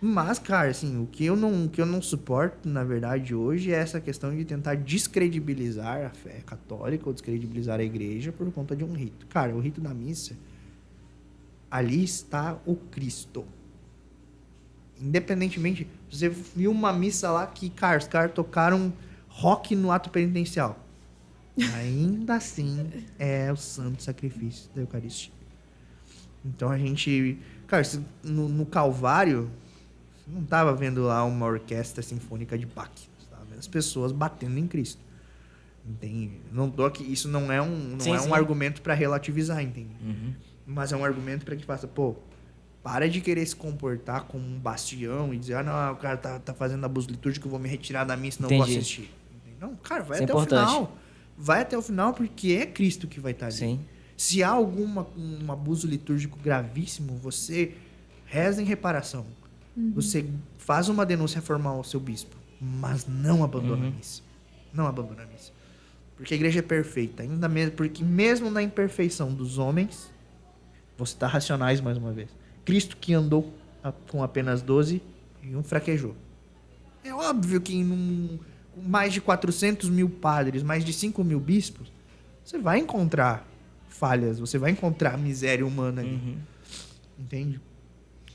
Mas, cara, assim, o que eu não suporto, na verdade, hoje é essa questão de tentar descredibilizar a fé católica ou descredibilizar a igreja por conta de um rito. Cara, o rito da missa, ali está o Cristo. Independentemente, você viu uma missa lá que, cara, os caras tocaram rock no ato penitencial. Ainda assim, é o santo sacrifício da Eucaristia. Então, a gente... Cara, no Calvário... Não estava vendo lá uma orquestra sinfônica de Bach. Estava vendo as pessoas batendo em Cristo. Entende? Não tô aqui, isso não é um argumento para relativizar, entende? Mas é um argumento para que faça, para de querer se comportar como um bastião e dizer, não, o cara tá fazendo abuso litúrgico, eu vou me retirar da missa, não vou assistir. Entende? Não, cara, vai até o final. Vai até o final porque é Cristo que vai estar ali.
Sim.
Se há um abuso litúrgico gravíssimo, você reza em reparação. Você faz uma denúncia formal ao seu bispo, mas não abandona a missa. Não abandona a missa. Porque a igreja é perfeita. Ainda mesmo, porque mesmo na imperfeição dos homens, vou citar Racionais mais uma vez. Cristo que andou com apenas 12 e um fraquejou. É óbvio que com mais de 400 mil padres, mais de 5 mil bispos, você vai encontrar falhas, você vai encontrar miséria humana ali. Entende?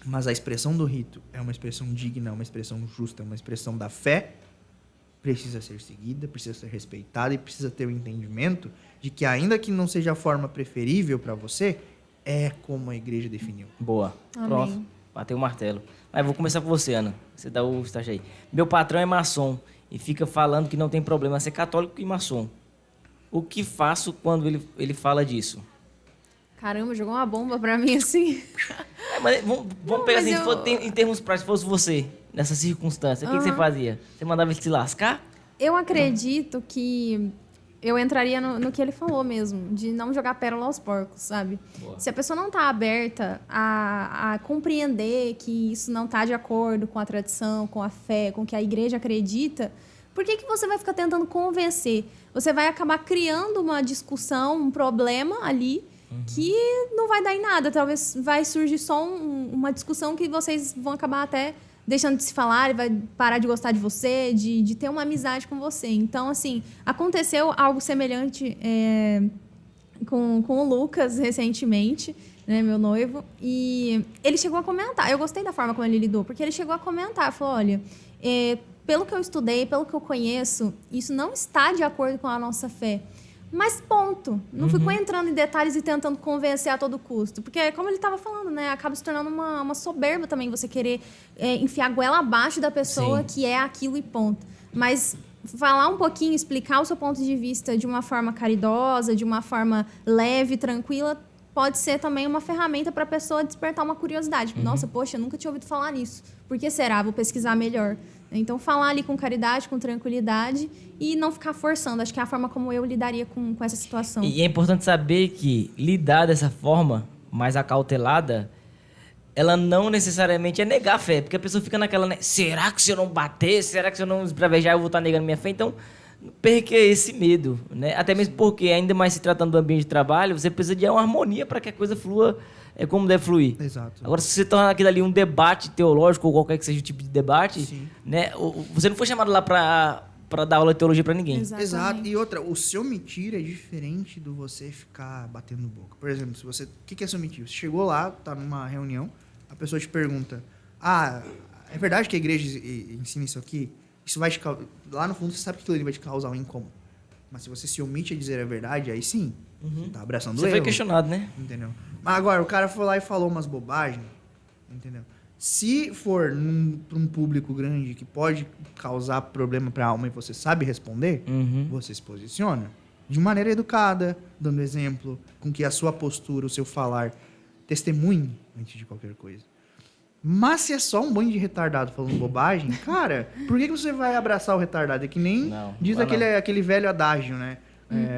Mas a expressão do rito é uma expressão digna, é uma expressão justa, é uma expressão da fé, precisa ser seguida, precisa ser respeitada e precisa ter o entendimento de que, ainda que não seja a forma preferível para você, é como a igreja definiu.
Boa.
Amém.
Pronto. Bateu o martelo. Mas vou começar com você, Ana. Você dá o estágio aí. Meu patrão é maçom e fica falando que não tem problema ser católico e maçom. O que faço quando ele fala disso?
Caramba, jogou uma bomba pra mim assim.
Mas vamos pegar assim, em termos práticos, se fosse você, nessa circunstância, o que você fazia? Você mandava ele se lascar?
Eu acredito que eu entraria no que ele falou mesmo, de não jogar pérola aos porcos, sabe?
Boa.
Se a pessoa não tá aberta a compreender que isso não tá de acordo com a tradição, com a fé, com o que a igreja acredita, por que você vai ficar tentando convencer? Você vai acabar criando uma discussão, um problema ali, que não vai dar em nada. Talvez vai surgir só uma discussão que vocês vão acabar até deixando de se falar, e vai parar de gostar de você, de ter uma amizade com você. Então, assim, aconteceu algo semelhante com o Lucas recentemente, né, meu noivo, e ele chegou a comentar. Eu gostei da forma como ele lidou, porque ele chegou a comentar, falou, olha, pelo que eu estudei, pelo que eu conheço, isso não está de acordo com a nossa fé. Mas ponto. Não ficou entrando em detalhes e tentando convencer a todo custo. Porque, como ele estava falando, né? Acaba se tornando uma soberba também você querer enfiar a goela abaixo da pessoa que é aquilo e ponto. Mas falar um pouquinho, explicar o seu ponto de vista de uma forma caridosa, de uma forma leve, tranquila, pode ser também uma ferramenta para a pessoa despertar uma curiosidade. Nossa, poxa, eu nunca tinha ouvido falar nisso. Por que será? Vou pesquisar melhor. Então, falar ali com caridade, com tranquilidade e não ficar forçando. Acho que é a forma como eu lidaria com essa situação.
E é importante saber que lidar dessa forma, mais acautelada, ela não necessariamente é negar a fé. Porque a pessoa fica naquela, né? Será que se eu não bater? Será que se eu não esbravejar eu vou estar negando minha fé? Então, perca esse medo, né? Até mesmo porque, ainda mais se tratando do ambiente de trabalho, você precisa de uma harmonia para que a coisa flua como deve fluir.
Exato.
Agora, se você torna aquilo ali um debate teológico ou qualquer que seja o tipo de debate,
Sim.
né? Você não foi chamado lá para dar aula de teologia para ninguém.
Exato. E outra, o se omitir é diferente do você ficar batendo boca. Por exemplo, se você... O que é se omitir? Você chegou lá, tá numa reunião, a pessoa te pergunta, é verdade que a igreja ensina isso aqui? Isso vai te causar... Lá no fundo, você sabe que aquilo ali vai te causar um incômodo. Mas se você se omite a dizer a verdade, aí sim, você tá abraçando o erro.
Você foi questionado, né?
Entendeu? Mas agora, o cara foi lá e falou umas bobagens, entendeu? Se for para um público grande que pode causar problema para a alma e você sabe responder, você se posiciona de maneira educada, dando exemplo, com que a sua postura, o seu falar, testemunhe antes de qualquer coisa. Mas se é só um bando de retardado falando bobagem, cara, por que você vai abraçar o retardado? É que nem diz aquele velho adágio, né?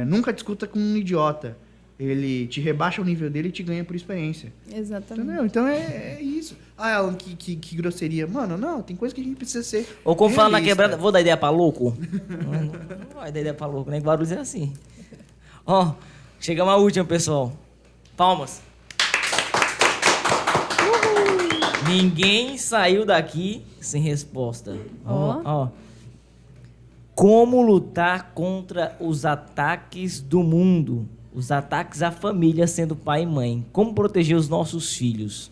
Nunca discuta com um idiota. Ele te rebaixa o nível dele e te ganha por experiência.
Exatamente.
Entendeu? Então é isso. Alan, que grosseria. Mano, não, tem coisa que a gente precisa ser.
Ou como fala na quebrada, vou dar ideia pra louco? Não vai dar ideia pra louco, né? Em Guarulhos é assim. Ó, chegamos à última, pessoal. Palmas. Ninguém saiu daqui sem resposta. Ó. Como lutar contra os ataques do mundo? Os ataques à família, sendo pai e mãe. Como proteger os nossos filhos?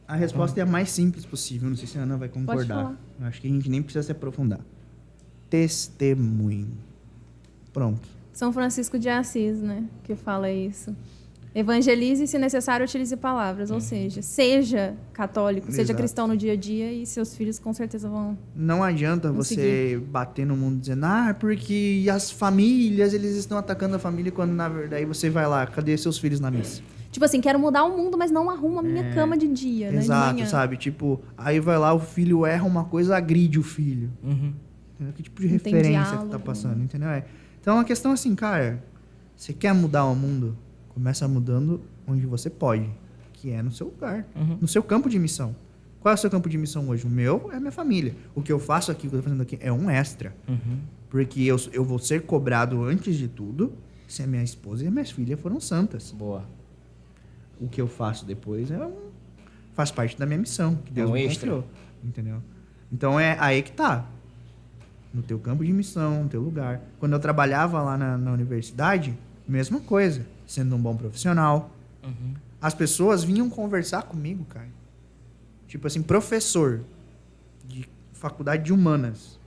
A resposta é a mais simples possível. Não sei se a Ana vai
Pode
concordar.
falar.
Acho que a gente nem precisa se aprofundar. Testemunho. Pronto.
São Francisco de Assis, né? Que fala isso. Evangelize e, se necessário, utilize palavras. Ou seja católico, seja
Exato.
cristão no dia a dia e seus filhos com certeza vão...
Não adianta você bater no mundo dizendo, porque as famílias, eles estão atacando a família, quando na verdade aí você vai lá, cadê seus filhos na missa?
Tipo assim, quero mudar o mundo, mas não arrumo a minha cama de dia, né?
Exato,
De manhã.
sabe? Tipo, aí vai lá, o filho erra uma coisa, agride o filho. Entendeu? Que tipo de
Não tem
referência que
diálogo,
tá passando, entendeu? Então, a questão é assim, cara, você quer mudar o mundo? Começa mudando onde você pode, que é no seu lugar, no seu campo de missão. Qual é o seu campo de missão hoje? O meu é a minha família. O que eu faço aqui, o que eu tô fazendo aqui, é um extra. Porque eu vou ser cobrado antes de tudo se a minha esposa e as minhas filhas foram santas.
Boa.
O que eu faço depois faz parte da minha missão, que Deus me
extra.
confiou. Entendeu? Então é aí que tá. No teu campo de missão, no teu lugar. Quando eu trabalhava lá na universidade, mesma coisa. Sendo um bom profissional. As pessoas vinham conversar comigo, cara. Tipo assim, professor de faculdade de humanas.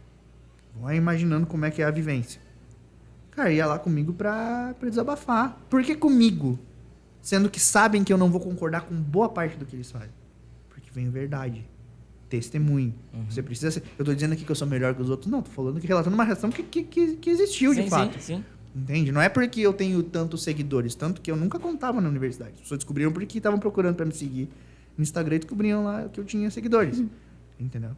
Vai imaginando como é que é a vivência. Cara, ia lá comigo pra desabafar. Por que comigo? Sendo que sabem que eu não vou concordar com boa parte do que eles fazem. Porque vem verdade. Testemunho. Você precisa ser... Eu tô dizendo aqui que eu sou melhor que os outros. Não, tô falando que relatando uma relação que existiu de fato.
Sim.
Entende? Não é porque eu tenho tantos seguidores, tanto que eu nunca contava na universidade. As pessoas descobriram porque estavam procurando para me seguir no Instagram e descobriam lá que eu tinha seguidores. Entendeu?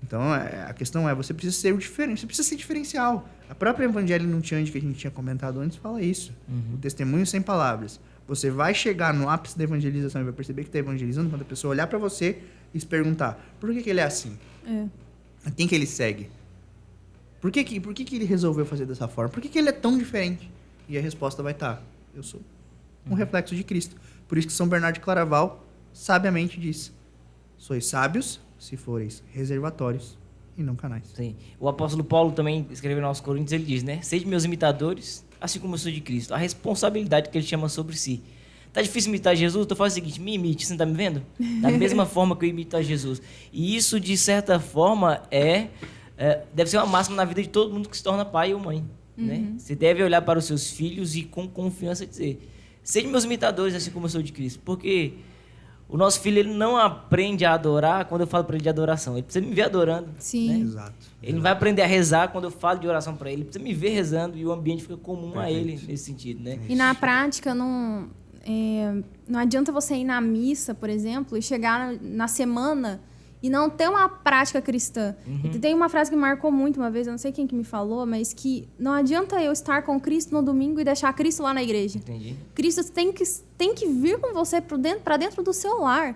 Então, a questão é, você precisa ser o diferente, você precisa ser diferencial. A própria Evangelho Nuntiante, que a gente tinha comentado antes, fala isso. O testemunho sem palavras. Você vai chegar no ápice da evangelização e vai perceber que está evangelizando quando a pessoa olhar para você e se perguntar, por que ele é assim? A quem que ele segue? Por que ele resolveu fazer dessa forma? Por que ele é tão diferente? E a resposta vai estar, eu sou um reflexo de Cristo. Por isso que São Bernardo de Claraval sabiamente diz: sois sábios se foreis reservatórios e não canais.
Sim. O apóstolo Paulo também escreveu aos Coríntios, ele diz, né? Sede meus imitadores, assim como eu sou de Cristo. A responsabilidade que ele chama sobre si. Tá difícil imitar Jesus? Então faz o seguinte, me imite, você não tá me vendo? Da mesma forma que eu imito a Jesus. E isso, de certa forma, deve ser uma máxima na vida de todo mundo que se torna pai ou mãe. Né? Você deve olhar para os seus filhos e com confiança dizer: sede meus imitadores, assim como eu sou de Cristo. Porque o nosso filho, ele não aprende a adorar quando eu falo para ele de adoração. Ele precisa me ver adorando.
Sim.
Né?
Exato.
Ele não vai aprender a rezar quando eu falo de oração para ele. Ele precisa me ver rezando e o ambiente fica comum a ele nesse sentido. Né?
E na prática, não adianta você ir na missa, por exemplo, e chegar na semana e não ter uma prática cristã. E tem uma frase que me marcou muito uma vez, eu não sei quem que me falou, mas que não adianta eu estar com Cristo no domingo e deixar Cristo lá na igreja.
Entendi.
Cristo tem que vir com você para dentro do seu lar.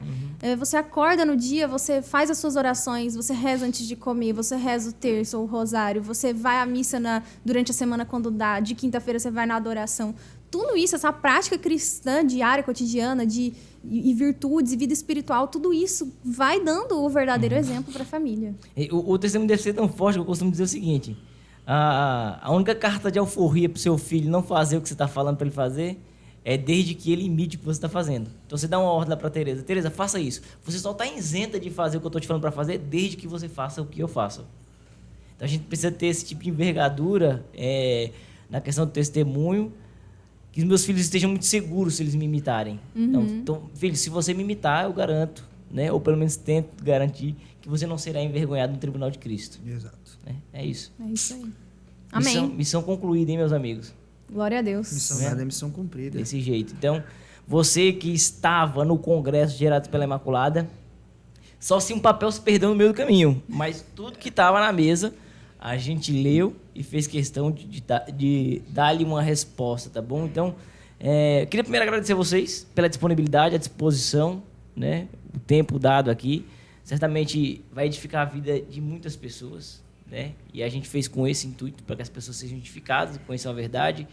Você acorda no dia, você faz as suas orações, você reza antes de comer, você reza o terço ou o rosário, você vai à missa durante a semana quando dá, de quinta-feira você vai na adoração. Tudo isso, essa prática cristã diária, cotidiana, e virtudes e vida espiritual, tudo isso vai dando o verdadeiro exemplo para a família.
O testemunho deve ser tão forte que eu costumo dizer o seguinte: a única carta de alforria para o seu filho não fazer o que você está falando para ele fazer é desde que ele imite o que você está fazendo. Então você dá uma ordem lá para Tereza: Tereza, faça isso. Você só está isenta de fazer o que eu estou te falando para fazer desde que você faça o que eu faço. Então a gente precisa ter esse tipo de envergadura na questão do testemunho, que os meus filhos estejam muito seguros se eles me imitarem. Então, filho, se você me imitar, eu garanto, né? Ou pelo menos tento garantir que você não será envergonhado no tribunal de Cristo.
Exato.
Né? É isso.
É isso aí. Amém.
Missão concluída, hein, meus amigos?
Glória a Deus.
Missão dada é missão cumprida.
Desse jeito. Então, você que estava no Congresso Gerados pela Imaculada, só se um papel se perdeu no meio do caminho. Mas tudo que estava na mesa, a gente leu e fez questão de dar-lhe uma resposta, tá bom? Então, queria primeiro agradecer a vocês pela disponibilidade, a disposição, né? O tempo dado aqui. Certamente vai edificar a vida de muitas pessoas, né? E a gente fez com esse intuito, para que as pessoas sejam edificadas, conheçam a verdade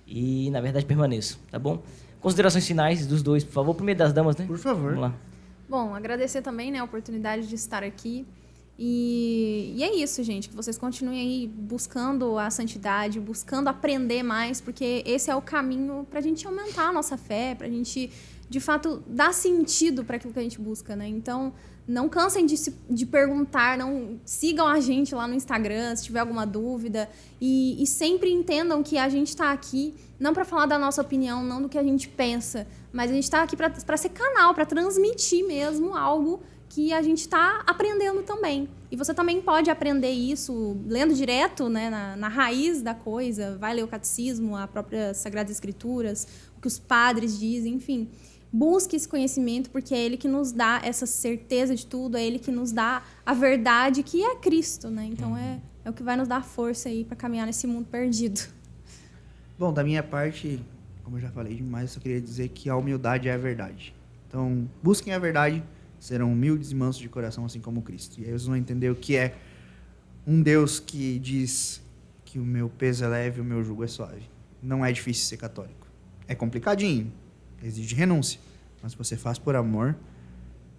e, na verdade, permaneçam, tá bom? Considerações finais dos dois, por favor. Primeiro das damas, né?
Por favor.
Vamos lá.
Bom, agradecer também, né, a oportunidade de estar aqui. E é isso, gente, que vocês continuem aí buscando a santidade, buscando aprender mais, porque esse é o caminho para a gente aumentar a nossa fé, para a gente, de fato, dar sentido para aquilo que a gente busca, né? Então, não cansem de perguntar, não sigam a gente lá no Instagram se tiver alguma dúvida, e sempre entendam que a gente está aqui não para falar da nossa opinião, não do que a gente pensa, mas a gente está aqui para ser canal, para transmitir mesmo algo que a gente está aprendendo também. E você também pode aprender isso lendo direto, né, na raiz da coisa. Vai ler o catecismo, a própria Sagradas Escrituras, o que os padres dizem, enfim. Busque esse conhecimento, porque é ele que nos dá essa certeza de tudo, é ele que nos dá a verdade, que é Cristo, né? Então é o que vai nos dar força aí para caminhar nesse mundo perdido.
Bom, da minha parte, como eu já falei demais, eu só queria dizer que a humildade é a verdade. Então, busquem a verdade, serão humildes e mansos de coração, assim como Cristo. E aí vocês vão entender o que é um Deus que diz que o meu peso é leve e o meu jugo é suave. Não é difícil ser católico. É complicadinho, exige renúncia. Mas se você faz por amor,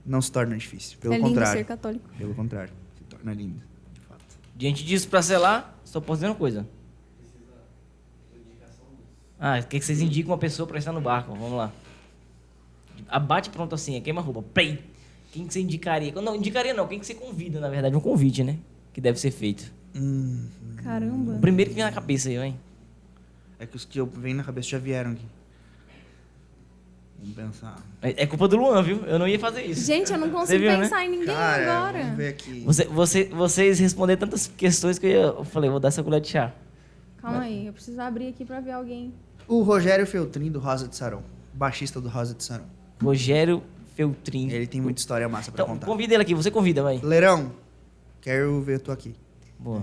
não se torna difícil. Pelo
lindo
contrário.
ser católico.
Pelo contrário, se torna lindo, de fato.
Diante disso, para selar, só posso dizer uma coisa. Quer que vocês indicam uma pessoa para estar no barco? Vamos lá. Abate pronto assim, queima-roupa. Play! Quem que você indicaria? Não, indicaria não. Quem que você convida, na verdade? Um convite, né? Que deve ser feito.
Caramba.
O primeiro que vem na cabeça aí, hein?
É que os que eu venho na cabeça já vieram aqui. Vamos pensar.
É culpa do Luan, viu? Eu não ia fazer isso.
Gente, eu não consigo
viu,
pensar em ninguém agora.
Vamos ver aqui.
Vocês responderam tantas questões que eu falei, vou dar essa colher de chá.
Calma aí, eu preciso abrir aqui para ver alguém.
O Rogério Feltrin, do Rosa de Saron. Baixista do Rosa de Saron.
Rogério Feltrin.
Ele tem muita história massa pra
Então,
contar.
convida ele aqui. Você convida, vai.
Leirão, quero ver tu aqui.
Boa.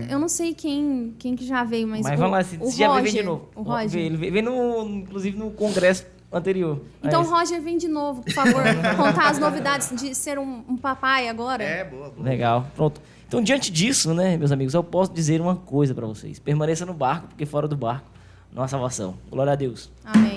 Eu não sei quem que já veio, mas
vamos lá, se já
Roger,
vem de novo.
O Roger.
Ele veio inclusive no congresso anterior.
Então, Roger, vem de novo, por favor, contar as novidades de ser um papai agora.
Boa.
Legal, pronto. Então, diante disso, né, meus amigos, eu posso dizer uma coisa para vocês. Permaneça no barco, porque fora do barco não há salvação. Glória a Deus.
Amém.